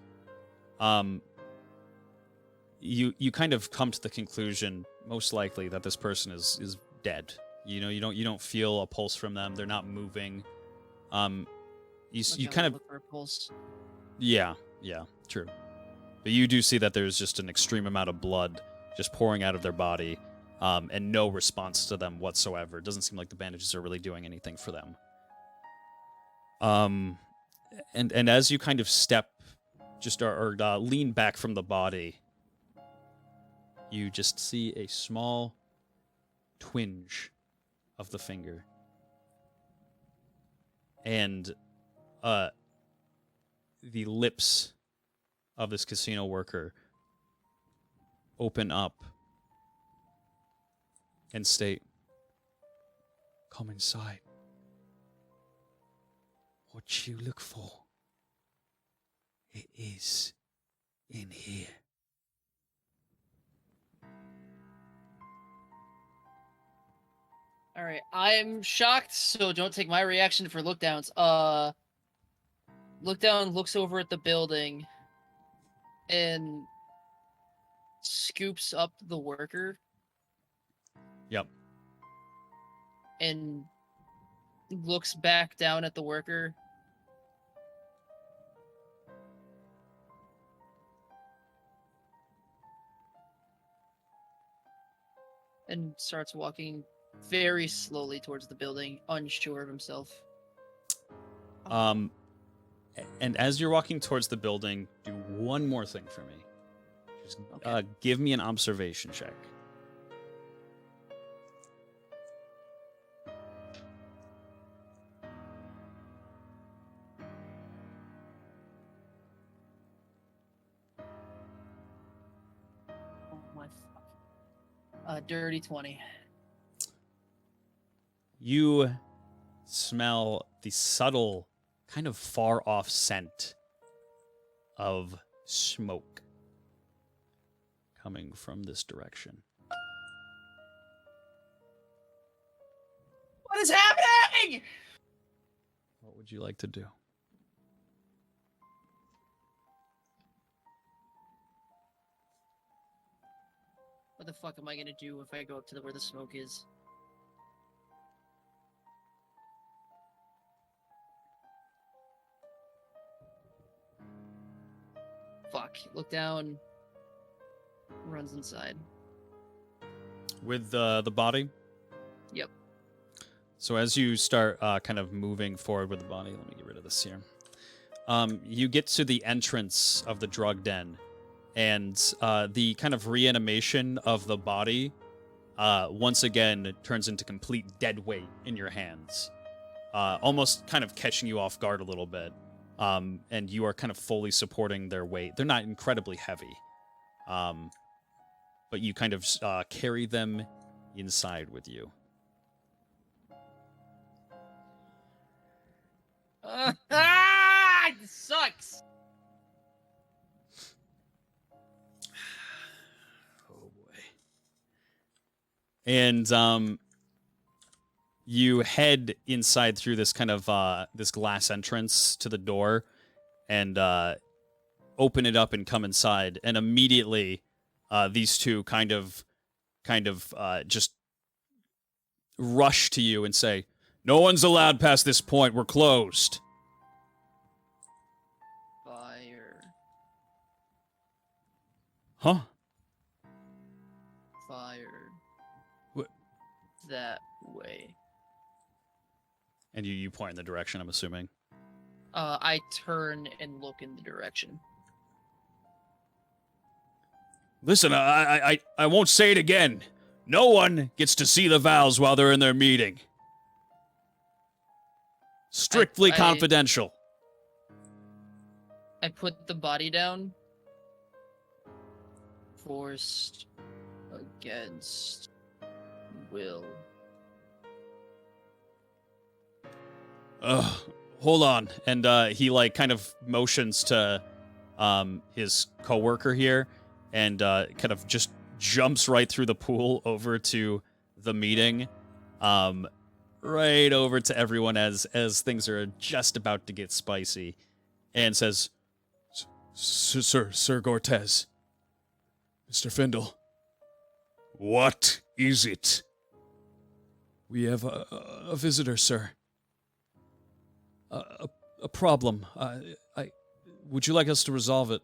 you kind of come to the conclusion, most likely, that this person is dead. You know, you don't feel a pulse from them. They're not moving. You kind of look for a pulse. yeah, true. But you do see that there's just an extreme amount of blood just pouring out of their body, and no response to them whatsoever. It doesn't seem like the bandages are really doing anything for them. And as you kind of step, just or lean back from the body, you just see a small twinge of the finger, and the lips of this casino worker open up and state, "Come inside. What you look for, it is in here." All right, I'm shocked, so don't take my reaction for look downs. Look down, looks over at the building, and scoops up the worker. Yep. And looks back down at the worker. And starts walking very slowly towards the building, unsure of himself. And as you're walking towards the building, do one more thing for me. Just Okay. give me an observation check. Oh my fuck. Dirty 20. You smell the subtle, kind of far off scent of smoke coming from this direction. What is happening? What would you like to do? What the fuck am I gonna do if I go up to where the smoke is? Fuck. Look down. Runs inside. With the body? Yep. So as you start kind of moving forward with the body, let me get rid of this here. You get to the entrance of the drug den, and the kind of reanimation of the body once again turns into complete dead weight in your hands, almost kind of catching you off guard a little bit. And you are kind of fully supporting their weight. They're not incredibly heavy, but you kind of carry them inside with you. This sucks. Oh boy. And you head inside through this kind of this glass entrance to the door, and open it up and come inside, and immediately these two kind of just rush to you and say, "No one's allowed past this point. We're closed." Fire. Huh? Fire. What? That way. And you point in the direction, I'm assuming. I turn and look in the direction. Listen, I won't say it again. No one gets to see the Vals while they're in their meeting. Strictly confidential. I put the body down. Forced against will. Hold on. And he like kind of motions to his coworker here and kind of just jumps right through the pool over to the meeting. Right over to everyone as things are just about to get spicy, and says, Sir Gortez, Mr. Findle. What is it? We have a visitor, sir. A problem. Would you like us to resolve it?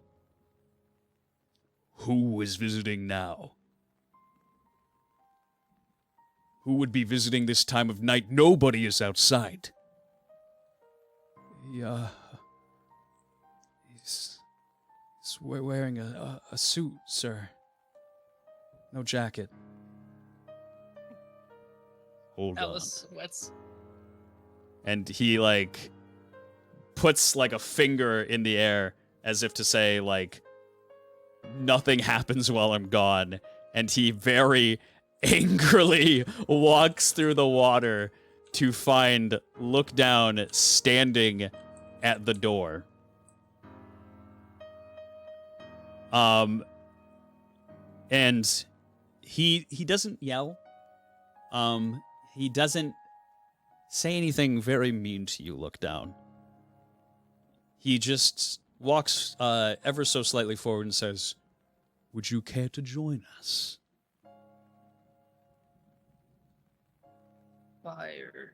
Who is visiting now? Who would be visiting this time of night? Nobody is outside. He's wearing a suit, sir. No jacket. Hold on. Alice sweats. And he like puts like a finger in the air as if to say like nothing happens while I'm gone, and he very angrily walks through the water to find Look Down standing at the door. And he doesn't yell. He doesn't say anything very mean to you, Look Down. He just walks ever so slightly forward and says, "Would you care to join us?" Fire.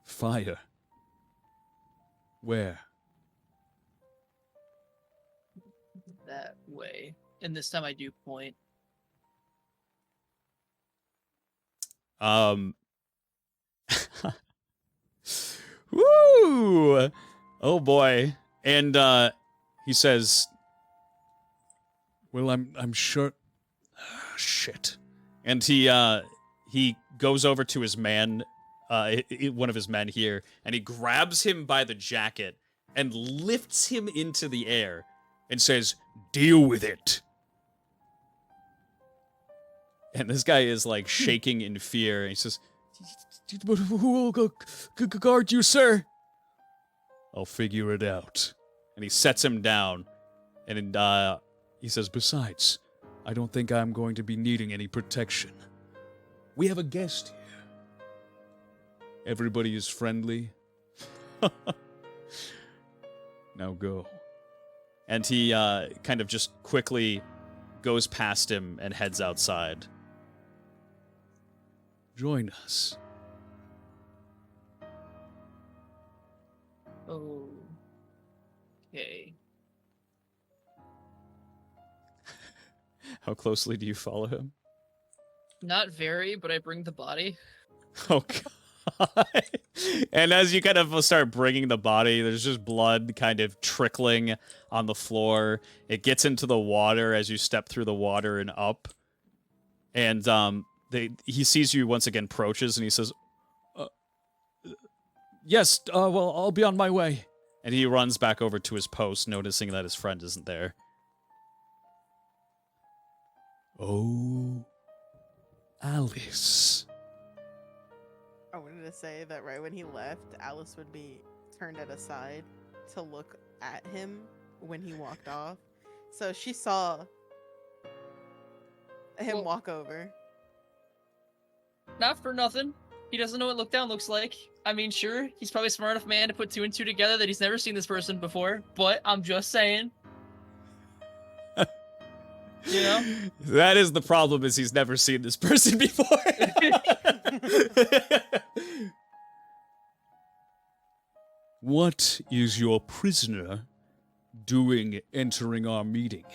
Fire. Where? That way. And this time I do point. Woo! Oh boy. And he says, Well, I'm sure. shit. And he goes over to his man, one of his men here, and he grabs him by the jacket and lifts him into the air and says, "Deal with it." And this guy is like shaking in fear. And he says, But who will guard you, sir? "I'll figure it out." And he sets him down. And he says, "Besides, I don't think I'm going to be needing any protection. We have a guest here. Everybody is friendly. Now go." And he kind of just quickly goes past him and heads outside. Join us. Okay. How closely do you follow him? Not very, but I bring the body. Oh, God. And as you kind of start bringing the body, there's just blood kind of trickling on the floor. It gets into the water as you step through the water and up. And he sees you once again, approaches, and he says, Yes, well, I'll be on my way. and he runs back over to his post, noticing that his friend isn't there. Oh, Alice. I wanted to say that right when he left, Alice would be turned at a side to look at him when he walked off. So she saw him Well- walk over. Not for nothing. He doesn't know what look down looks like. I mean, sure, he's probably a smart enough man to put 2 and 2 together that he's never seen this person before, but I'm just saying. You know? That is the problem, is he's never seen this person before. What is your prisoner doing entering our meeting?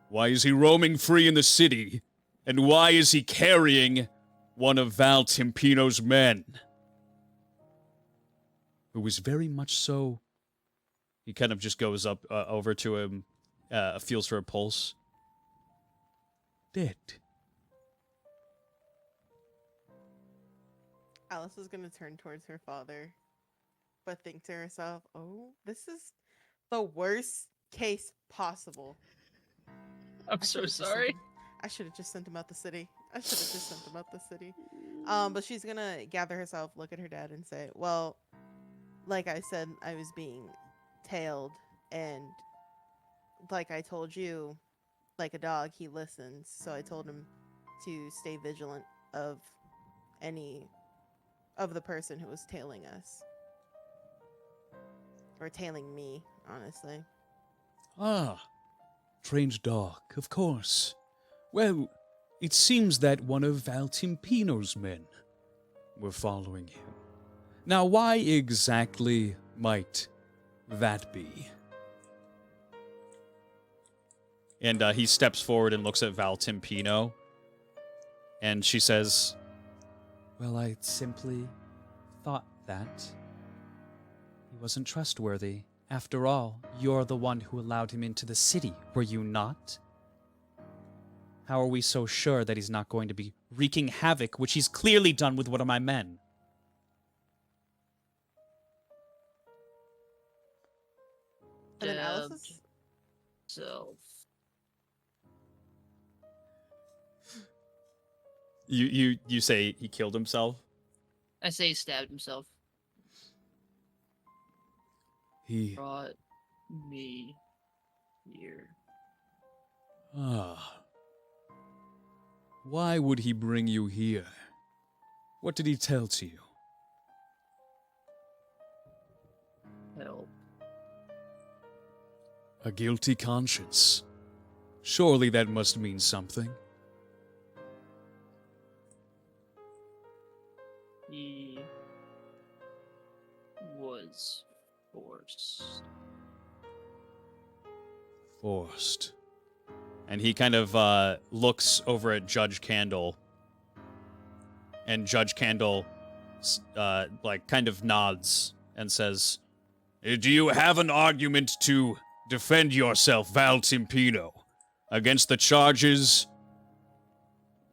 Why is he roaming free in the city? And why is he carrying one of Val Timpino's men? Who is very much so... He kind of just goes up over to him, feels for a pulse. Dead. Alice is gonna turn towards her father, but think to herself, "Oh, this is the worst case possible." I'm so sorry. I should have just sent him out the city. But she's gonna gather herself, look at her dad, and say, "Well, like I said, I was being tailed, and like I told you, like a dog, he listens. So I told him to stay vigilant of any of the person who was tailing us, or tailing me, honestly." Ah, trained dog, of course. Well, it seems that one of Val Timpino's men were following him. Now, why exactly might that be? And he steps forward and looks at Val Timpino. And she says, Well, I simply thought that he wasn't trustworthy. After all, you're the one who allowed him into the city, were you not? How are we so sure that he's not going to be wreaking havoc, which he's clearly done with one of my men? And then Alice's Self. You say he killed himself? I say he stabbed himself. He... Brought me here. Ah. Why would he bring you here? What did he tell to you? Help. A guilty conscience. Surely that must mean something. He was forced. Forced. And he kind of looks over at Judge Candle. And Judge Candle, kind of nods and says, Do you have an argument to defend yourself, Val Timpino, against the charges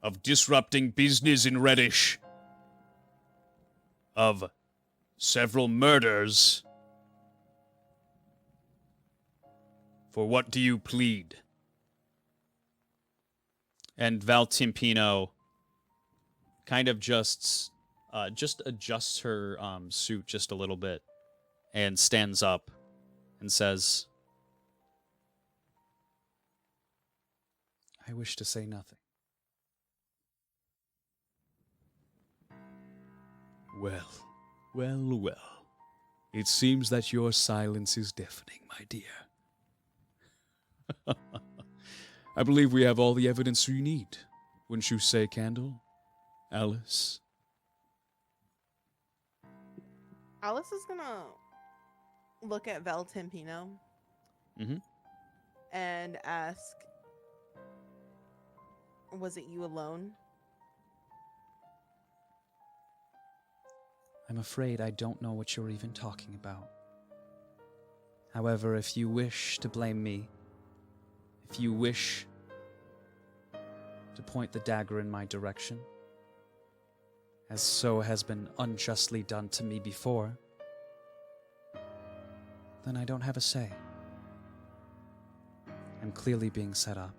of disrupting business in Reddish, of several murders? For what do you plead? and Val Timpino kind of just adjusts her suit just a little bit and stands up and says, I wish to say nothing. Well, well, well. It seems that your silence is deafening, my dear. I believe we have all the evidence we need. Wouldn't you say, Candle? Alice? Alice is gonna look at Val Timpino and ask, was it you alone? I'm afraid I don't know what you're even talking about. However, if you wish to blame me, if you wish to point the dagger in my direction, as so has been unjustly done to me before, then I don't have a say. I'm clearly being set up.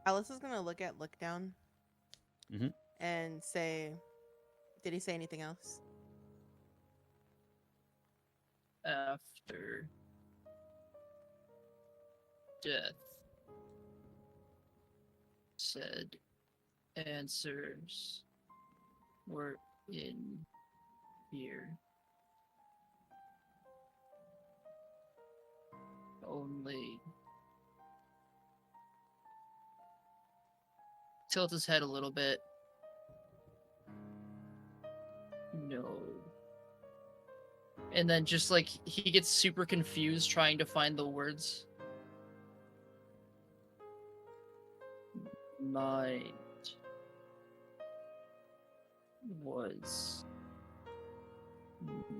Alice is gonna look at Look Down and say, did he say anything else? after death. Said answers were in here. Only tilt his head a little bit. No. And then just like he gets super confused trying to find the words. Might was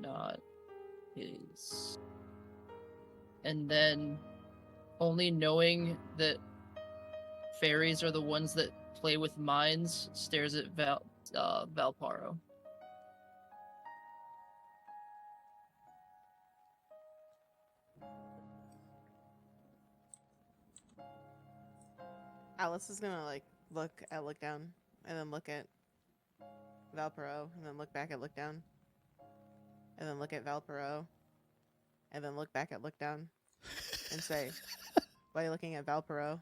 not his. And then only knowing that fairies are the ones that play with minds, stares at Valparo. Alice is gonna like look down, and then look at Valparo, and then look back at look down, and then look at Valparo, and then look back at look down, and say, "Why are you looking at Valparo?"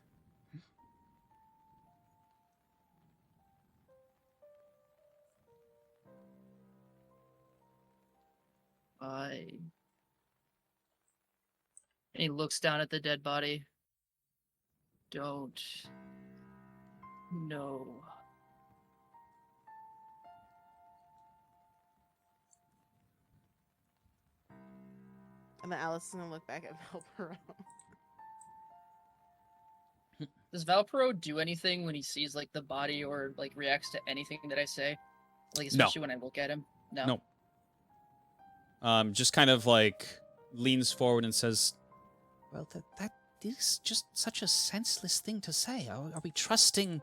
And he looks down at the dead body. Don't know. And then Alice is gonna look back at Valparo. Does Valparo do anything when he sees like the body or like reacts to anything that I say? Like especially when I look at him? No. Nope. Just kind of like leans forward and says, Well, that is just such a senseless thing to say. Are we trusting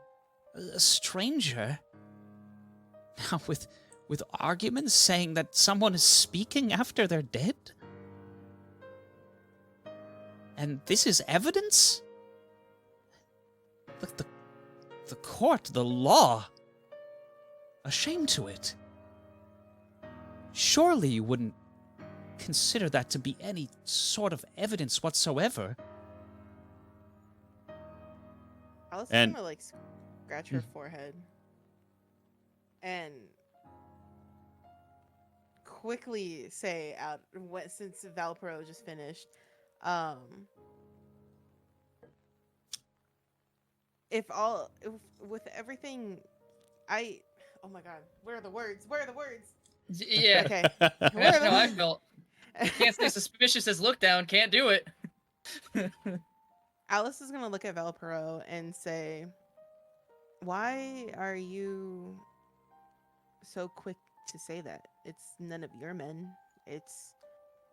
a stranger? Now, with arguments saying that someone is speaking after they're dead? And this is evidence? Look, the court, the law, ashamed to it. Surely you wouldn't consider that to be any sort of evidence whatsoever. Alice is And- gonna like scratch her forehead and quickly say out what since Valparo just finished, if with everything oh my god, where are the words? Yeah. Okay. That's how I felt. Can't stay suspicious as look down. Can't do it. Alice is gonna look at Valparo and say, "Why are you so quick to say that? It's none of your men. It's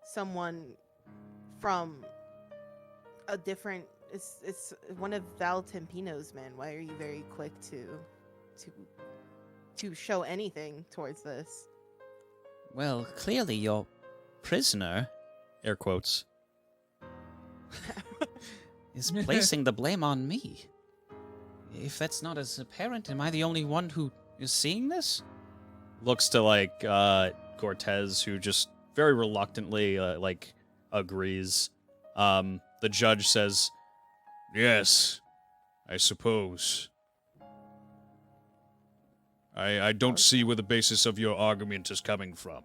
someone from a different. It's one of Val Tempino's men. Why are you very quick to show anything towards this?" Well, clearly your prisoner air quotes, is placing the blame on me. If that's not as apparent, am I the only one who is seeing this? looks to like Cortez, who just very reluctantly like agrees. The judge says, "Yes, I suppose. I don't see where the basis of your argument is coming from.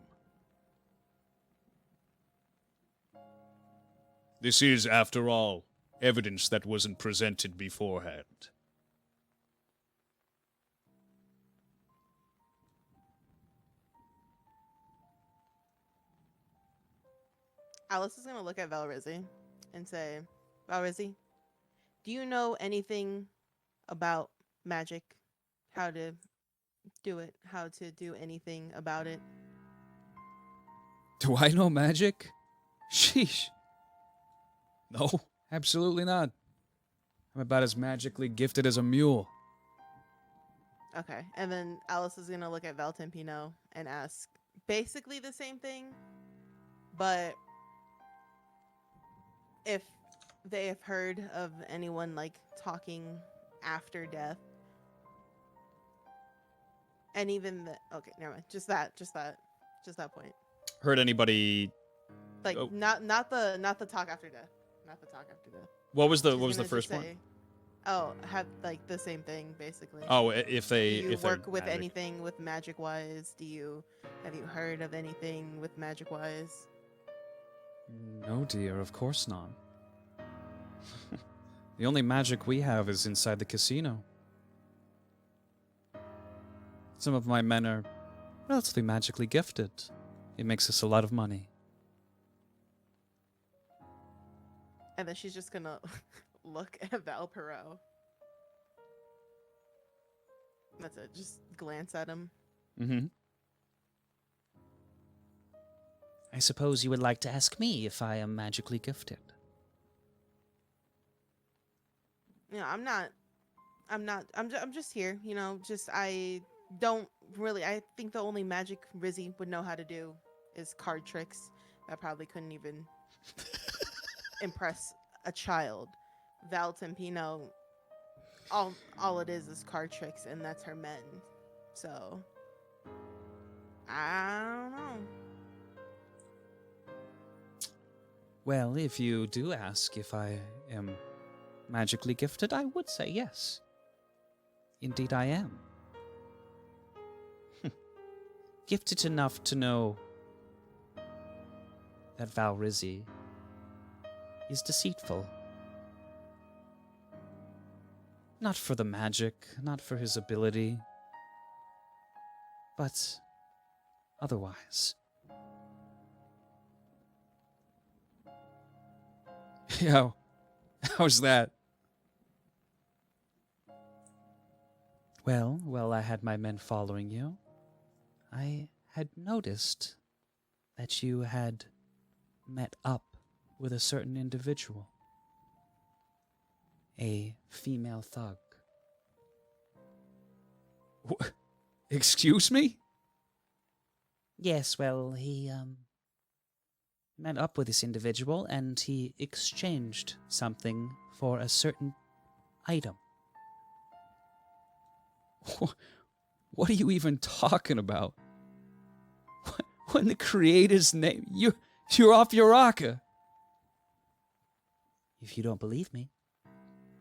This is, after all, evidence that wasn't presented beforehand." Alice is gonna look at Valrizzi and say, "Valrizzi, do you know anything about magic? How to do it? How to do anything about it?" Do I know magic? Sheesh. No, absolutely not. I'm about as magically gifted as a mule. Okay, and then Alice is gonna look at Val Tempino and ask basically the same thing, but if they have heard of anyone like talking after death, and even the okay, never mind. Just that point. Heard anybody Like Oh. not the talk after death. Not the talk after death. What was the She's what was the gonna first just one? say, oh, have like the same thing basically. Oh, if Do they you if they're work with magic. anything with magic wise? Have you heard of anything with magic wise? No, dear, of course not. The only magic we have is inside the casino. Some of my men are relatively magically gifted. It makes us a lot of money. And then she's just gonna look at Valpero. That's it. Just glance at him. Mm-hmm. I suppose you would like to ask me if I am magically gifted. You know, I'm just here, you know, just I don't really, I think the only magic Rizzy would know how to do is card tricks. I probably couldn't even impress a child. Val Tempino, all it is card tricks, and that's her men. So, I don't know. Well, if you do ask if I am magically gifted, I would say yes. Indeed, I am. Gifted enough to know that Valrizzi is deceitful. Not for the magic, not for his ability, but otherwise. Yo, how's that? Well, I had my men following you. I had noticed that you had met up with a certain individual. A female thug. Excuse me? Yes, well, he met up with this individual and he exchanged something for a certain item. What are you even talking about? What in the creator's name? You're off your rocker. If you don't believe me,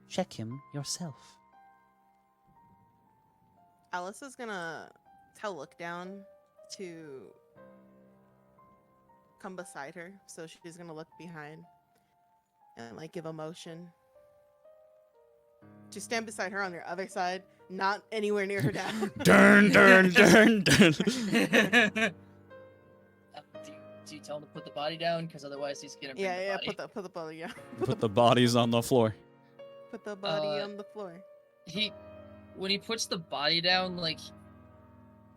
check him yourself. Alice is gonna tell Look Down to come beside her, so she's gonna look behind and like give a motion to stand beside her on the other side, not anywhere near her dad. Dun dun dun dun. Do you tell him to put the body down? Because otherwise he's gonna bring Yeah, the body. put the body, yeah. Put the bodies on the floor. Put the body on the floor. When he puts the body down, like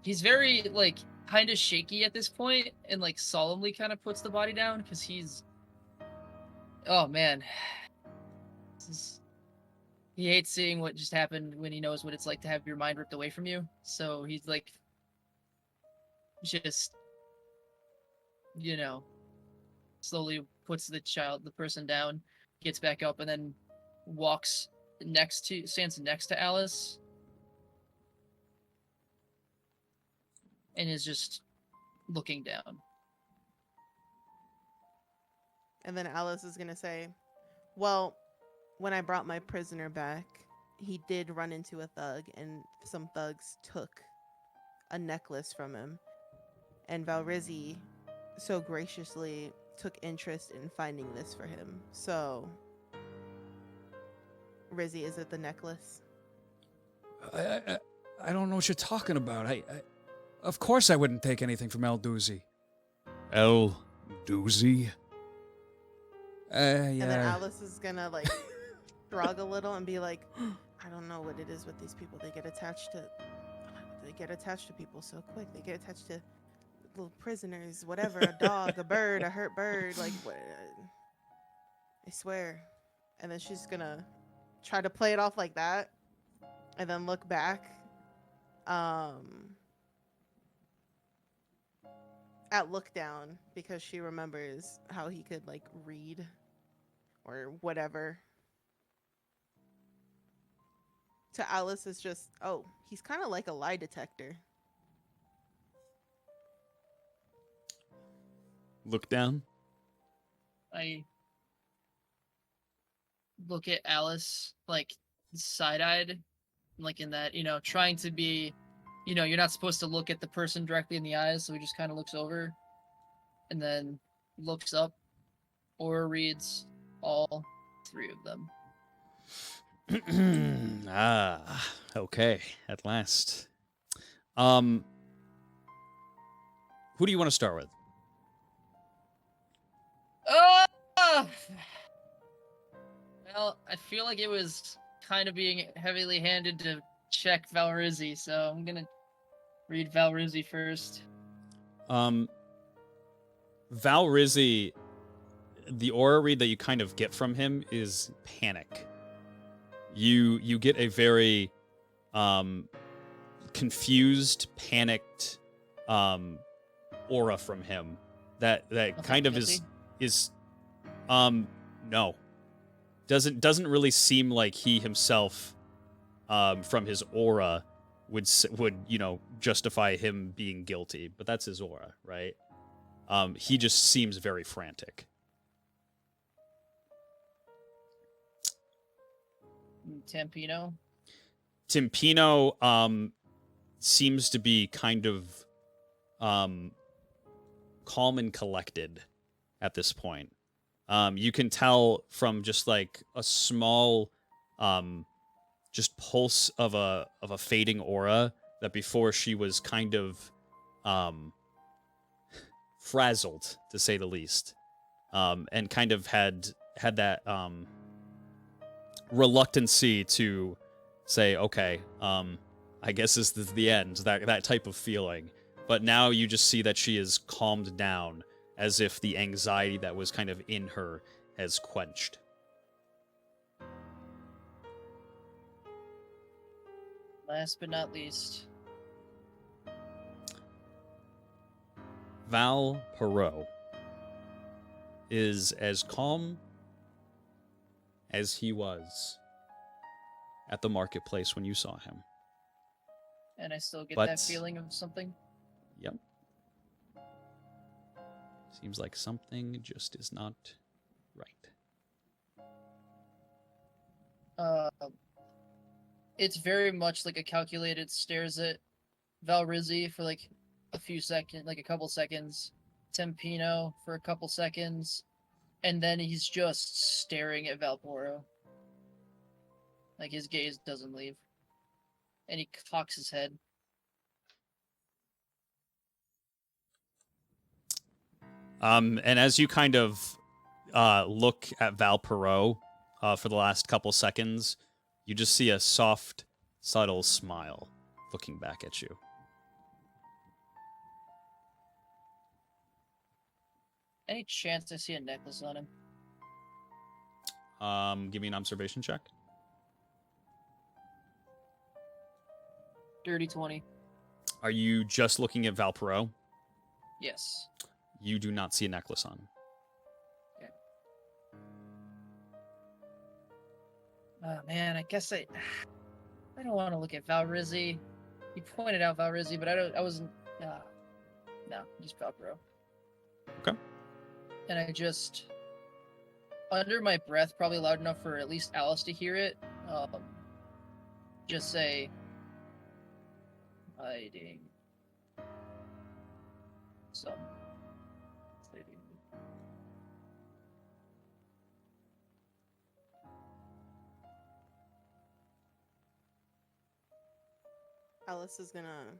he's very like kind of shaky at this point, and like solemnly kind of puts the body down because he's, oh man, he hates seeing what just happened when he knows what it's like to have your mind ripped away from you. So he's like, just, you know, slowly puts the person down, gets back up, and then stands next to Alice, and is just looking down. And then Alice is gonna say, well, when I brought my prisoner back, he did run into a thug, and some thugs took a necklace from him. And Valrizzi so graciously took interest in finding this for him. So, Rizzy, is it the necklace? I don't know what you're talking about. Of course I wouldn't take anything from El Doozy. El Doozy? Yeah. And then Alice is gonna like shrug a little and be like, I don't know what it is with these people. They get attached to people so quick. They get attached to little prisoners, whatever, a dog, a bird, a hurt bird, like what? I swear. And then she's gonna try to play it off like that, and then look back, at Look Down, because she remembers how he could like read or whatever. To Alice, it's just, oh, he's kind of like a lie detector. Look Down I look at Alice like side-eyed, like in that, trying to be, you're not supposed to look at the person directly in the eyes, so he just kind of looks over and then looks up or reads all three of them. Okay, at last. Who do you want to start with? Well, I feel like it was kind of being heavily handed to check Valrizzi, so I'm gonna read Valrizzi first. Valrizzi, the aura read that you kind of get from him is panic. You get a very confused, panicked aura from him that kind of guilty? is no. Doesn't really seem like he himself from his aura would justify him being guilty, but that's his aura, right? He just seems very frantic. Timpino seems to be kind of calm and collected at this point. You can tell from just like a small just pulse of a fading aura that before she was kind of frazzled, to say the least, and kind of had that reluctancy to say, okay, I guess this is the end, that type of feeling. But now you just see that she is calmed down, as if the anxiety that was kind of in her has quenched. Last but not least, Val Perot is as calm as he was at the marketplace when you saw him. and I still get But- that feeling of something. Yep. Seems like something just is not right. It's very much like a calculated stares at Valrizzi for like a few seconds, like a couple seconds, Tempino for a couple seconds, and then he's just staring at Valporo. Like his gaze doesn't leave. And he cocks his head. And as you kind of look at Valpero for the last couple seconds, you just see a soft, subtle smile looking back at you. Any chance I see a necklace on him? Give me an observation check. Dirty 20. Are you just looking at Valpero? Yes. You do not see a necklace on. Oh man, I guess I don't want to look at Valrizzi. He pointed out Valrizzi, but I wasn't. No, just Valpero. Okay. And I just, under my breath, probably loud enough for at least Alice to hear it. Just say, hiding something. Alice is gonna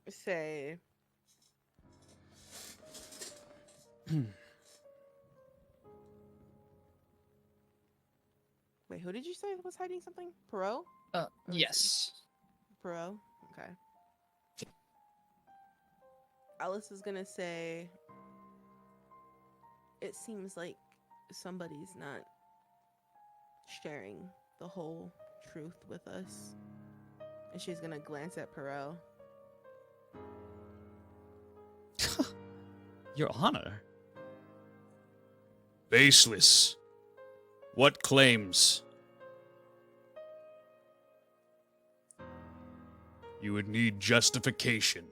say, wait, who did you say was hiding something? Perot? Yes. Perot? Okay. Alice is gonna say, it seems like somebody's not sharing the whole truth with us. And she's gonna glance at Perot. Your Honor. Baseless. What claims? You would need justification.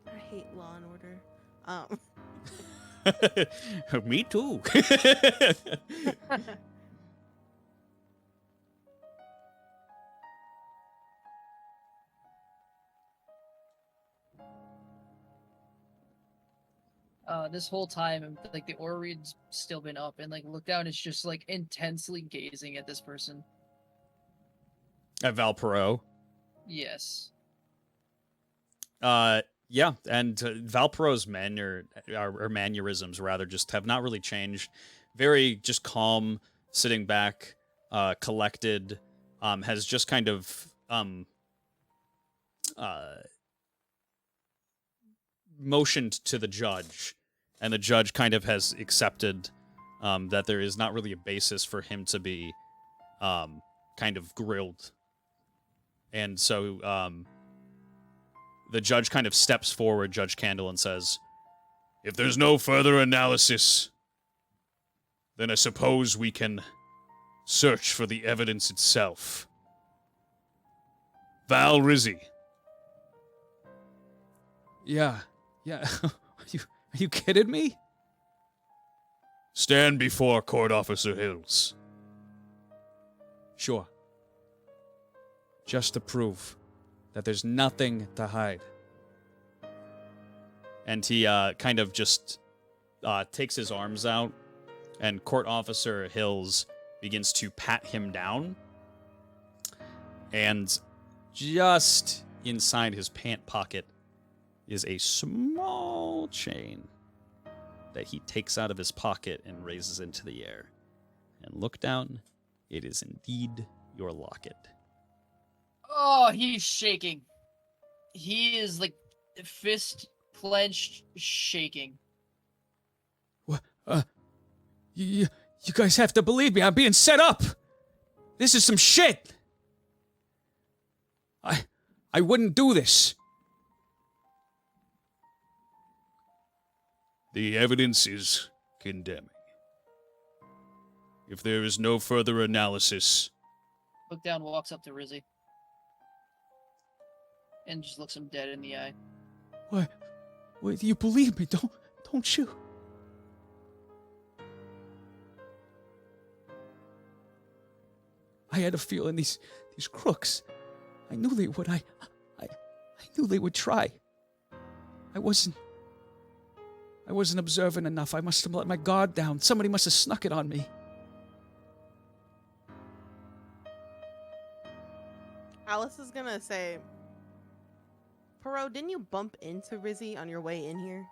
I hate Me too. This whole time, like the aura read's still been up, and like look down, it's just like intensely gazing at this person. At Valpero. Yes. Yeah, and Valpero's mannerisms rather just have not really changed. Very just calm, sitting back, collected. Has just kind of motioned to the judge, and the judge kind of has accepted that there is not really a basis for him to be kind of grilled. And so the judge kind of steps forward, Judge Candle, and says, "If there's no further analysis, then I suppose we can search for the evidence itself. Val Rizzi." Yeah. Are you kidding me? "Stand before Court Officer Hills." Sure. Just to prove that there's nothing to hide. And he kind of just takes his arms out, and Court Officer Hills begins to pat him down. And just inside his pant pocket is a small chain that he takes out of his pocket and raises into the air. And look down, it is indeed your locket. Oh, he's shaking. He is like fist clenched, shaking. What? You guys have to believe me. I'm being set up. This is some shit. I wouldn't do this. The evidence is condemning. If there is no further analysis, Look down, walks up to Rizzy. And just looks him dead in the eye. What? You believe me? Don't you? I had a feeling these crooks. I knew they would. I knew they would try. I wasn't observant enough. I must have let my guard down. Somebody must have snuck it on me. Alice is gonna say, Perot, didn't you bump into Rizzy on your way in here?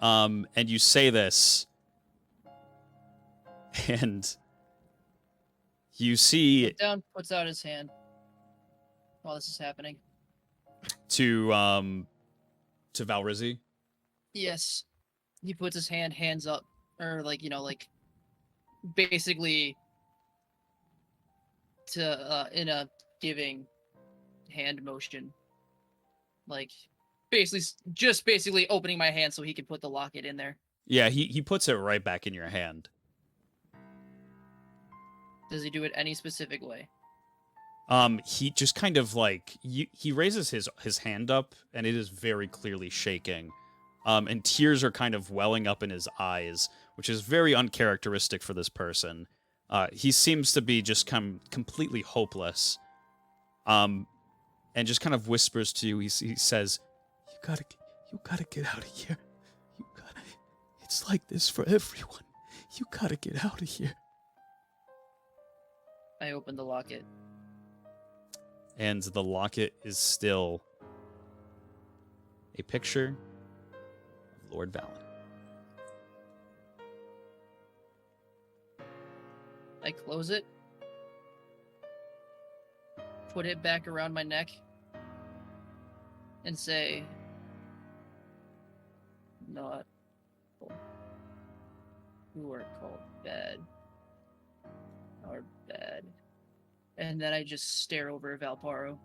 And you say this, and you see Look down, puts out his hand while this is happening. to Valrizzi. Yes. He puts his hands up, or basically to in a giving hand motion, like basically opening my hand so he can put the locket in there. Yeah, he puts it right back in your hand. Does he do it any specific way? He just kind of he raises his hand up, and it is very clearly shaking. And tears are kind of welling up in his eyes, which is very uncharacteristic for this person. He seems to be just completely hopeless. And just kind of whispers to you. He says, You gotta get out of here. It's like this for everyone. You gotta get out of here. I open the locket. and the locket is still a picture of Lord Valen. I close it, put it back around my neck, and say, not who are called bad are bad. And then I just stare over Valparo.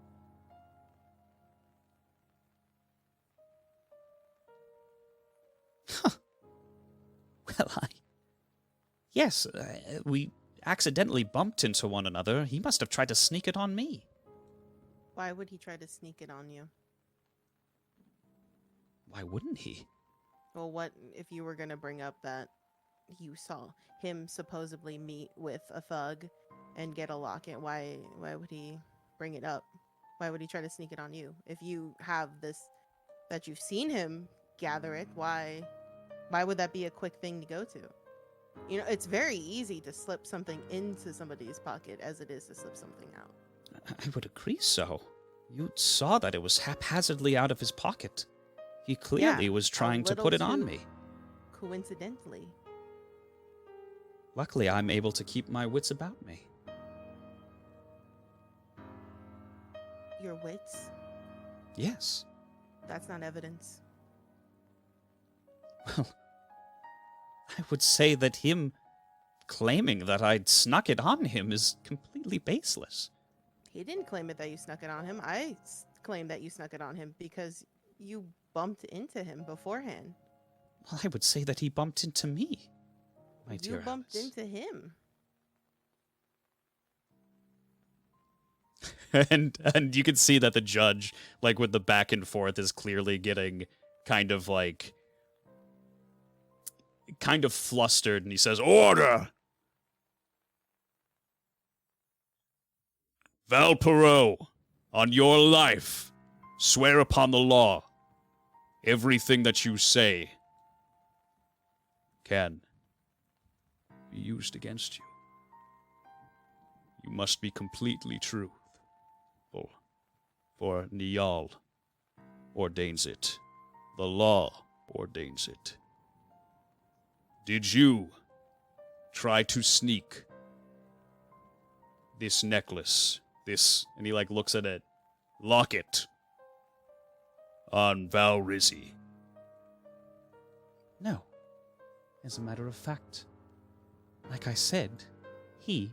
Well, Yes, we accidentally bumped into one another. He must have tried to sneak it on me. Why would he try to sneak it on you? Why wouldn't he? Well, what if you were gonna bring up that you saw him supposedly meet with a thug and get a locket? Why would he bring it up? Why would he try to sneak it on you? If you have this, that you've seen him gather it, why would that be a quick thing to go to? You know, it's very easy to slip something into somebody's pocket as it is to slip something out. I would agree so. You saw that it was haphazardly out of his pocket. He clearly was trying to put it on me. Coincidentally. Luckily, I'm able to keep my wits about me. Your wits? Yes. That's not evidence. Well, I would say that him claiming that I'd snuck it on him is completely baseless. He didn't claim it that you snuck it on him. I claim that you snuck it on him because you bumped into him beforehand. Well, I would say that he bumped into me, my dear You bumped Alice. into him. And you can see that the judge, like with the back and forth, is clearly getting kind of flustered, and he says, "Order! Valpero, on your life, swear upon the law, everything that you say can be used against you. You must be completely truthful, for Nial ordains it. The law ordains it. Did you try to sneak this necklace, and he looks at it, locket, on Val Rizzi?" No. As a matter of fact, like I said, he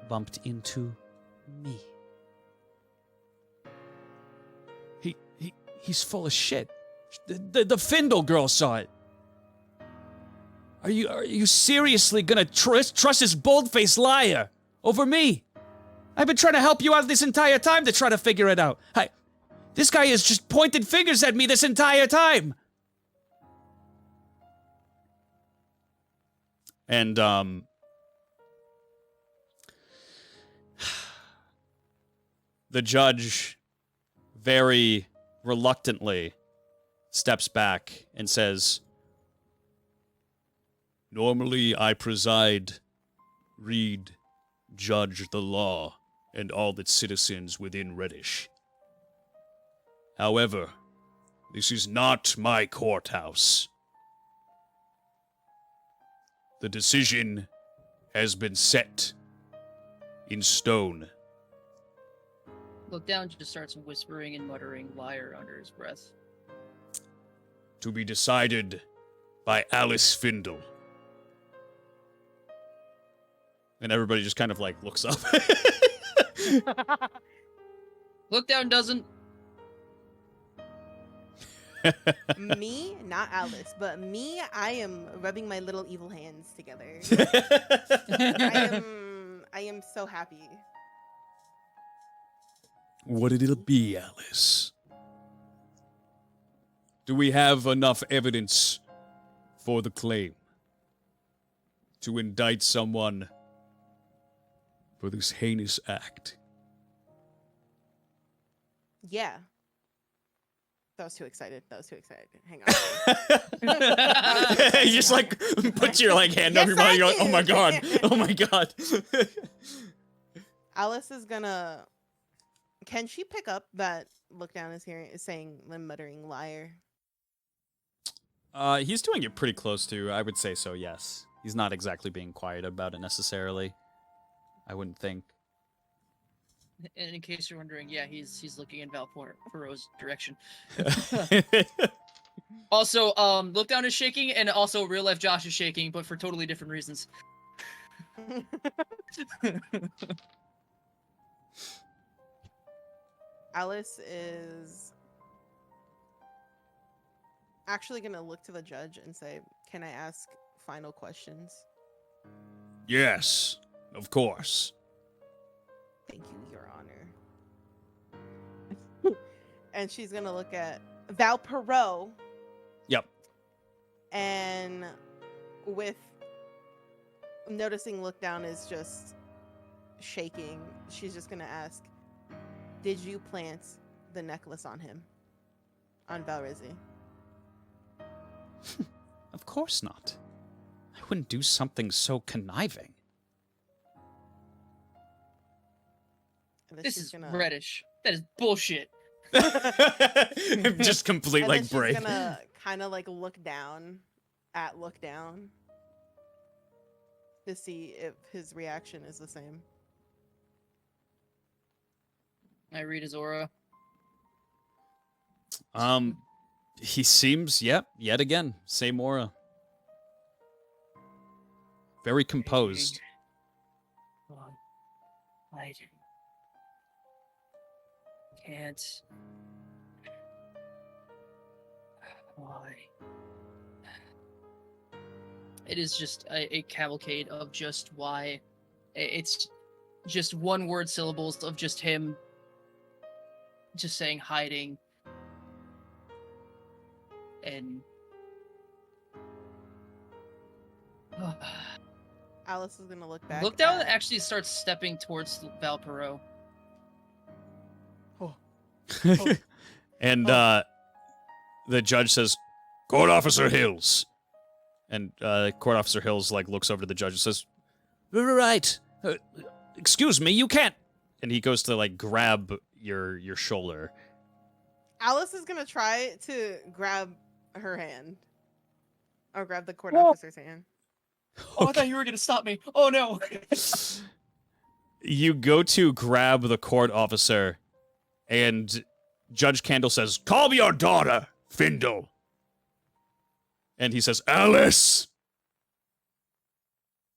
bumped into me. He's full of shit. The Findle girl saw it. Are you seriously gonna trust this bold-faced liar over me? I've been trying to help you out this entire time to try to figure it out. This guy has just pointed fingers at me this entire time. And, the judge very reluctantly steps back and says, "Normally I preside, read, judge the law and all its citizens within Reddish. However, this is not my courthouse. The decision has been set in stone." Look down, just starts whispering and muttering liar under his breath. "To be decided by Alice Findle." And everybody just kind of looks up. Look down doesn't. Me, not Alice, but me, I am rubbing my little evil hands together. I am so happy. What did it be, Alice? Do we have enough evidence for the claim to indict someone for this heinous act? Yeah. That was too excited. Hang on. You just put your hand Yes, over your mouth. You're like, I "Oh my do." god, oh my god." Alice is gonna. Can she pick up that look down is saying muttering liar? He's doing it pretty close to. I would say so. Yes, he's not exactly being quiet about it necessarily. I wouldn't think. And in case you're wondering, yeah, he's looking in Valpero's direction. Also, look down is shaking, and also real life Josh is shaking, but for totally different reasons. Alice is actually gonna look to the judge and say, "Can I ask final questions?" Yes, of course. Thank you, Your Honor. And she's gonna look at Valpero. Yep. And with noticing look down is just shaking, she's just gonna ask, did you plant the necklace on him? On Valrizi? Of course not. I wouldn't do something so conniving. And then This she's is gonna, reddish. That is bullshit. Just complete and like then she's break. gonna kind of like look down to see if his reaction is the same. I read his aura. He seems, yet again, same aura. Very composed. I can't. Why? It is just a cavalcade of just why. It's just one word syllables of just him just saying hiding. And Alice is gonna look back. Look down at... actually starts stepping towards Valpero. And the judge says, "Court Officer Hills." And Court Officer Hills like looks over to the judge and says, "Right. Excuse me, you can't." And he goes to like grab your shoulder. Alice is gonna try to grab her hand, or grab the court officer's hand. Oh, I thought you were gonna stop me. Oh no. You go to grab the court officer, and Judge Candle says, "Call me your daughter, Findle." And he says, "Alice."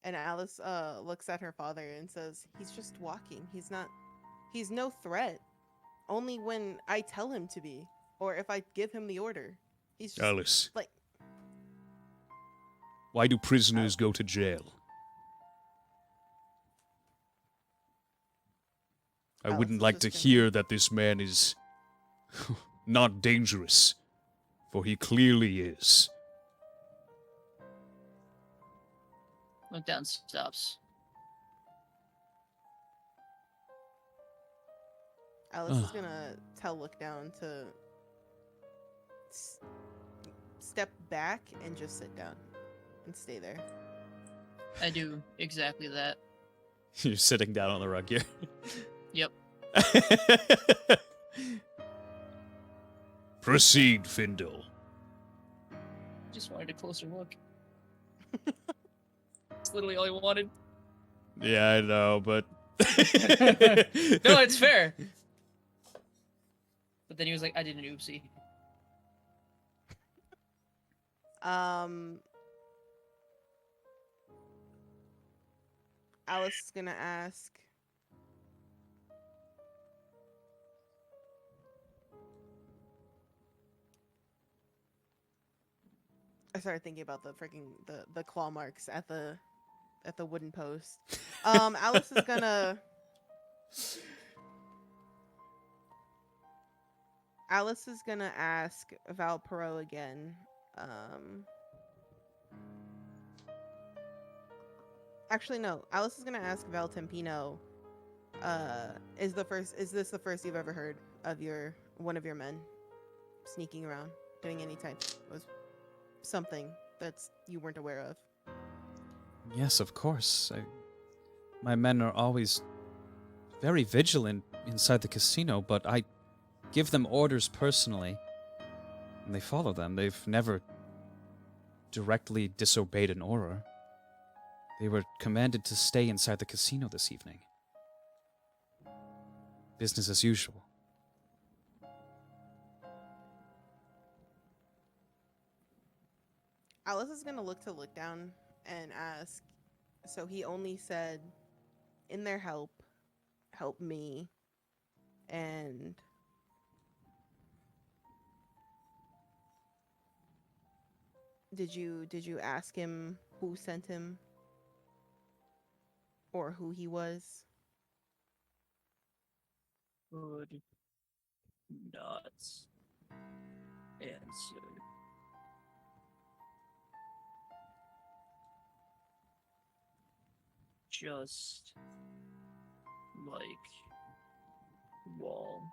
And Alice looks at her father and says, "He's just walking. He's no threat. Only when I tell him to be, or if I give him the order. He's just Alice, like, why do prisoners go to jail? I Alice wouldn't is like to just gonna- hear that this man is not dangerous, for he clearly is." Look down stops. Alice is gonna tell Look Down to step back and just sit down and stay there. I do exactly that. You're sitting down on the rug here. Yep. Proceed, Findle. Just wanted a closer look. That's literally all I wanted. Yeah, I know, but No, it's fair. But then he was like, I did an oopsie. Alice is gonna ask, I started thinking about the freaking the claw marks at the wooden post. Alice is gonna ask Valpero again. Actually, no. Alice is gonna ask Val Tempino. Is this the first you've ever heard of one of your men sneaking around, doing any type of something that's you weren't aware of? Yes, of course. My men are always very vigilant inside the casino, but I give them orders personally, and they follow them. They've never directly disobeyed an order. They were commanded to stay inside the casino this evening. Business as usual. Alice is gonna look down and ask, so he only said, in their help me, and did you ask him who sent him or who he was? Would not answer. just like wall.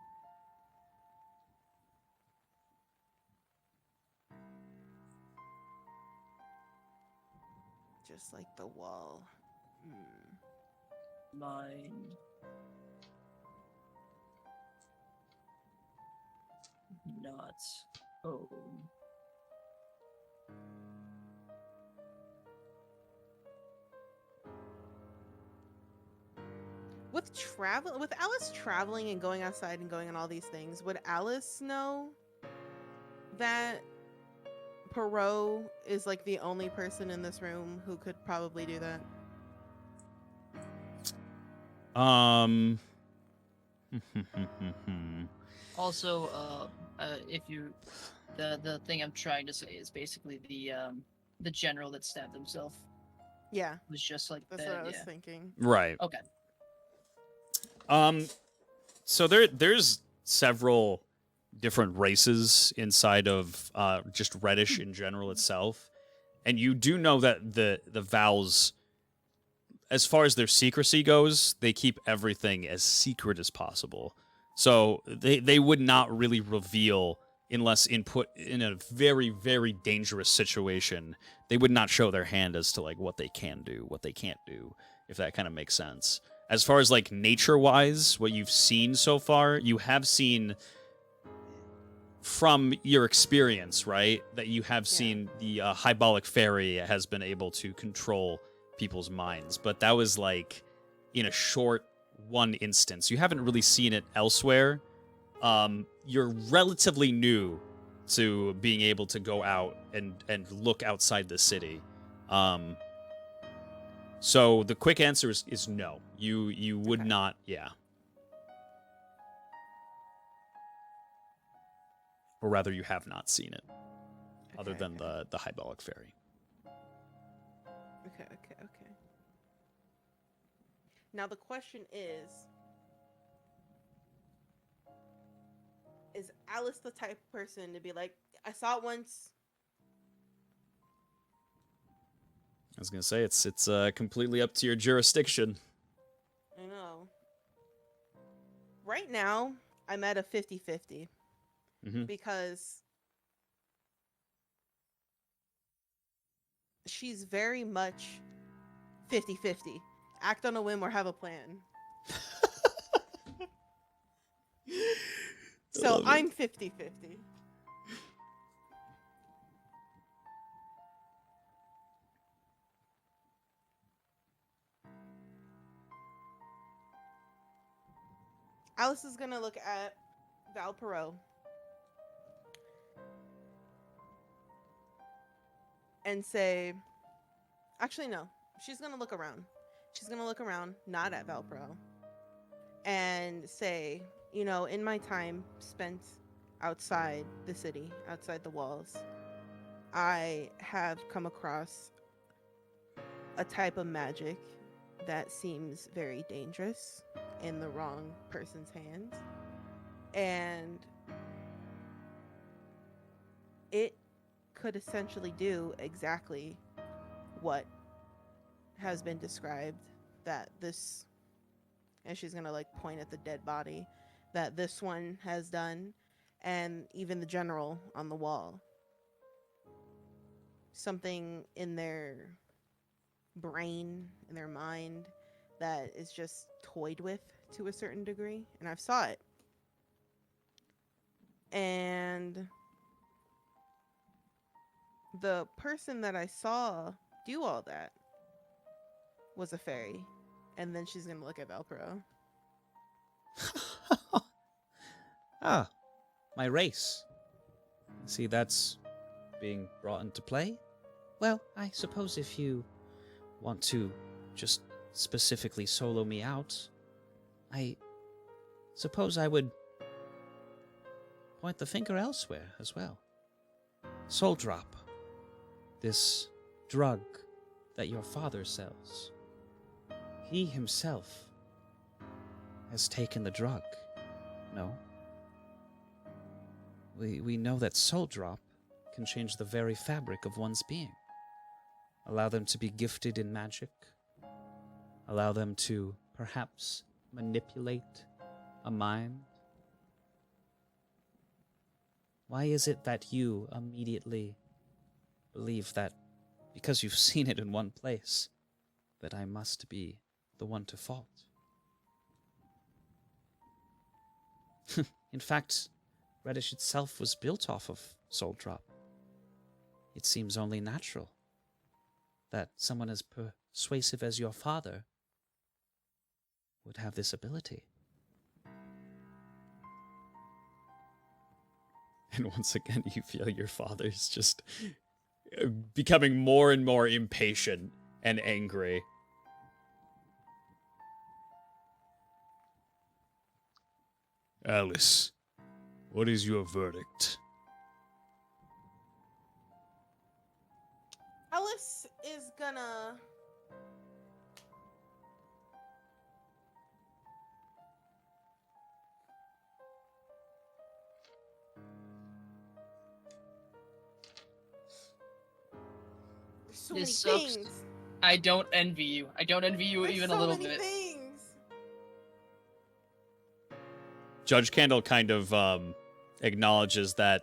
Just like the wall. Mine. Not own. With Alice traveling and going outside and going on all these things, would Alice know that Perot is like the only person in this room who could probably do that? Also, if you, the thing I'm trying to say is basically the general that stabbed himself Yeah, was just like that's that. what I was Yeah. thinking. Right. Okay. So there's several different races inside of just Reddish in general itself, and you do know that the Vals, as far as their secrecy goes, they keep everything as secret as possible. So they would not really reveal unless put in a very, very dangerous situation. They would not show their hand as to like what they can do, what they can't do, if that kind of makes sense. As far as like nature-wise, what you've seen so far, you have seen from your experience, right? That you have seen the Hyrbolic Fairy has been able to control people's minds, but that was like in a short one instance. You haven't really seen it elsewhere. You're relatively new to being able to go out and look outside the city. So the quick answer is no. You would not, yeah. Or rather, you have not seen it, other than the Hyrbolic Fairy. Okay. Now the question is Alice the type of person to be like, I saw it once? I was gonna say it's completely up to your jurisdiction. I know. Right now, I'm at a 50-50 because she's very much 50-50. Act on a whim or have a plan. So I'm 50-50. Alice is gonna look at Val Perot and say, actually, no. She's gonna look around. She's gonna look around, not at Val Perot, and say, you know, in my time spent outside the city, outside the walls, I have come across a type of magic that seems very dangerous in the wrong person's hands. And it could essentially do exactly what has been described, that this, and she's gonna like point at the dead body, that this one has done, and even the general on the wall. Something in their brain, in their mind, that is just toyed with to a certain degree, and I've saw it. And the person that I saw do all that was a fairy. And then she's gonna look at Valpro. Ah, my race. See, that's being brought into play? Well, I suppose if you want to just specifically solo me out, I suppose I would point the finger elsewhere as well. Soul Drop. This drug that your father sells. He himself has taken the drug. No? We know that Soul Drop can change the very fabric of one's being. Allow them to be gifted in magic. Allow them to perhaps manipulate a mind? Why is it that you immediately believe that because you've seen it in one place, that I must be the one to fault? In fact, Reddish itself was built off of Soul Drop. It seems only natural that someone as persuasive as your father would have this ability. And once again, you feel your father's just becoming more and more impatient and angry. Alice, what is your verdict? Alice is gonna. There's so many This sucks. things. I don't envy you. I don't envy you There's even so a little many bit. things. Judge Candle kind of acknowledges that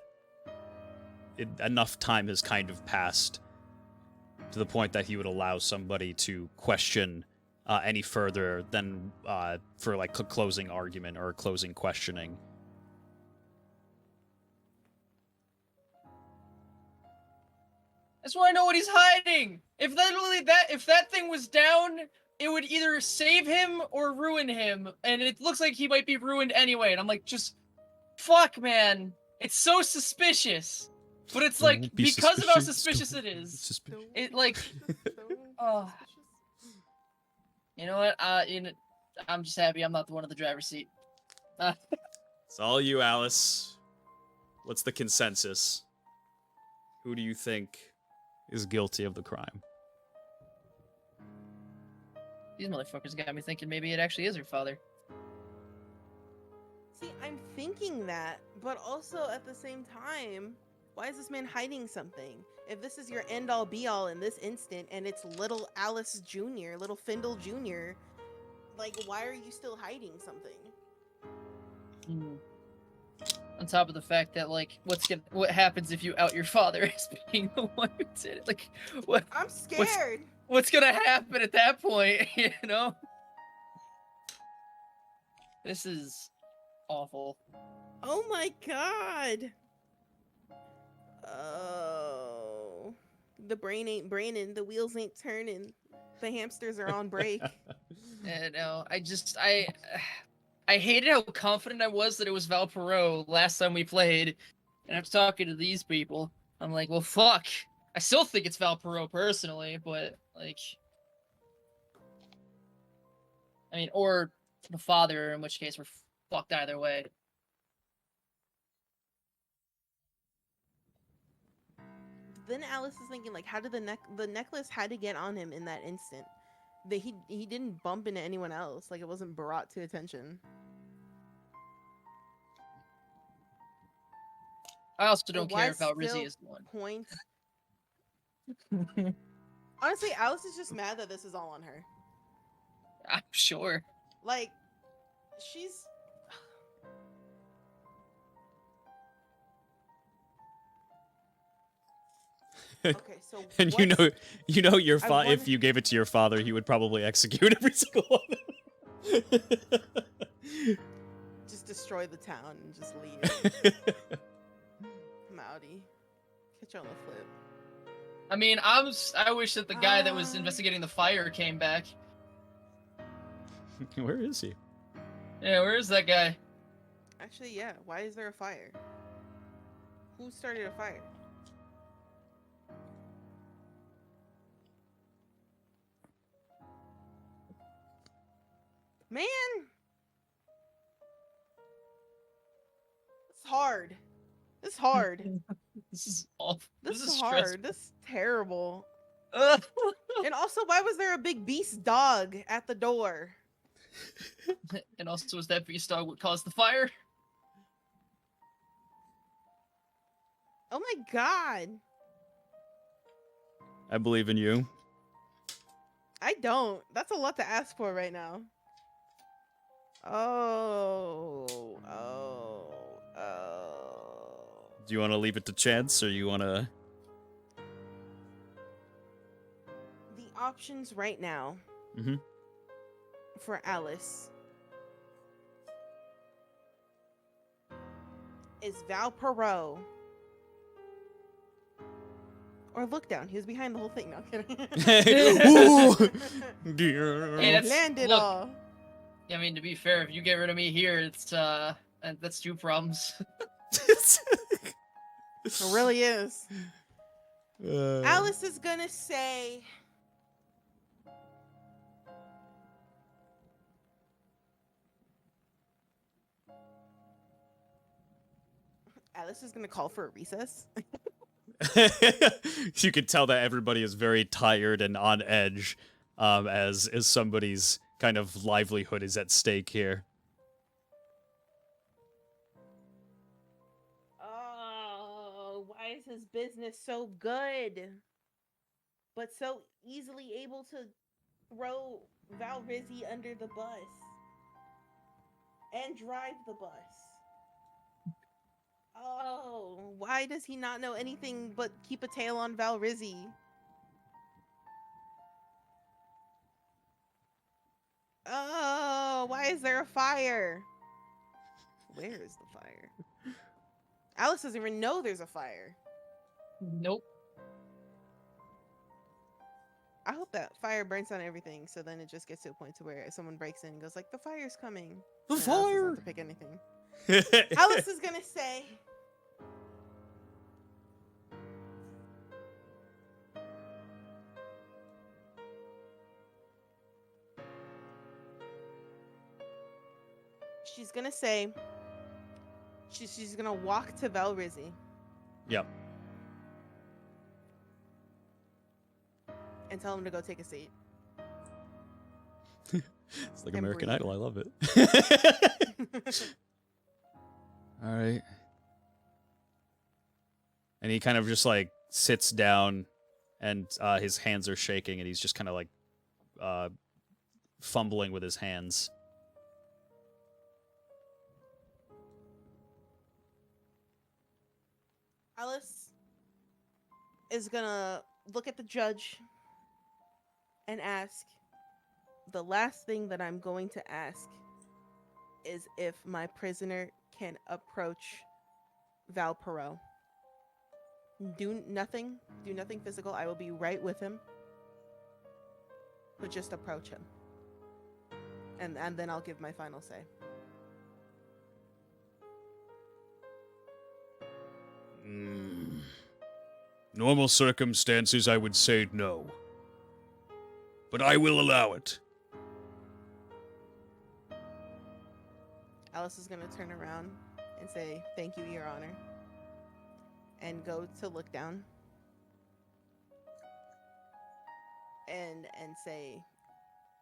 enough time has kind of passed to the point that he would allow somebody to question any further than for like a closing argument or a closing questioning. I just want to know what he's hiding. If that thing was down, it would either save him or ruin him, and it looks like he might be ruined anyway. And I'm like, just fuck, man. It's so suspicious, but it's like Don't be because of how suspicious. suspicious it is. Suspicious. It like, oh, you know what? I'm just happy I'm not the one in the driver's seat. It's all you, Alice. What's the consensus? Who do you think is guilty of the crime? These motherfuckers got me thinking maybe it actually is her father. See, I'm thinking that, but also at the same time, why is this man hiding something? If this is your end-all be-all in this instant, and it's little Alice Jr., little Findle Jr., like, why are you still hiding something? On top of the fact that, like, what happens if you out your father as being the one who did it? Like, what? I'm scared. What's gonna happen at that point? You know? This is awful. Oh my god. Oh. The brain ain't braining, the wheels ain't turning, the hamsters are on break. No, I hated how confident I was that it was Valparaiso last time we played, and after talking to these people, I'm like, well, fuck. I still think it's Valparaiso personally, but like, I mean, or the father, in which case we're fucked either way. Then Alice is thinking, like, how did the necklace had to get on him in that instant? That he didn't bump into anyone else, like it wasn't brought to attention. I also don't Why care if Rizzy still is the one. point? Honestly, Alice is just mad that this is all on her. I'm sure. Like, she's. Okay, so And what's- you know your I wanna- if you gave it to your father, he would probably execute every single one of them. just destroy the town and just leave. I'm outie. Catch you on the flip. I mean, I wish that the guy that was Ah. investigating the fire came back. Where is he? Yeah, where is that guy? Actually, yeah. Why is there a fire? Who started a fire? Man, it's hard. It's hard. This is awful. This is is stressful. hard. This is terrible. Ugh. And also, why was there a big beast dog at the door? And also, was that beast dog what caused the fire? Oh my god. I believe in you. I don't. That's a lot to ask for right now. Oh. Do you want to leave it to chance, or you want to? The options right now Mm-hmm. for Alice is Valparaiso or Look Down. He was behind the whole thing. No, I'm kidding. Hey, that's, Landed look, all. I mean, to be fair, if you get rid of me here, it's that's 2 problems. It really is. Alice is gonna say. Alice is gonna call for a recess. You could tell that everybody is very tired and on edge, as somebody's kind of livelihood is at stake here. Oh, why is his business so good, but so easily able to throw Val Rizzi under the bus and drive the bus? Oh, why does he not know anything but keep a tail on Val Rizzi? Oh, why is there a fire? Where is the fire? Alice doesn't even know there's a fire. Nope. I hope that fire burns down everything, so then it just gets to a point to where someone breaks in and goes like, "The fire's coming." The And Alice doesn't fire! have to pick anything. Alice is gonna say, she's gonna say, she's gonna walk to Val Rizzi Yep. and tell him to go take a seat. It's like And American breathe. Idol. I love it. All right. And he kind of just like sits down, and his hands are shaking, and he's just kind of like fumbling with his hands. Alice is gonna look at the judge and ask, the last thing that I'm going to ask is if my prisoner can approach Valparaiso. Do nothing physical. I will be right with him. But just approach him. And then I'll give my final say. Normal circumstances, I would say no. But I will allow it. Alice is going to turn around and say, "Thank you, Your Honor." And go to look down. And say,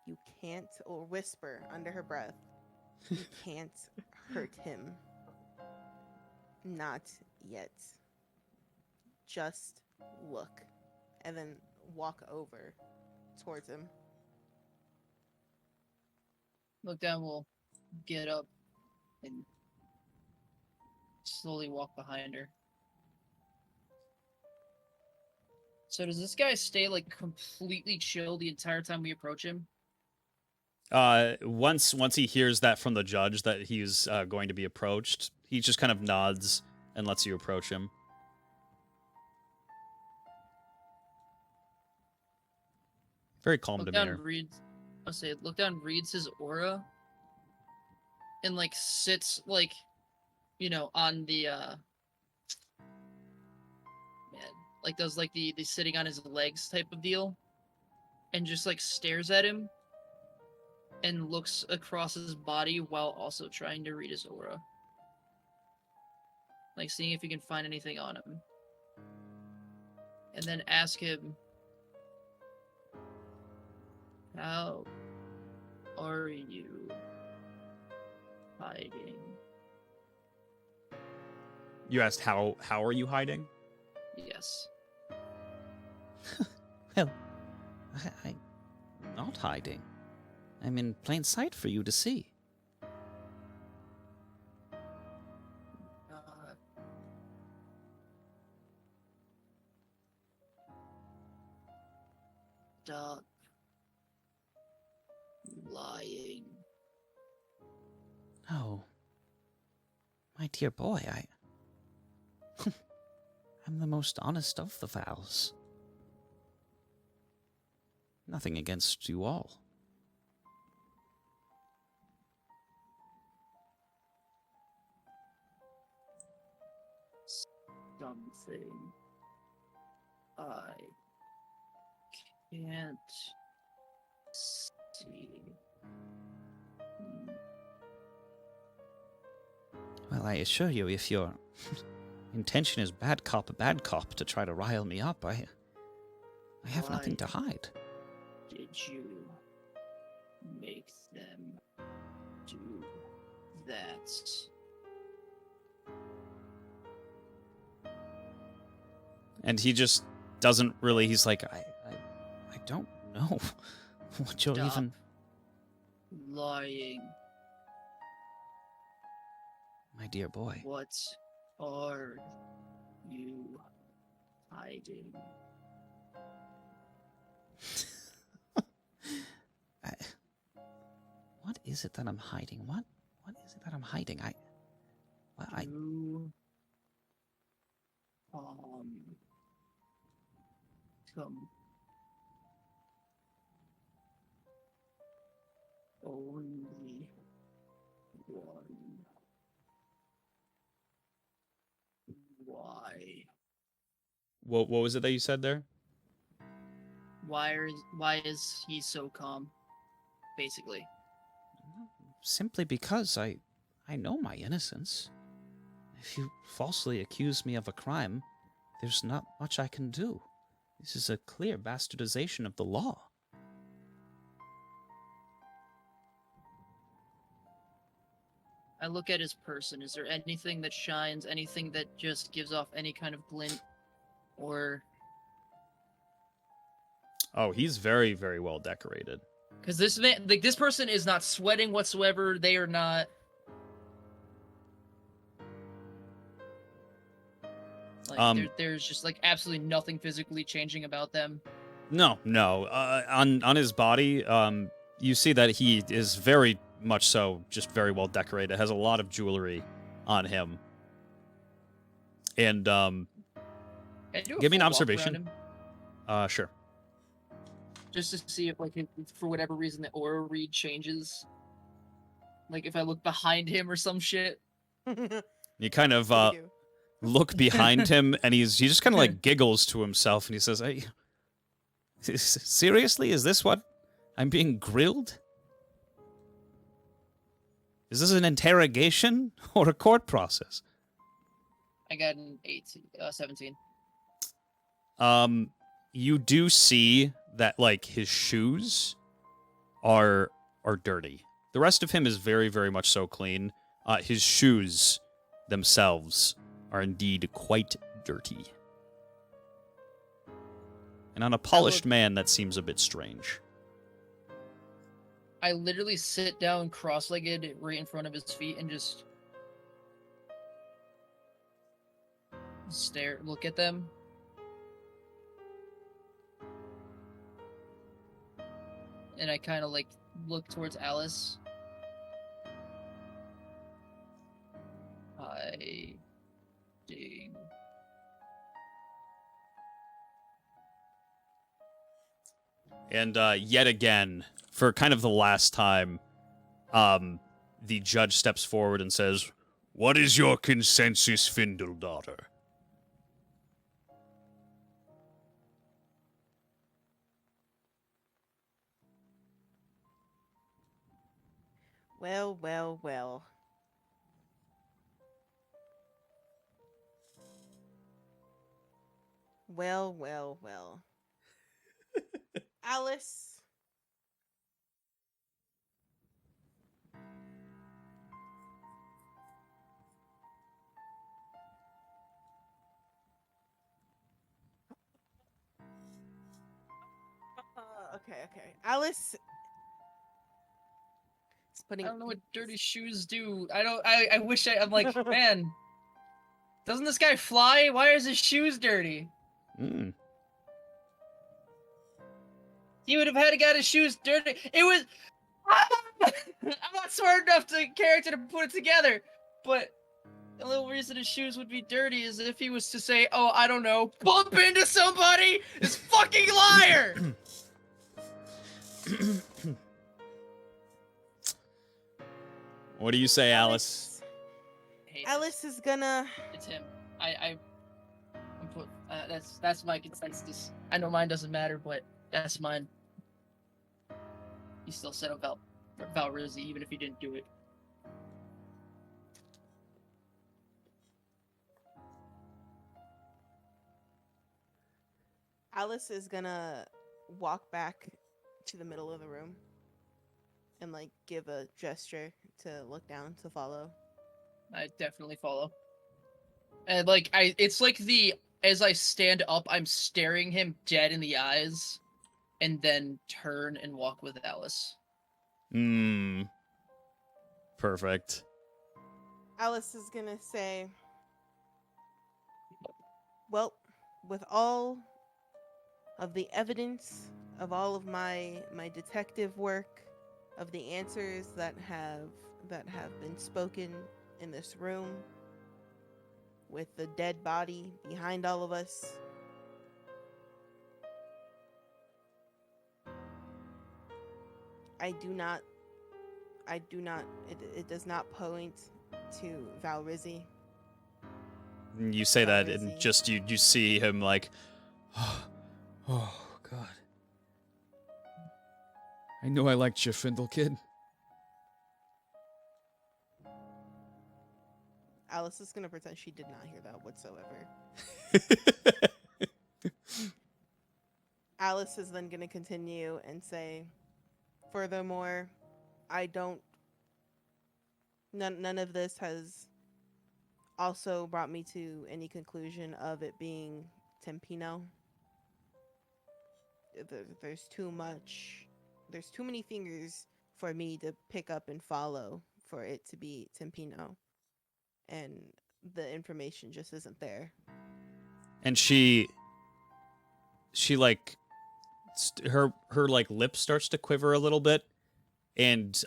"You can't," or whisper under her breath, "You can't hurt him. Not yet. Just look." And then walk over towards him. Look Down will get up and slowly walk behind her. So does this guy stay like completely chill the entire time we approach him? Once he hears that from the judge that he's going to be approached, he just kind of nods and lets you approach him. Very calm Look demeanor. Down reads. I'll say Look Down reads his aura and like sits like, you know, on the like does like the sitting on his legs type of deal, and just like stares at him and looks across his body while also trying to read his aura, like seeing if he can find anything on him, and then ask him, "How are you hiding?" You asked how are you hiding? Yes. Well, I not hiding. I'm in plain sight for you to see. Stop lying. Oh, my dear boy, I'm the most honest of the Vals. Nothing against you all. Something I can't see. Well, I assure you, if your intention is bad cop to try to rile me up, I have nothing to hide. Did you make them do that? And he just doesn't really. He's like, I don't know what you're Stop even... lying. My dear boy. What are you hiding? What is it that I'm hiding? What is it that I'm hiding? You come only one. Why? what was it that you said there? Why is he so calm? Basically. Simply because I know my innocence. If you falsely accuse me of a crime, there's not much I can do. This is a clear bastardization of the law. I look at his person. Is there anything that shines? Anything that just gives off any kind of glint? Or... Oh, he's very, very well decorated. Because this man, like, this person is not sweating whatsoever. They are not... Like, there's just, like, absolutely nothing physically changing about them. No. On his body, you see that he is very much so just very well decorated. Has a lot of jewelry on him. And Can I do a give me an full walk observation. around him? Sure. Just to see if, like, if for whatever reason the aura read changes. Like, if I look behind him or some shit. You kind of Thank you. look behind him, and he just kind of like giggles to himself, and he says, "Hey, seriously, is this what I'm being grilled? Is this an interrogation or a court process?" I got an 17. You do see that like his shoes are dirty. The rest of him is very, very much so clean. His shoes themselves are indeed quite dirty. And on a polished man, that seems a bit strange. I literally sit down cross-legged right in front of his feet and just look at them. And I kind of like look towards Alice. Hiding. And yet again, for kind of the last time, the judge steps forward and says, "What is your consensus, Findle daughter?" Well, well, well. Well, well, well. Alice. Okay. Alice is putting. I don't know what dirty shoes do. I wish I'm like, man, doesn't this guy fly? Why is his shoes dirty? Mm. He would have had to get his shoes dirty. It was. I'm not smart enough to character to put it together, but the little reason his shoes would be dirty is if he was to say, "Oh, I don't know, bump into somebody." This fucking liar. What do you say, Alice? Hey, Alice is gonna. it's him. That's my consensus. I know mine doesn't matter, but that's mine. He still said about Rizzy, even if he didn't do it. Alice is gonna walk back to the middle of the room and like give a gesture to look down to follow. I definitely follow. And like it's like as I stand up, I'm staring him dead in the eyes, and then turn and walk with Alice. Perfect. Alice is gonna say, well, with all of the evidence of all of my detective work, of the answers that have been spoken in this room, with the dead body behind all of us, it does not point to Valrizzi. You say that, and Valrizzi. just you see him like, Oh, God. I know I liked your Findle kid. Alice is gonna pretend she did not hear that whatsoever. Alice is then gonna continue and say, furthermore, none of this has also brought me to any conclusion of it being Tempino. There's too many fingers for me to pick up and follow for it to be Tempino, and the information just isn't there. and she like her like lip starts to quiver a little bit, and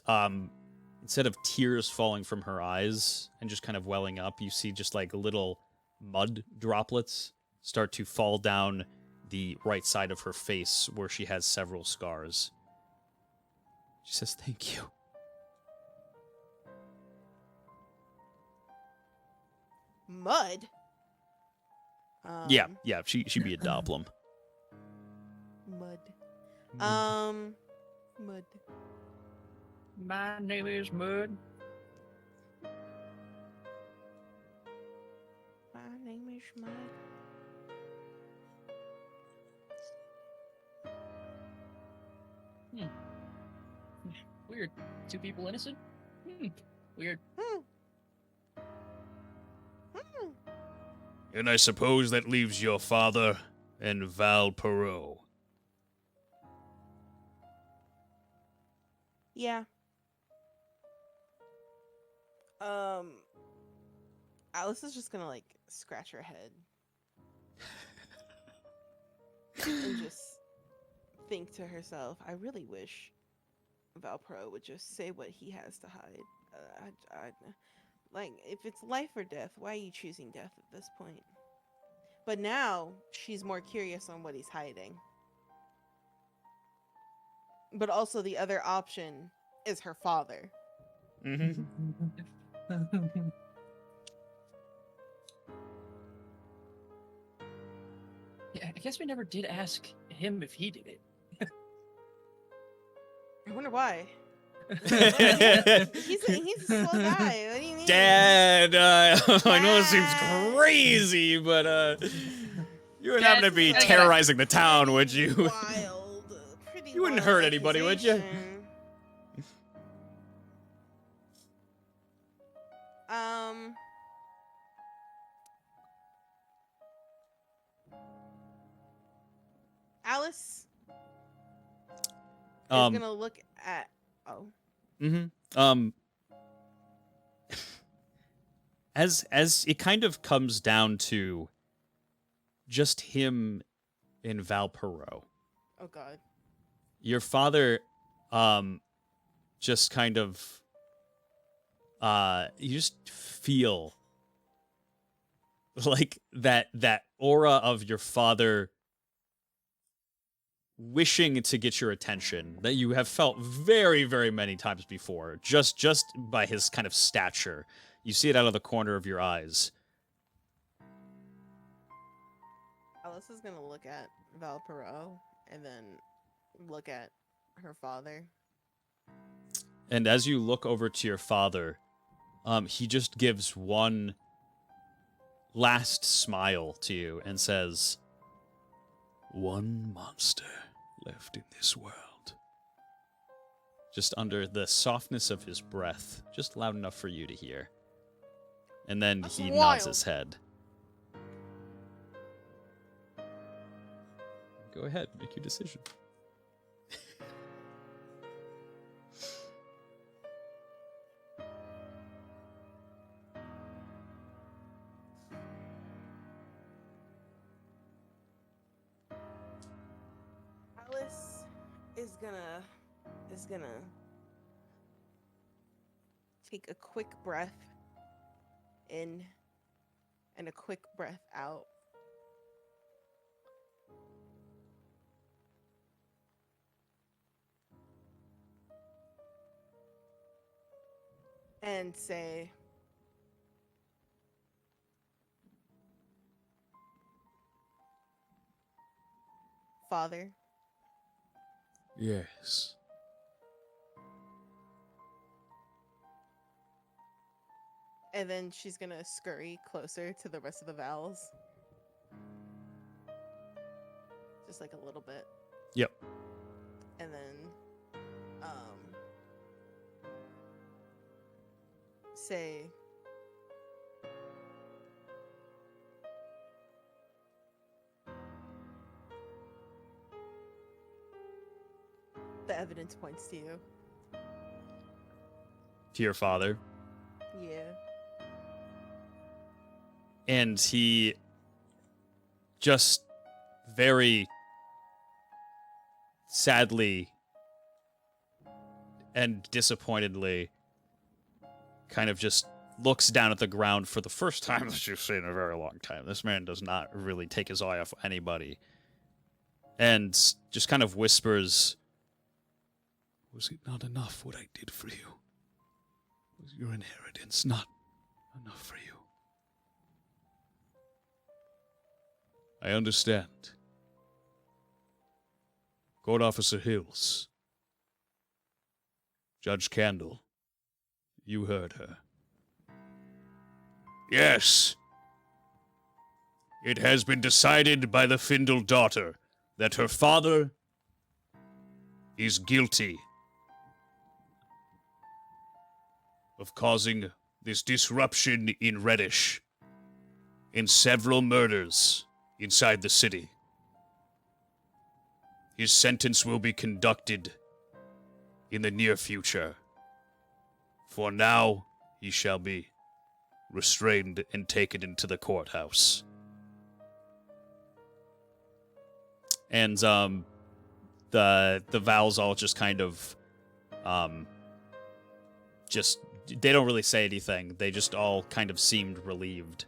instead of tears falling from her eyes and just kind of welling up, you see just like little mud droplets start to fall down the right side of her face where she has several scars. She says, "Thank you." Mud. Yeah, she'd be a Doppelum. Mud. Mud. My name is Mud. My name is Mud. Weird. Two people innocent? Weird. And I suppose that leaves your father and Val Perot. Yeah. Alice is just gonna like scratch her head and just think to herself, I really wish Valpro would just say what he has to hide. Like, if it's life or death, why are you choosing death at this point? But now she's more curious on what he's hiding. But also the other option is her father. Mm-hmm. Yeah, I guess we never did ask him if he did it. I wonder why. He's a slow guy. What do you mean? Dad, I know it seems crazy, but you wouldn't happen to be Dad, terrorizing the town, would you? Wild. Pretty You wouldn't wild hurt anybody, would you? accusation. Alice gonna look at. Oh. As it kind of comes down to just him and Valpero, Oh God. your father, just kind of, you just feel like that aura of your father wishing to get your attention that you have felt very, very many times before, just by his kind of stature. You see it out of the corner of your eyes. Alice is gonna look at Valpero and then look at her father. And as you look over to your father, he just gives one last smile to you and says, One monster left in this world. just under the softness of his breath, just loud enough for you to hear. And then That's he wild. nods his head. Go ahead, make your decision. Alice is gonna take a quick breath in and a quick breath out. And say, Father, Yes. and then she's gonna scurry closer to the rest of the vowels. Just like a little bit. Yep. And then say, the evidence points to you. To your father. Yeah. And he just very sadly and disappointedly kind of just looks down at the ground for the first time that you've seen in a very long time. This man does not really take his eye off anybody. And just kind of whispers, Was it not enough what I did for you? Was your inheritance not enough for you? I understand. Court Officer Hills. Judge Candle. You heard her. Yes. It has been decided by the Findle daughter that her father is guilty of causing this disruption in Reddish and several murders inside the city. His sentence will be conducted in the near future. For now, he shall be restrained and taken into the courthouse. and the vowels all just kind of just they don't really say anything. They just all kind of seemed relieved.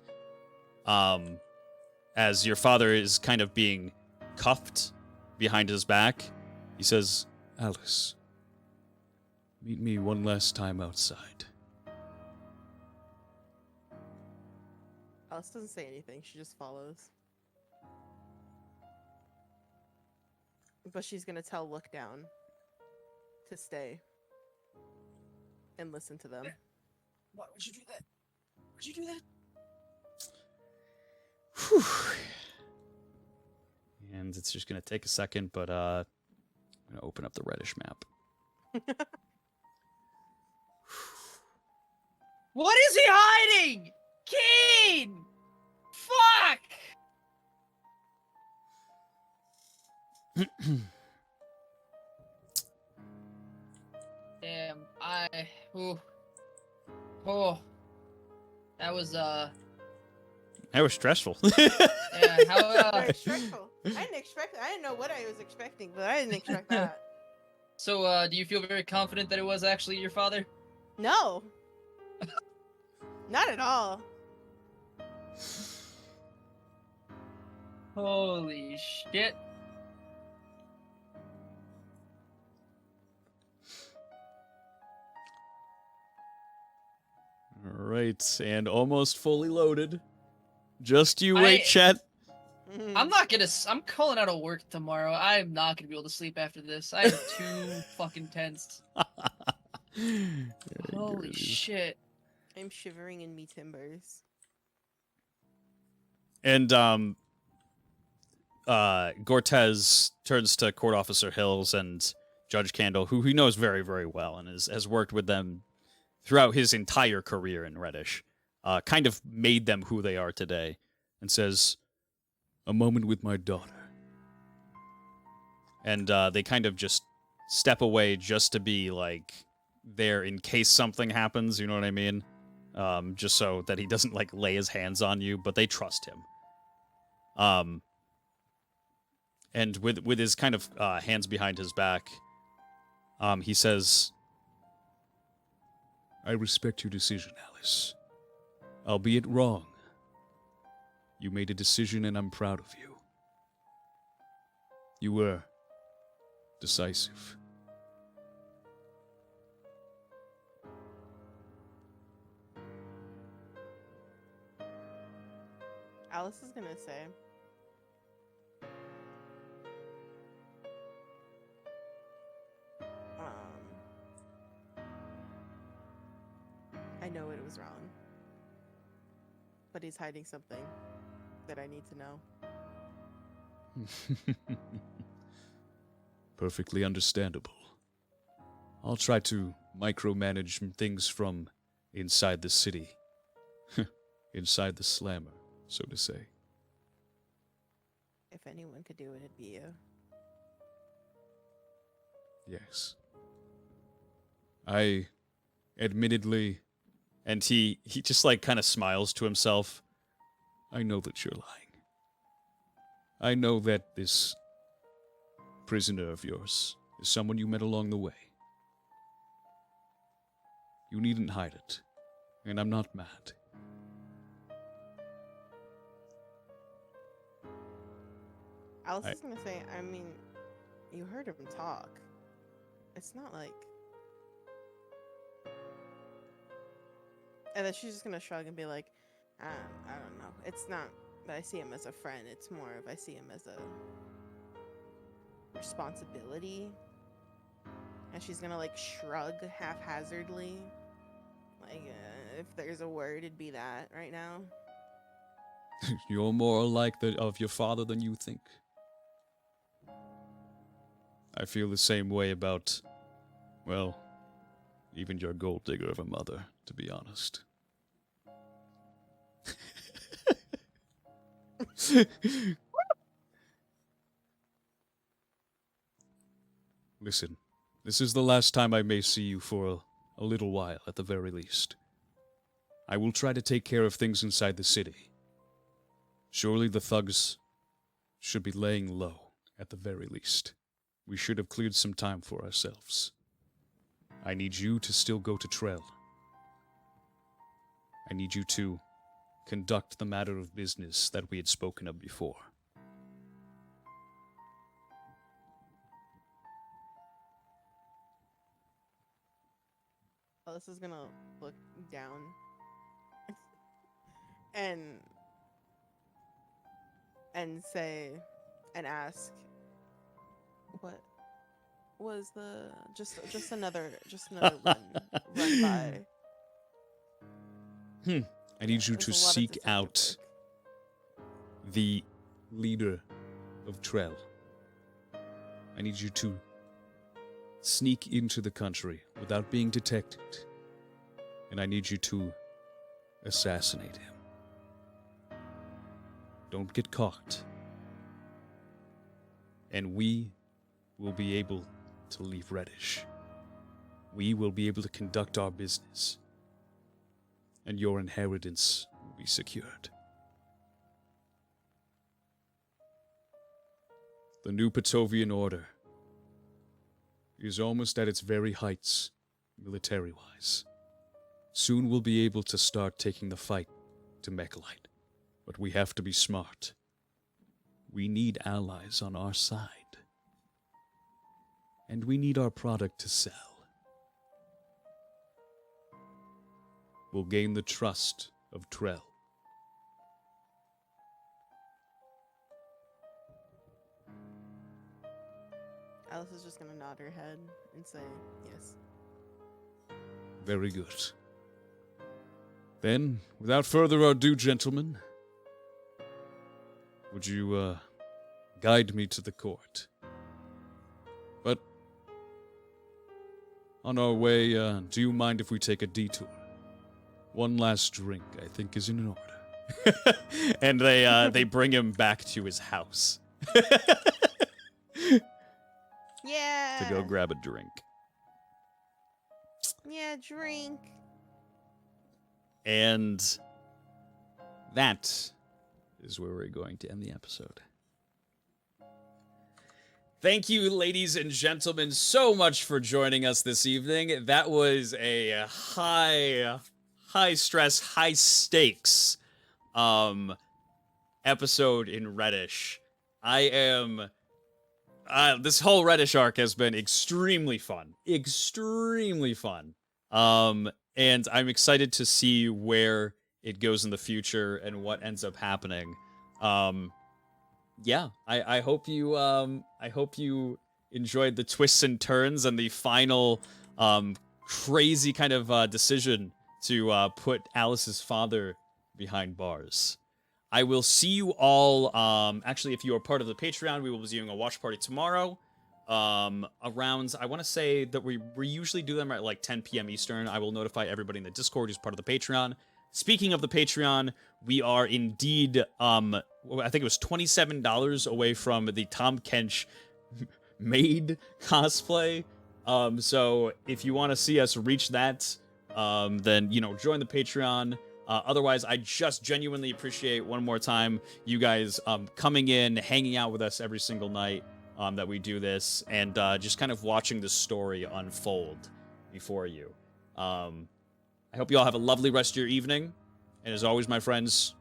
As your father is kind of being cuffed behind his back, he says, Alice, meet me one last time outside. Alice doesn't say anything. She just follows. But she's gonna tell Look Down to stay and listen to them. Why would you do that? Would you do that? Whew. And it's just going to take a second, but I'm going to open up the Reddish map. What is he hiding? Keen! Fuck! Damn. Ooh. Oh. That was, That was stressful. yeah, how, Very stressful. I didn't know what I was expecting, but I didn't expect that. so, do you feel very confident that it was actually your father? No. Not at all. Holy shit. All right, and almost fully loaded. Just you wait, Chet. I'm calling out of work tomorrow. I'm not gonna be able to sleep after this. I am too fucking tense. Holy shit. I'm shivering in me timbers. And Gortez turns to Court Officer Hills and Judge Candle, who he knows very, very well and has worked with them throughout his entire career in Reddish. Kind of made them who they are today, and says, "A moment with my daughter." And they kind of just step away just to be, like, there in case something happens, you know what I mean? Just so that he doesn't, like, lay his hands on you, but they trust him. And with his kind of hands behind his back, he says, I respect your decision, Alice. Albeit wrong. You made a decision and I'm proud of you. You were decisive. Alice is gonna say, I know it was wrong, but he's hiding something that I need to know. Perfectly understandable. I'll try to micromanage things from inside the city. Inside the slammer, so to say. If anyone could do it, it'd be you. Yes. I admittedly, and he just, like, kind of smiles to himself. I know that you're lying. I know that this prisoner of yours is someone you met along the way. You needn't hide it, and I'm not mad. Alice is gonna say, I mean, you heard him talk. It's not like... And then she's just gonna shrug and be like, I don't know. It's not that I see him as a friend. It's more of I see him as a responsibility. And she's gonna, like, shrug haphazardly. Like, if there's a word, it'd be that right now. You're more like of your father than you think. I feel the same way about, well, even your gold digger of a mother, to be honest. Listen, this is the last time I may see you for a little while, at the very least. I will try to take care of things inside the city. Surely the thugs should be laying low, at the very least. We should have cleared some time for ourselves. I need you to still go to Trell. I need you to conduct the matter of business that we had spoken of before. Alice is gonna look down and say and ask, what was the just another run by? I need you There's to a lot of seek detective out work. the leader of Trell. I need you to sneak into the country without being detected. And I need you to assassinate him. Don't get caught. And we will be able to leave Reddish. we will be able to conduct our business, and your inheritance will be secured. The new Patovian Order is almost at its very heights, military-wise. Soon we'll be able to start taking the fight to Mechalite, but we have to be smart. We need allies on our side. And we need our product to sell. We'll gain the trust of Trell. Alice is just gonna nod her head and say yes. Very good. Then, without further ado, gentlemen, would you guide me to the court? But on our way, do you mind if we take a detour? One last drink, I think, is in order. And they bring him back to his house Yeah. to go grab a drink. Yeah, drink. And that is where we're going to end the episode. Thank you, ladies and gentlemen, so much for joining us this evening. That was a high stress, high stakes episode in Reddish. This whole Reddish arc has been extremely fun. Extremely fun. And I'm excited to see where it goes in the future and what ends up happening. Yeah, I hope you enjoyed the twists and turns and the final crazy kind of decision to put Alice's father behind bars. I will see you all. Actually, if you are part of the Patreon, we will be doing a watch party tomorrow. Around, I want to say that we usually do them at like 10 p.m. Eastern. I will notify everybody in the Discord who's part of the Patreon. Speaking of the Patreon, we are indeed, I think it was $27 away from the Tom Kench maid cosplay. So if you want to see us reach that, then, join the Patreon. Otherwise, I just genuinely appreciate one more time you guys coming in, hanging out with us every single night that we do this, and just kind of watching the story unfold before you. I hope you all have a lovely rest of your evening. And as always, my friends,